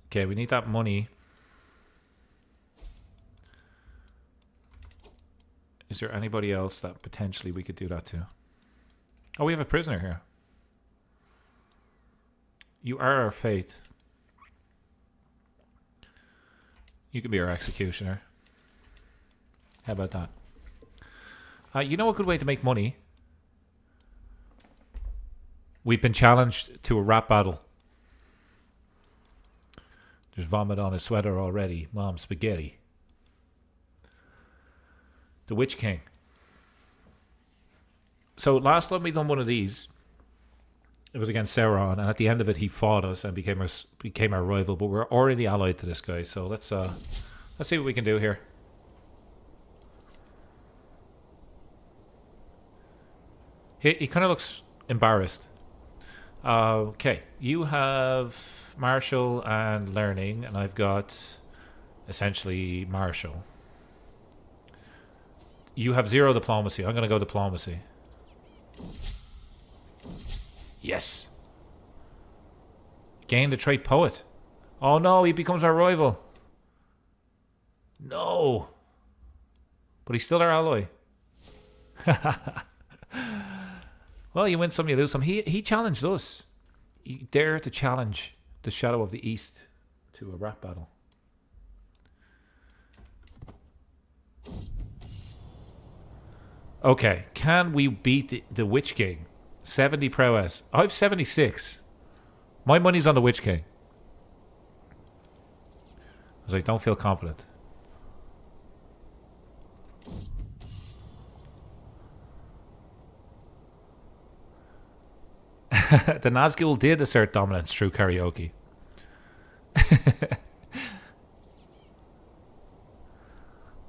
Okay, we need that money. Is there anybody else that potentially we could do that to? Oh, we have a prisoner here. You are our fate. You could be our executioner. How about that? You know a good way to make money? We've been challenged to a rap battle. There's vomit on his sweater already. Mom, spaghetti. The Witch King. So last time we done one of these, it was against Sauron, and at the end of it, he fought us and became our rival. But we're already allied to this guy, so let's see what we can do here. He kind of looks embarrassed. Okay, you have martial and learning, and I've got essentially martial. You have 0 diplomacy. I'm going to go diplomacy. Yes. Gain the trait poet. Oh no, he becomes our rival. No. But he's still our ally. Well, you win some, you lose some. He challenged us. He dared to challenge the Shadow of the East to a rap battle. Okay, can we beat the Witch King? 70 prowess. I have 76. My money's on the Witch King. I was like, don't feel confident. The Nazgul did assert dominance through karaoke.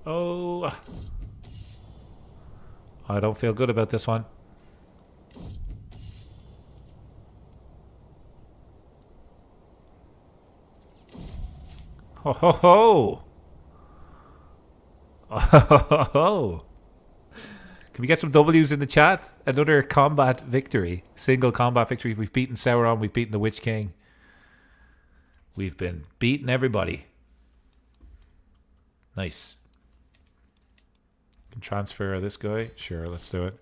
Oh. I don't feel good about this one. Ho ho ho! Oh, ho, ho, ho. Can we get some W's in the chat? Another combat victory. Single combat victory. We've beaten Sauron. We've beaten the Witch King. We've been beating everybody. Nice. Can transfer this guy. Sure, let's do it.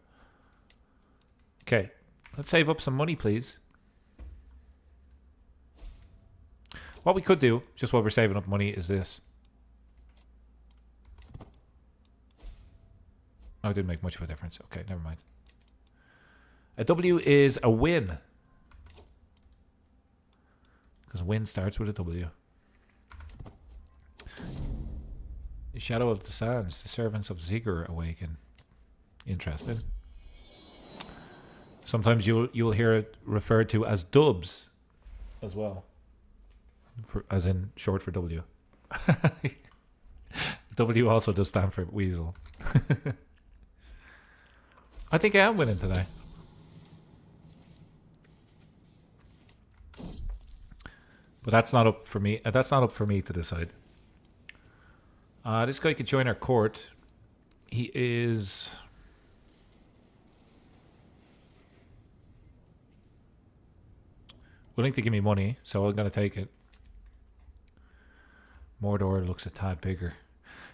Okay. Let's save up some money, please. What we could do, just while we're saving up money, is this. Oh, it didn't make much of a difference. Okay, never mind. A W is a win. Because win starts with a W. The Shadow of the Sands. The servants of Ziggur awaken. Interesting. Sometimes you'll hear it referred to as dubs as well. As in short for W. W also does stand for weasel. I think I am winning today. But that's not up for me. That's not up for me to decide. This guy could join our court. He is willing to give me money, so I'm going to take it. Mordor looks a tad bigger.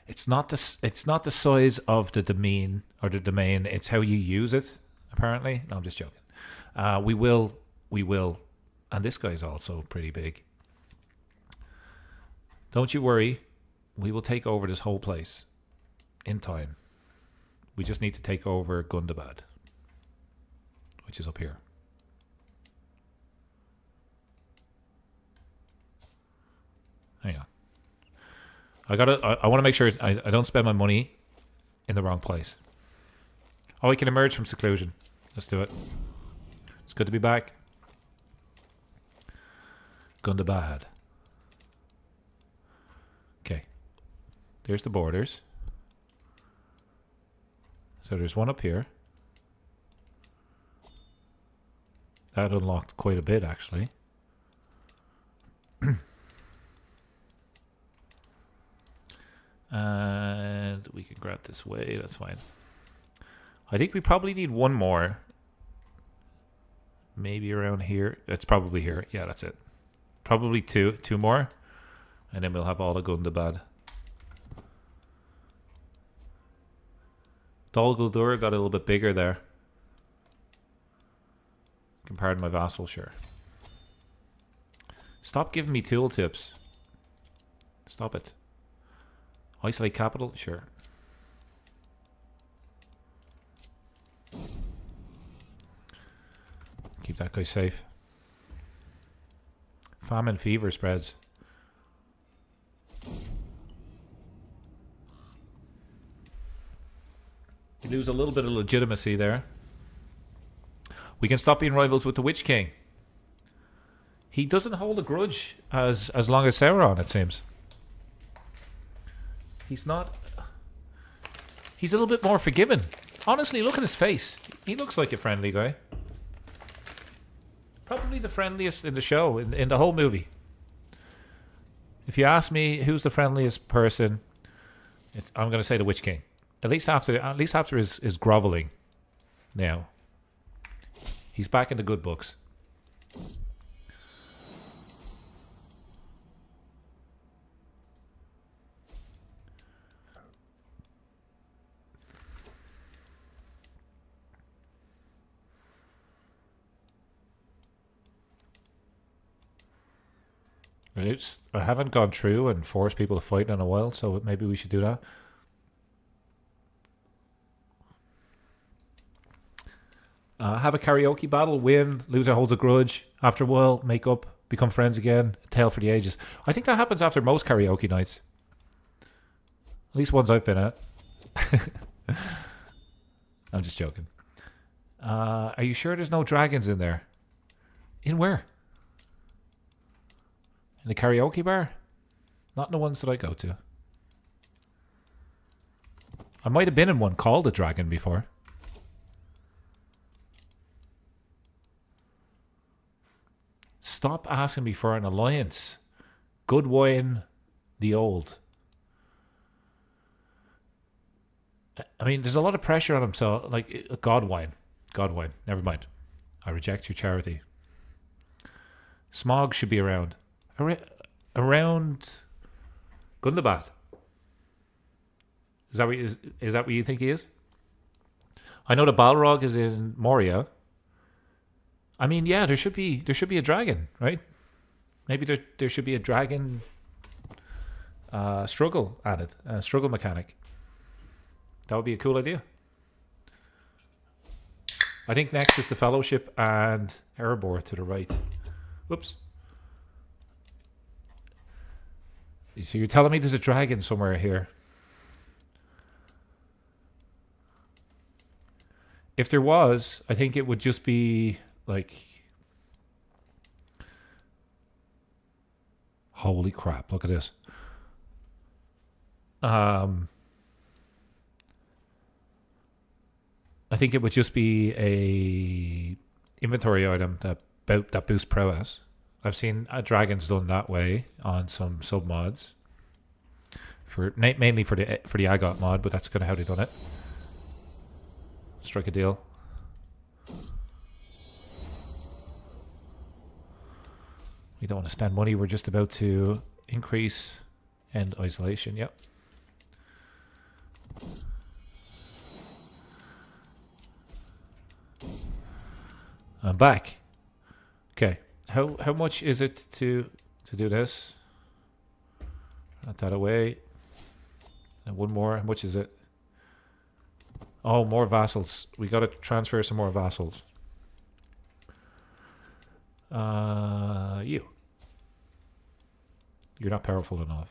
It's not the size of the domain or the domain. It's how you use it. Apparently, no, I'm just joking. We will, and this guy's also pretty big. Don't you worry. We will take over this whole place in time. We just need to take over Gundabad, which is up here. Hang on. I want to make sure I don't spend my money in the wrong place. Oh, we can emerge from seclusion. Let's do it. It's good to be back. Gundabad. Okay. There's the borders. So there's one up here. That unlocked quite a bit, actually. And we can grab this way. That's fine. I think we probably need one more. Maybe around here. It's probably here. Yeah, that's it. Probably two more. And then we'll have all the Gundabad. Dol Guldur got a little bit bigger there. Compared to my vassal, sure. Stop giving me tool tips. Stop it. Isolate capital? Sure. Keep that guy safe. Famine fever spreads. You lose a little bit of legitimacy there. We can stop being rivals with the Witch King. He doesn't hold a grudge as long as Sauron, it seems. He's not... He's a little bit more forgiving. Honestly, look at his face. He looks like a friendly guy. Probably the friendliest in the show, in the whole movie. If you ask me who's the friendliest person, I'm going to say the Witch King. At least after his groveling. Now, he's back in the good books. I haven't gone through and forced people to fight in a while, so maybe we should do that. Have a karaoke battle, win, loser holds a grudge, after a while, make up, become friends again, a tale for the ages. I think that happens after most karaoke nights. At least ones I've been at. I'm just joking. Are you sure there's no dragons in there? In where? In the karaoke bar? Not in the ones that I go to. I might have been in one called a dragon before. Stop asking me for an alliance. Good wine, the old. I mean, there's a lot of pressure on him, so, like, God wine. Never mind. I reject your charity. Smog should be around. Around Gundabad. Is that what you think he is? I know the Balrog is in Moria. I mean, yeah, there should be a dragon, right? Maybe there should be a dragon struggle added, a struggle mechanic. That would be a cool idea. I think next is the Fellowship and Erebor to the right. Whoops. So you're telling me there's a dragon somewhere here? If there was, I think it would just be like... Holy crap, look at this. I think it would just be a inventory item that boosts prowess. I've seen dragons done that way on some sub mods, mainly for the Agot mod, but that's kind of how they've done it. Strike a deal. We don't want to spend money. We're just about to increase end isolation. Yep. I'm back. Okay. How much is it to do this? Put that away. And one more. How much is it? Oh, more vassals. We got to transfer some more vassals. You. You're not powerful enough.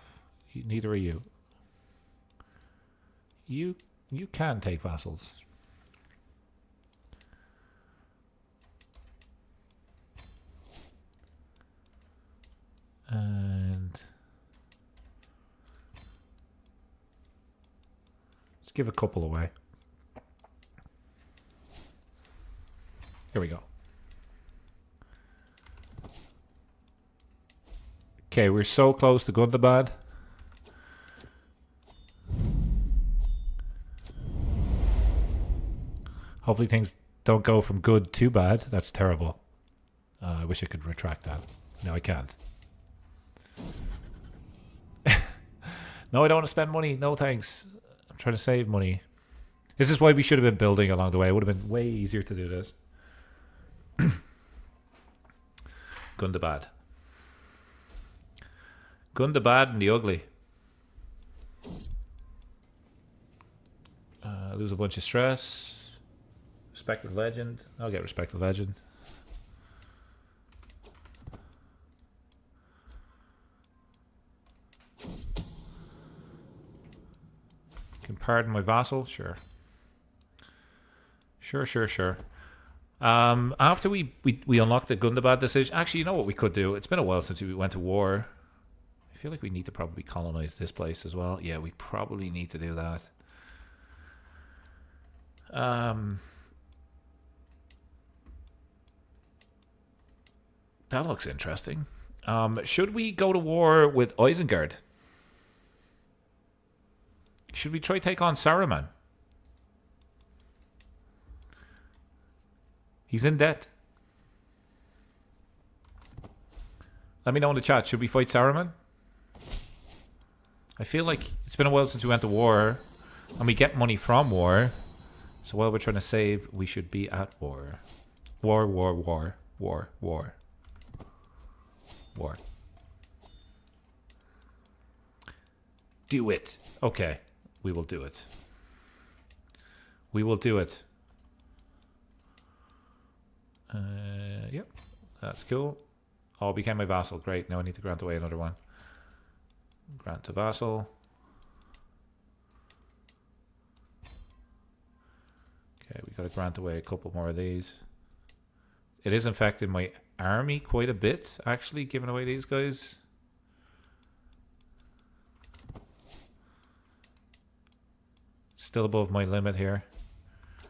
Neither are you. You can take vassals. And let's give a couple away. Here we go. Okay, we're so close to Gundabad. Hopefully things don't go from good to bad. That's terrible. I wish I could retract that. No, I can't. No, I don't want to spend money. No, thanks. I'm trying to save money. This is why we should have been building along the way. It would have been way easier to do this. Gundabad. Gundabad and the ugly. Lose a bunch of stress. Respected legend. I'll get respected legend. Can pardon my vassal? Sure. Sure. After we unlocked the Gundabad decision, actually, you know what we could do? It's been a while since we went to war. I feel like we need to probably colonize this place as well. Yeah, we probably need to do that. That looks interesting. Should we go to war with Isengard? Should we try take on Saruman? He's in debt. Let me know in the chat. Should we fight Saruman? I feel like it's been a while since we went to war, and we get money from war. So while we're trying to save, we should be at war. War. Do it. Okay. We will do it. We will do it. Yep. That's cool. Oh, became my vassal. Great. Now I need to grant away another one. Grant to vassal. Okay, we got to grant away a couple more of these. It is infecting my army quite a bit, actually, giving away these guys. Still above my limit here. I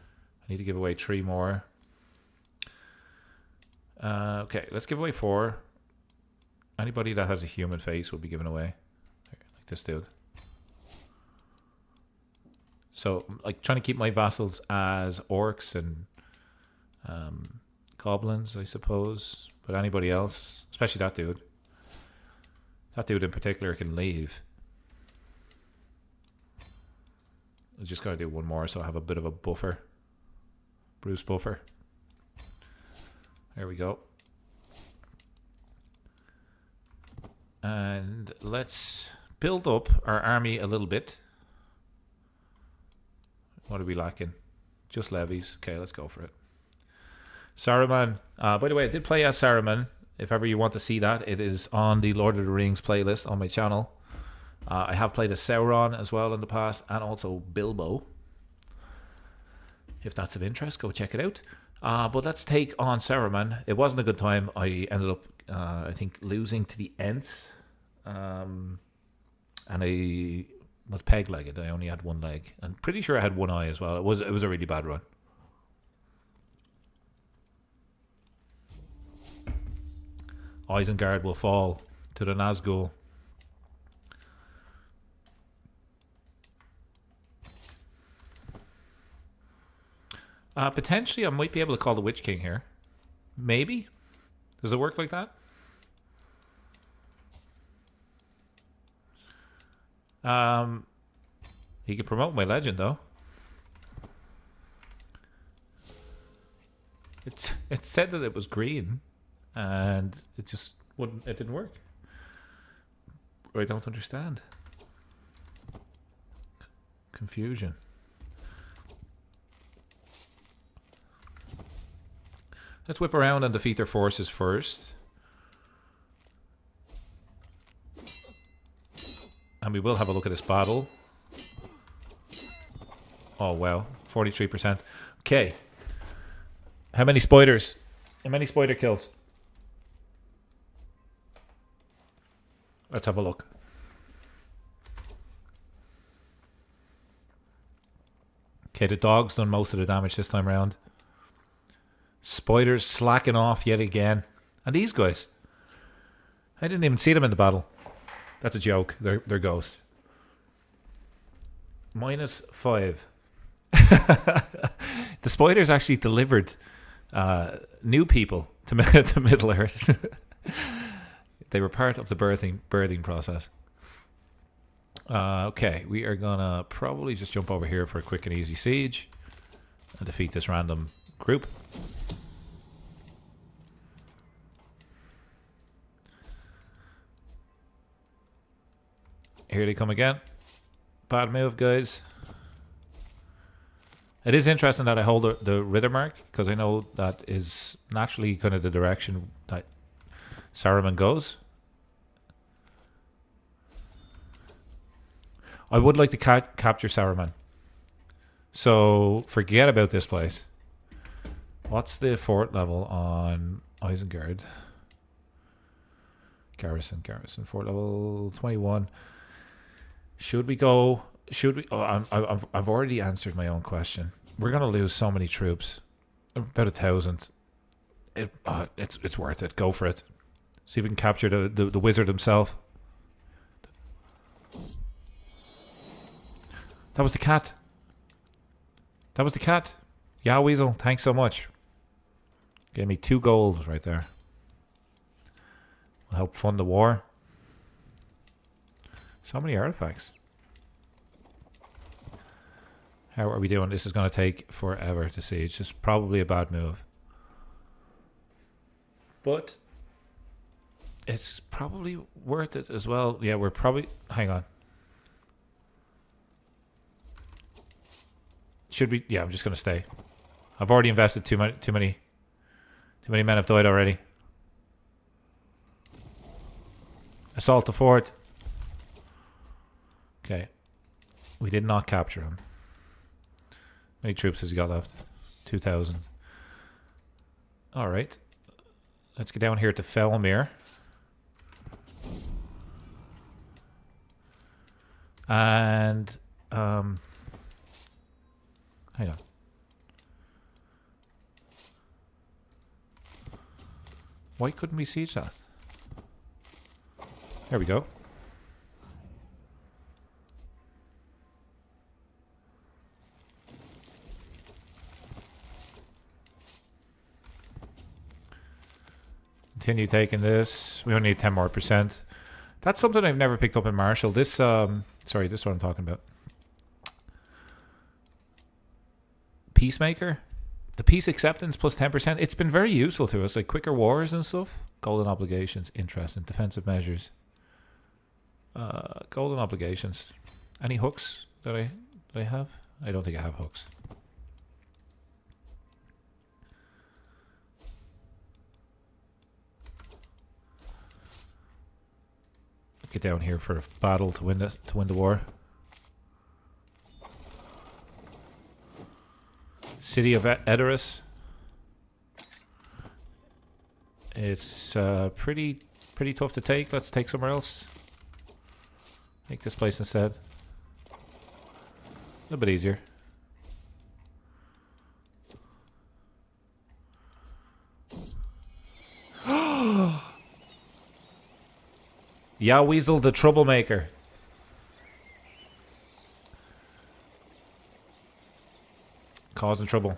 need to give away 3 more. Okay, let's give away 4. Anybody that has a human face will be given away. Like this dude. So, like, trying to keep my vassals as orcs and goblins, I suppose. But anybody else, especially that dude. That dude in particular can leave. I just got to do one more so I have a bit of a buffer. Bruce buffer. There we go. And let's build up our army a little bit. What are we lacking? Just levies. Okay, let's go for it. Saruman. By the way, I did play as Saruman. If ever you want to see that, it is on the Lord of the Rings playlist on my channel. I have played as Sauron as well in the past, and also Bilbo. If that's of interest, go check it out. But let's take on Saruman. It wasn't a good time. I ended up, I think, losing to the Ents. And I was peg-legged. I only had one leg. And pretty sure I had one eye as well. It was a really bad run. Isengard will fall to the Nazgul. Potentially, I might be able to call the Witch King here. Maybe? Does it work like that? He could promote my legend, though. It said that it was green, and it just wouldn't. It didn't work. I don't understand. Confusion. Let's whip around and defeat their forces first. And we will have a look at this battle. Oh, wow. 43%. Okay. How many spiders? How many spider kills? Let's have a look. Okay, the dog's done most of the damage this time around. Spiders slacking off yet again. And these guys. I didn't even see them in the battle. That's a joke. They're ghosts. -5. The spiders actually delivered new people to, to Middle Earth. They were part of the birthing process. Okay, we are gonna probably just jump over here for a quick and easy siege and defeat this random group. Here they come again. Bad move, guys. It is interesting that I hold the Ritter mark, because I know that is naturally kind of the direction that Saruman goes. I would like to capture Saruman. So forget about this place. What's the fort level on Isengard? Garrison, fort level 21. Should we go? Should we? Oh, I've already answered my own question. We're gonna lose so many troops, about 1,000. It's worth it. Go for it. See if we can capture the wizard himself. That was the cat. That was the cat. Yeah, Weasel. Thanks so much. Gave me 2 gold right there. Will help fund the war. So many artifacts. How are we doing? This is going to take forever to see. It's just probably a bad move. But it's probably worth it as well. Yeah, we're probably... Hang on. Should we... Yeah, I'm just going to stay. I've already invested too many men have died already. Assault the fort. Okay. We did not capture him. How many troops has he got left? 2,000. Alright. Let's get down here to Felmir. And... hang on. Why couldn't we siege that? There we go. Continue taking this. We only need 10% more. That's something I've never picked up in Marshall. This, sorry, this is what I'm talking about. Peacemaker. The peace acceptance plus 10%. It's been very useful to us, like quicker wars and stuff. Golden obligations, interesting. Defensive measures. Golden obligations. Any hooks that I have? I don't think I have hooks. Get down here for a battle to win the war. City of Edoras. It's pretty tough to take. Let's take somewhere else. Take this place instead. A little bit easier. Yeah, Weasel the troublemaker. Causing trouble.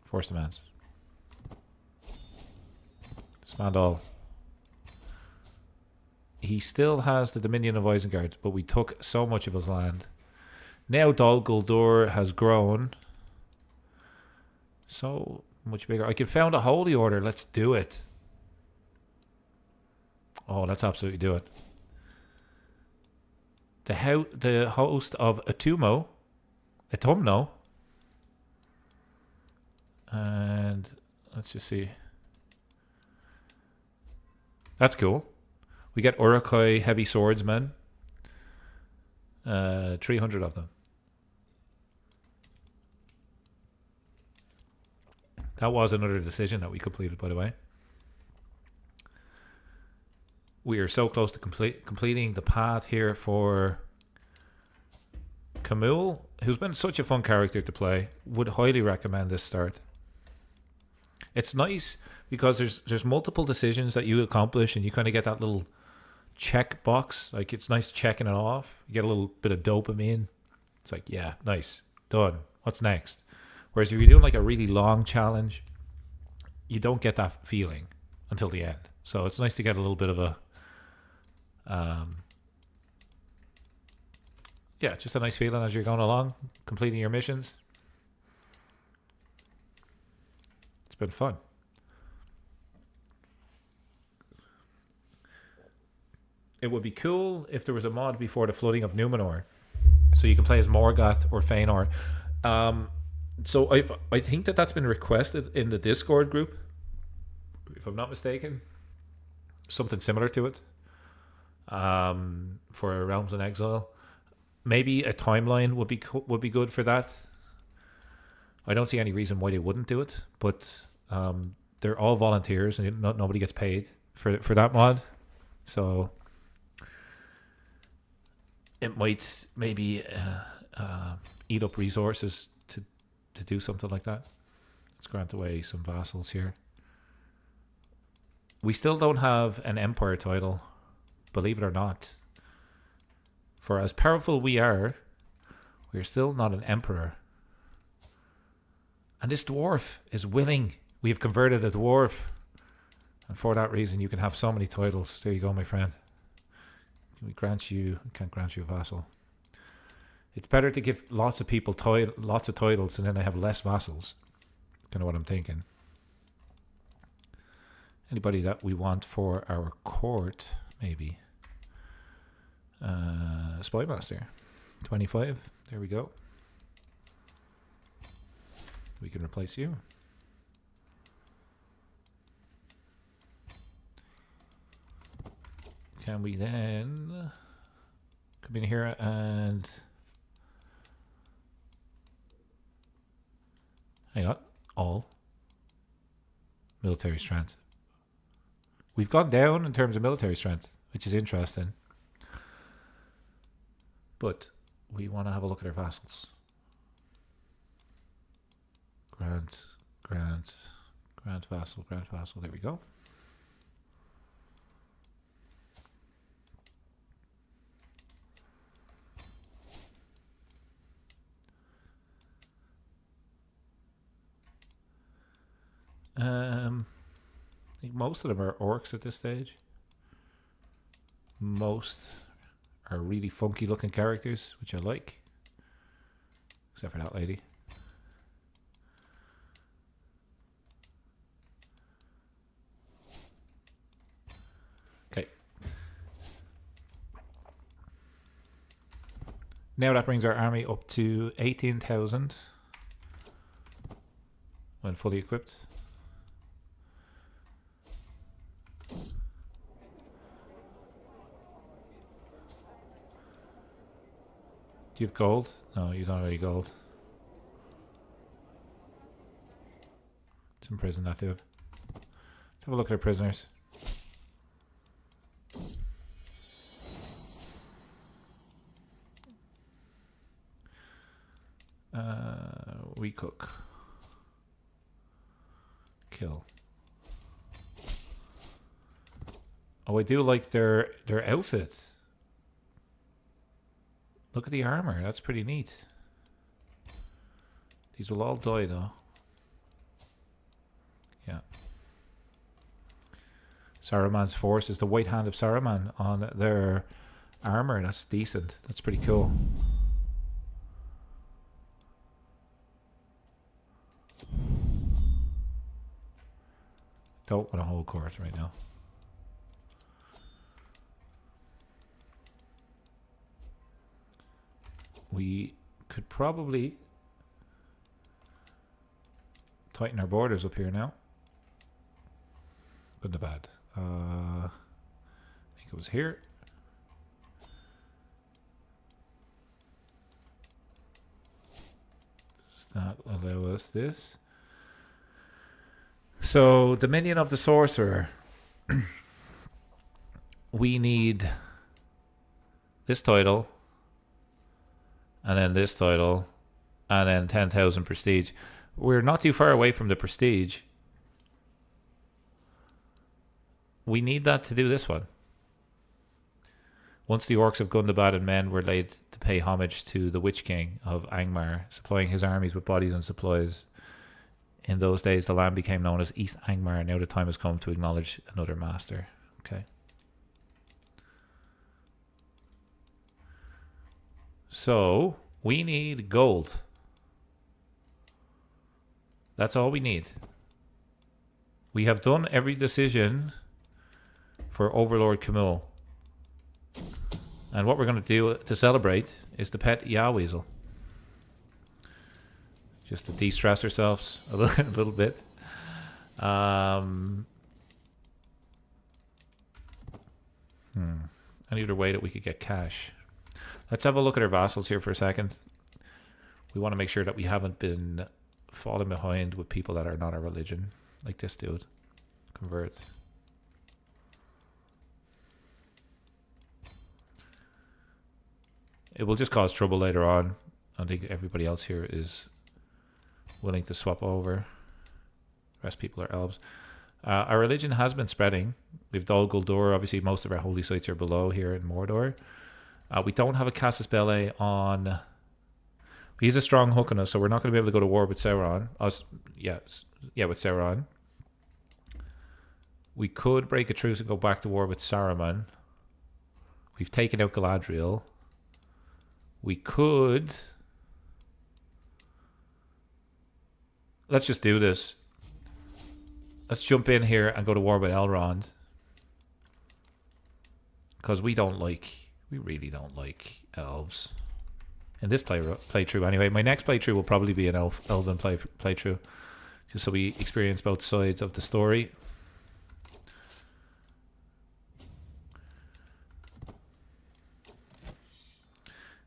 Force demands. Spandal. He still has the Dominion of Isengard, but we took so much of his land. Now Dol Guldur has grown so much bigger. I could found a holy order. Let's do it. Oh, let's absolutely do it. The host of Autumno, and let's just see. That's cool. We get Uruk-hai heavy swordsmen. 300 of them. That was another decision that we completed, by the way. We are so close to completing the path here for Khamûl, who's been such a fun character to play. Would highly recommend this start. It's nice because there's multiple decisions that you accomplish, and you kind of get that little check box. Like, it's nice checking it off. You get a little bit of dopamine. It's like, yeah, nice, done. What's next? Whereas if you're doing like a really long challenge, you don't get that feeling until the end. So it's nice to get a little bit of a yeah, just a nice feeling as you're going along, completing your missions. It's been fun. It would be cool if there was a mod before the flooding of Numenor, so you can play as Morgoth or Fëanor. So I think that's been requested in the Discord group, if I'm not mistaken. Something similar to it for Realms in Exile. Maybe a timeline would be good for that. I don't see any reason why they wouldn't do it, but they're all volunteers and nobody gets paid for that mod. So it might maybe eat up resources to do something like that. Let's grant away some vassals here. We still don't have an empire title, believe it or not. For as powerful we are, we're still not an emperor. And this dwarf is willing. We have converted a dwarf. And for that reason, you can have so many titles. There you go, my friend. Can we grant you? We can't grant you a vassal. It's better to give lots of people lots of titles and then they have less vassals. Kind of what I'm thinking. Anybody that we want for our court, maybe. Spymaster. 25. There we go. We can replace you. Can we then come in here and hang on, all military strength. We've gone down in terms of military strength, which is interesting. But we want to have a look at our vassals. Grant vassal. There we go. I think most of them are orcs at this stage. Most are really funky looking characters, which I like. Except for that lady. Okay. Now that brings our army up to 18,000 when fully equipped. Do you have gold? No, you don't have any gold. It's in prison, that dude. Let's have a look at our prisoners. We cook. Kill. Oh, I do like their outfits. Look at the armor. That's pretty neat. These will all die, though. Yeah. Saruman's force is the white hand of Saruman on their armor. That's decent. That's pretty cool. Don't want to hold court right now. We could probably tighten our borders up here now. Good and bad. I think it was here. Does that allow us this? So, Dominion of the Sorcerer. We need this title, and then this title, and then 10,000 prestige. We're not too far away from the prestige. We need that to do this one. Once the orcs of Gundabad and men were laid to pay homage to the Witch King of Angmar, supplying his armies with bodies and supplies. In those days, the land became known as East Angmar. Now the time has come to acknowledge another master. Okay. So, we need gold. That's all we need. We have done every decision for Overlord Khamûl. And what we're going to do to celebrate is to pet Yaweasel. Just to de-stress ourselves a little bit. Any other way that we could get cash? Let's have a look at our vassals here for a second. We want to make sure that we haven't been falling behind with people that are not our religion. Like this dude. Converts. It will just cause trouble later on. I think everybody else here is willing to swap over. The rest people are elves. Our religion has been spreading. We've Dol Guldur. Obviously, most of our holy sites are below here in Mordor. We don't have a Casus Belli on. He's a strong hook on us, so we're not going to be able to go to war with Sauron. With Sauron. We could break a truce and go back to war with Saruman. We've taken out Galadriel. We could. Let's just do this. Let's jump in here and go to war with Elrond. Because we really don't like elves. In this playthrough anyway. My next playthrough will probably be an Elven playthrough. Just so we experience both sides of the story.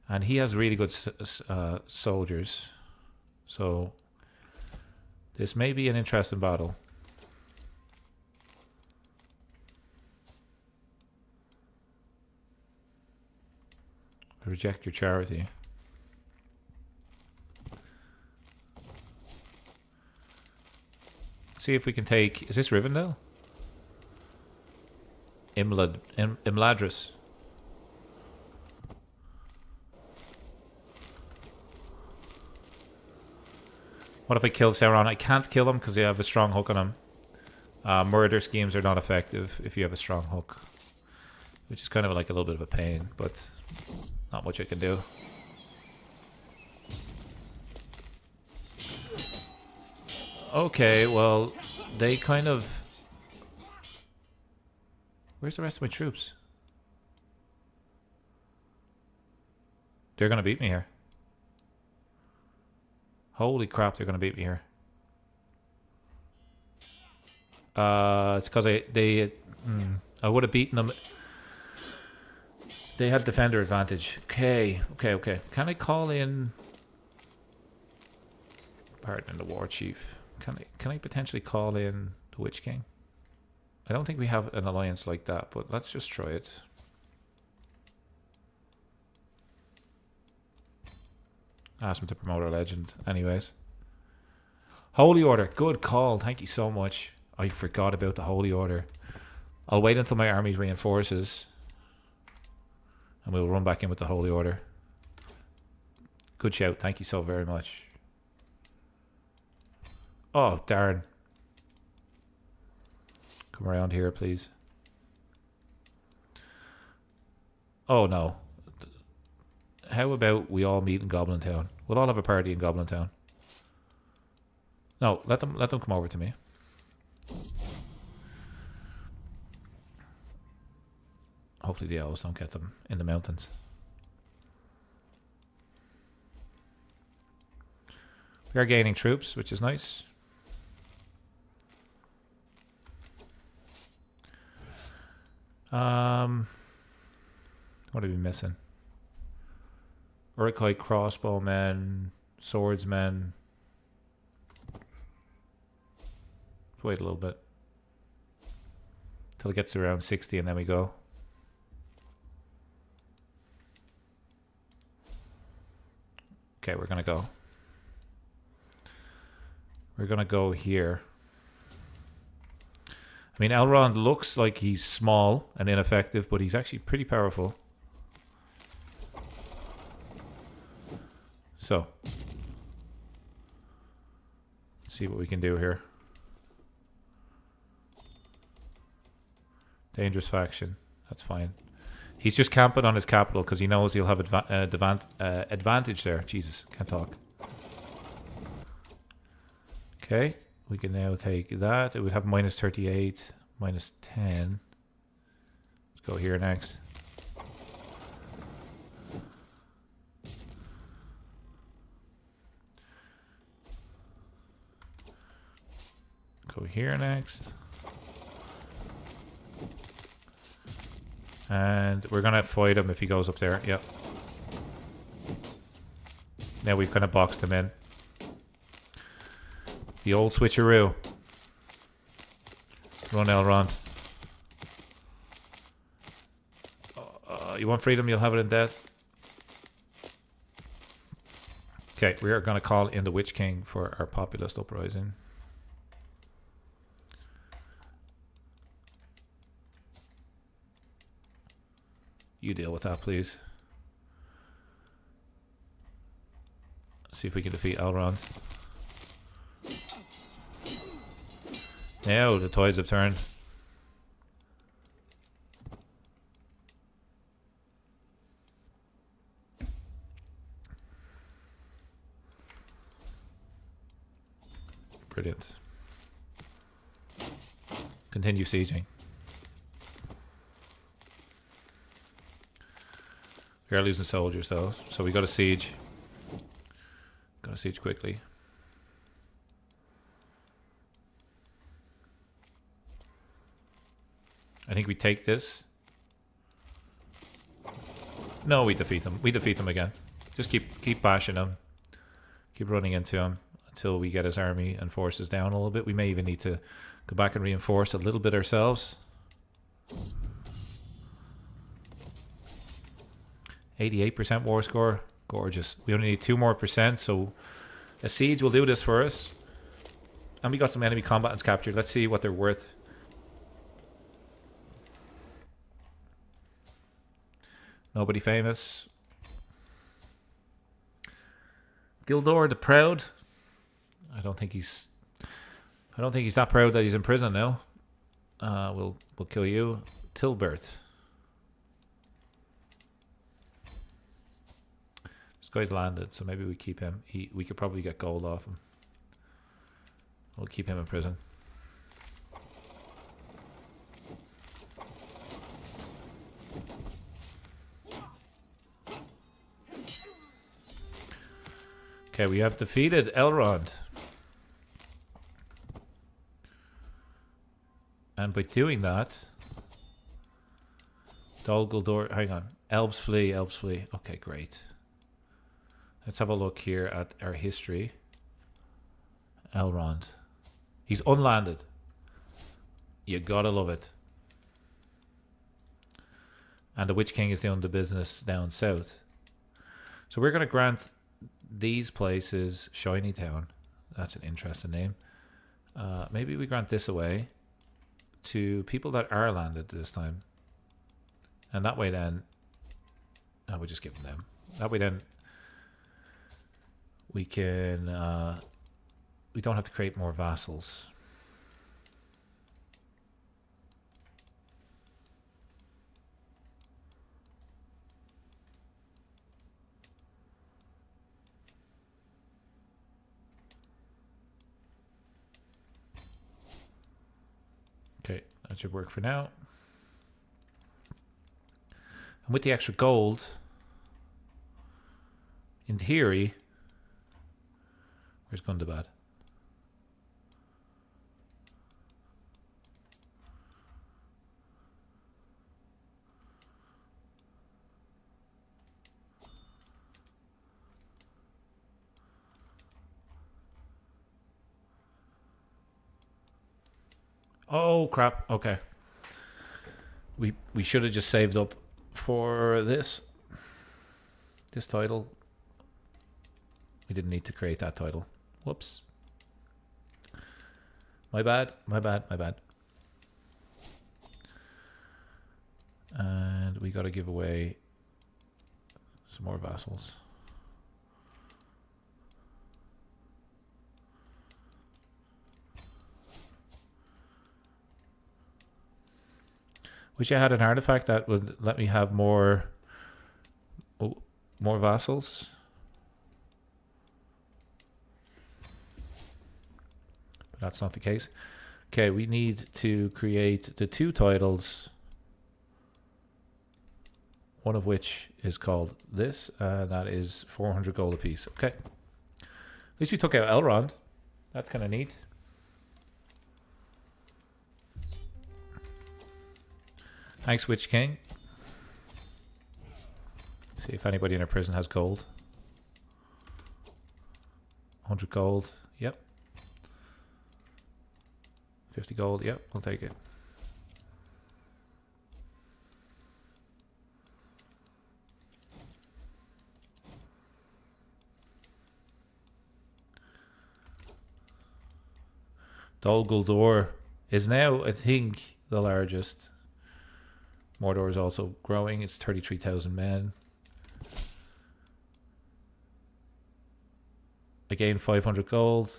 And he has really good soldiers. So this may be an interesting battle. Reject your charity. See if we can take... Is this Rivendell? Imladris. What if I kill Sauron? I can't kill him because I have a strong hook on him. Murder schemes are not effective if you have a strong hook. Which is kind of like a little bit of a pain, but not much I can do. Okay, well, they kind of... Where's the rest of my troops? They're going to beat me here. Holy crap, they're going to beat me here. It's because I would have beaten them. They had defender advantage. Okay. Can I call in... Pardon, the war chief. Can I potentially call in the Witch King? I don't think we have an alliance like that, but let's just try it. Ask him to promote our legend. Anyways. Holy Order. Good call. Thank you so much. I forgot about the Holy Order. I'll wait until my army reinforces. And we'll run back in with the Holy Order. Good shout. Thank you so very much. Oh, darn. Come around here, please. Oh, no. How about we all meet in Goblin Town? We'll all have a party in Goblin Town. No, let them come over to me. Hopefully the elves don't get them in the mountains. We are gaining troops, which is nice. What are we missing? Urukai crossbowmen, swordsmen. Let's wait a little bit till it gets to around 60 and then we go. Okay, we're gonna go. We're gonna go here. I mean, Elrond looks like he's small and ineffective, but he's actually pretty powerful. So, let's see what we can do here. Dangerous faction. That's fine. He's just camping on his capital because he knows he'll have advantage there. Jesus, can't talk. Okay, we can now take that. It would have minus 38, minus 10. Let's go here next. Go here next. And we're going to fight him if he goes up there. Yep. Now we've kind of boxed him in. The old switcheroo. Run, Elrond. You want freedom, you'll have it in death. Okay, we are going to call in the Witch King for our populist uprising. You deal with that, please. See if we can defeat Elrond. Now the tides have turned. Brilliant. Continue sieging. We are losing soldiers though, so we got to siege. Got to siege quickly. I think we take this. No, we defeat them. We defeat them again. Just keep bashing them. Keep running into him until we get his army and forces down a little bit. We may even need to go back and reinforce a little bit ourselves. 88% war score. Gorgeous. We only need 2 more percent, so a siege will do this for us. And we got some enemy combatants captured. Let's see what they're worth. Nobody famous. Guldur the Proud. I don't think he's that proud that he's in prison now. We'll kill you. Tilbert. This guy's landed, so maybe we keep him. We could probably get gold off him. We'll keep him in prison. Okay, we have defeated Elrond. And by doing that, Dol Guldur, hang on, elves flee. Okay, great. Let's have a look here at our history. Elrond. He's unlanded. You gotta love it. And the Witch King is doing the business down south. So we're gonna grant these places Shiny Town. That's an interesting name. Maybe we grant this away to people that are landed this time. And that way then... No, we'll just give them. That way then... We can... we don't have to create more vassals. Okay, that should work for now. And with the extra gold, in theory, Where's Gundabad? Oh crap. Okay. We should have just saved up for this title. We didn't need to create that title. Whoops. My bad. And we got to give away some more vassals. Wish I had an artifact that would let me have more vassals. But that's not the case. Okay, we need to create the 2 titles. One of which is called this. That is 400 gold apiece. Okay. At least we took out Elrond. That's kind of neat. Thanks, Witch King. See if anybody in our prison has gold. 100 gold. Yep. 50 gold. Yep, we'll take it. Dol Guldur is now, I think, the largest. Mordor is also growing. It's 33,000 men. Again, 500 gold.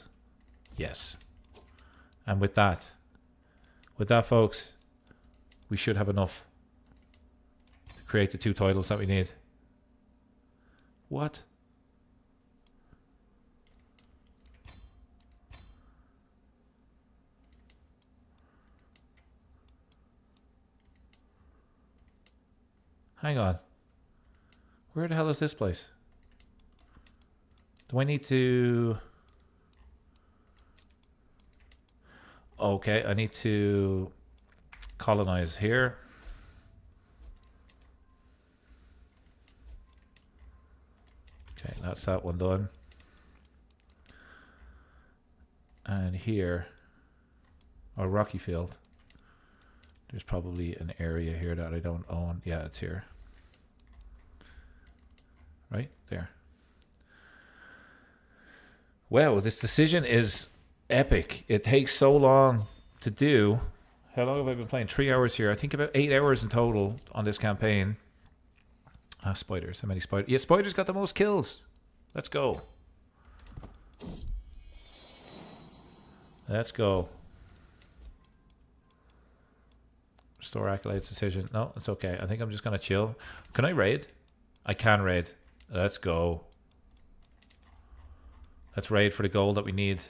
Yes. And with that, folks, we should have enough to create the 2 titles that we need. What? Hang on. Where the hell is this place? Do I need to... Okay, I need to colonize here. Okay, that's that one done. And here, or Rocky Field. There's probably an area here that I don't own. Yeah, it's here. Right there. Wow, this decision is epic. It takes so long to do. How long have I been playing? 3 hours here. I think about 8 hours in total on this campaign. Ah, spiders. How many spiders? Yeah, spiders got the most kills. Let's go. Let's go. Restore accolades decision. No, it's okay. I think I'm just going to chill. Can I raid? I can raid. Let's go. Let's raid for the gold that we need.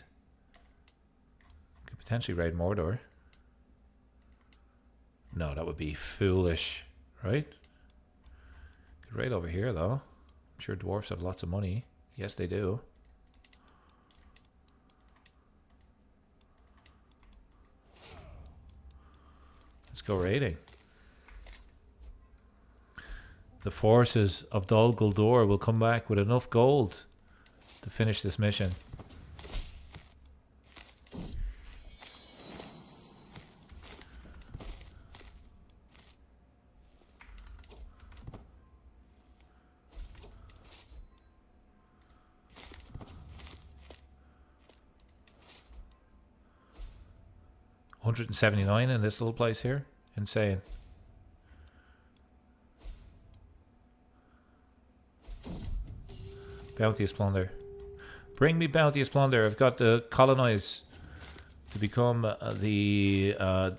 Could potentially raid Mordor. No, that would be foolish, right? Could raid over here, though. I'm sure dwarves have lots of money. Yes, they do. Let's go raiding. The forces of Dol Guldur will come back with enough gold to finish this mission. $179 in this little place here. Insane. Bounteous plunder. Bring me bounteous plunder. I've got to colonize to become to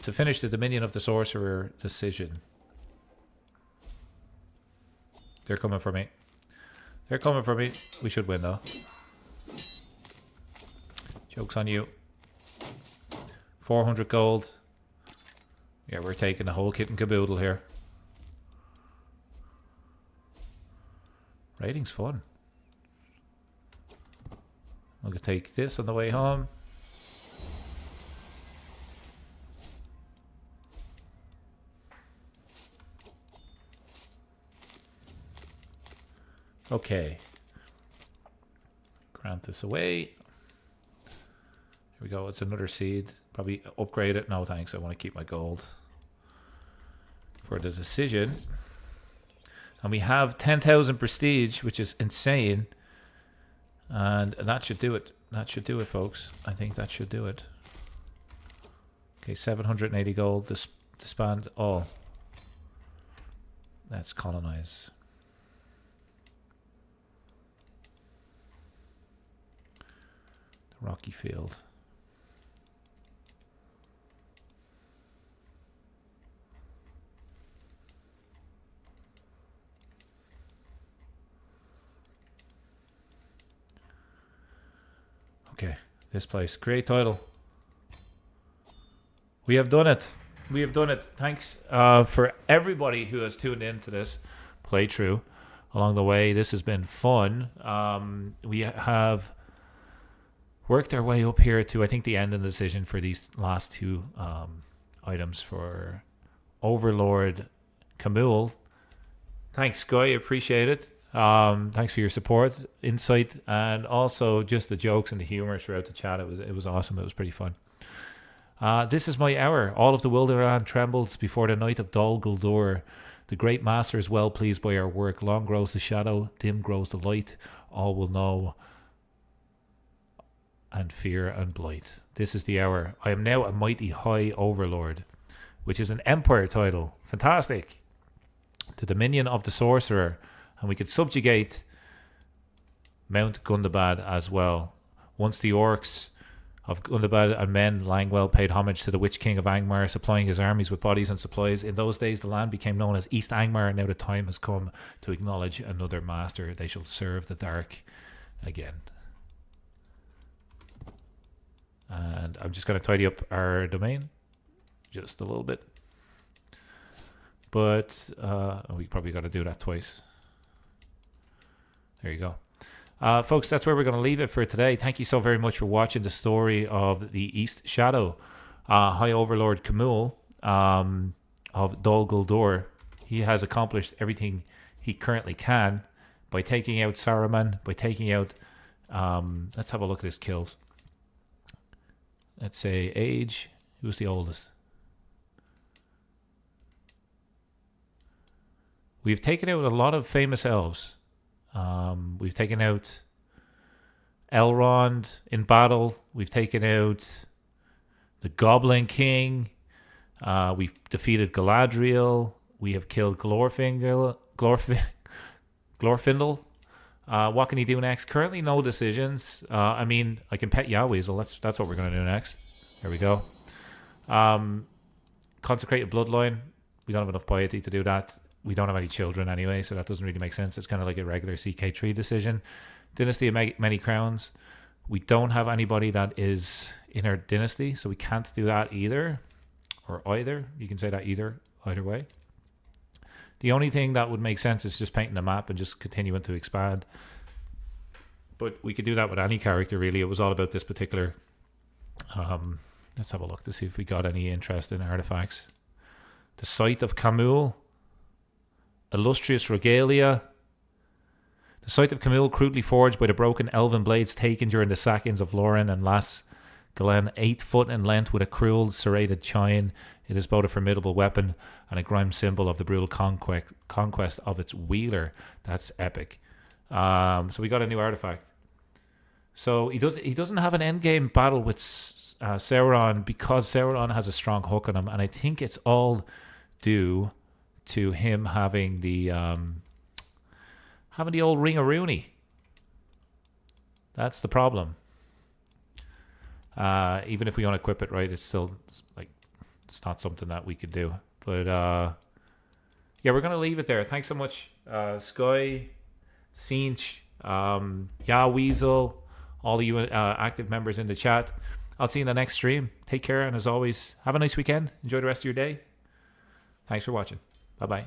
finish the Dominion of the Sorcerer decision. They're coming for me. They're coming for me. We should win though. Joke's on you. 400 gold. Yeah, we're taking the whole kit and caboodle here. Raiding's fun. I'm going to take this on the way home. Okay. Grant this away. Here we go. It's another seed. Probably upgrade it. No, thanks. I want to keep my gold for the decision. And we have 10,000 prestige, which is insane. And that should do it. That should do it, folks. I think that should do it. Okay, 780 gold. Disband all. Let's colonize. The rocky field. Okay, this place. Create title. We have done it. We have done it. Thanks for everybody who has tuned in to this playthrough along the way. This has been fun. We have worked our way up here to, I think, the end of the decision for these last two items for Overlord Khamûl. Thanks, Sky. Appreciate it. Thanks for your support, insight, and also just the jokes and the humor throughout the chat. It was awesome. It was pretty fun. This is my hour. All of the Wilderland trembles before the night of Dol Guldur. The great master is well pleased by our work. Long grows the shadow, dim grows the light. All will know, and fear and blight. This is the hour. I am now a mighty high overlord, which is an empire title. Fantastic. The dominion of the sorcerer. And we could subjugate Mount Gundabad as well. Once the orcs of Gundabad and men lying well paid homage to the Witch King of Angmar, supplying his armies with bodies and supplies. In those days, the land became known as East Angmar, and now the time has come to acknowledge another master. They shall serve the dark again. And I'm just going to tidy up our domain just a little bit. But we probably got to do that twice. There you go. Folks, that's where we're going to leave it for today. Thank you so very much for watching the story of the East Shadow. High Overlord Khamûl of Dol Guldur. He has accomplished everything he currently can by taking out Saruman, by taking out... let's have a look at his kills. Let's say age. Who's the oldest? We've taken out a lot of famous elves. We've taken out Elrond in battle. We've taken out the Goblin King. We've defeated Galadriel. We have killed Glorfindel. What can he do next? Currently, no decisions. I mean, I can pet Yahweasel. That's what we're going to do next. There we go. Consecrate a bloodline. We don't have enough piety to do that. We don't have any children anyway, so that doesn't really make sense. It's kind of like a regular CK3 decision. Dynasty of Many Crowns. We don't have anybody that is in our dynasty, so we can't do that either. Or either. You can say that either way. The only thing that would make sense is just painting a map and just continuing to expand. But we could do that with any character, really. It was all about this particular... let's have a look to see if we got any interest in artifacts. The Site of Khamûl. Illustrious Regalia. The Site of Khamûl, crudely forged by the broken elven blades taken during the sackings of Lauren and Las Galen, 8 foot in length with a cruel serrated chine. It is both a formidable weapon and a grime symbol of the brutal conquest of its wielder. That's epic. So we got a new artifact. So he doesn't have an endgame battle with Sauron because Sauron has a strong hook on him, and I think it's all due to him having the old Ring-a-Rooney. That's the problem. Even if we don't equip it right, it's still like it's not something that we could do. But yeah, we're gonna leave it there. Thanks so much, Sky, Cinch, Yahweasel, all of you active members in the chat. I'll see you in the next stream. Take care, and as always, have a nice weekend. Enjoy the rest of your day. Thanks for watching. Bye-bye.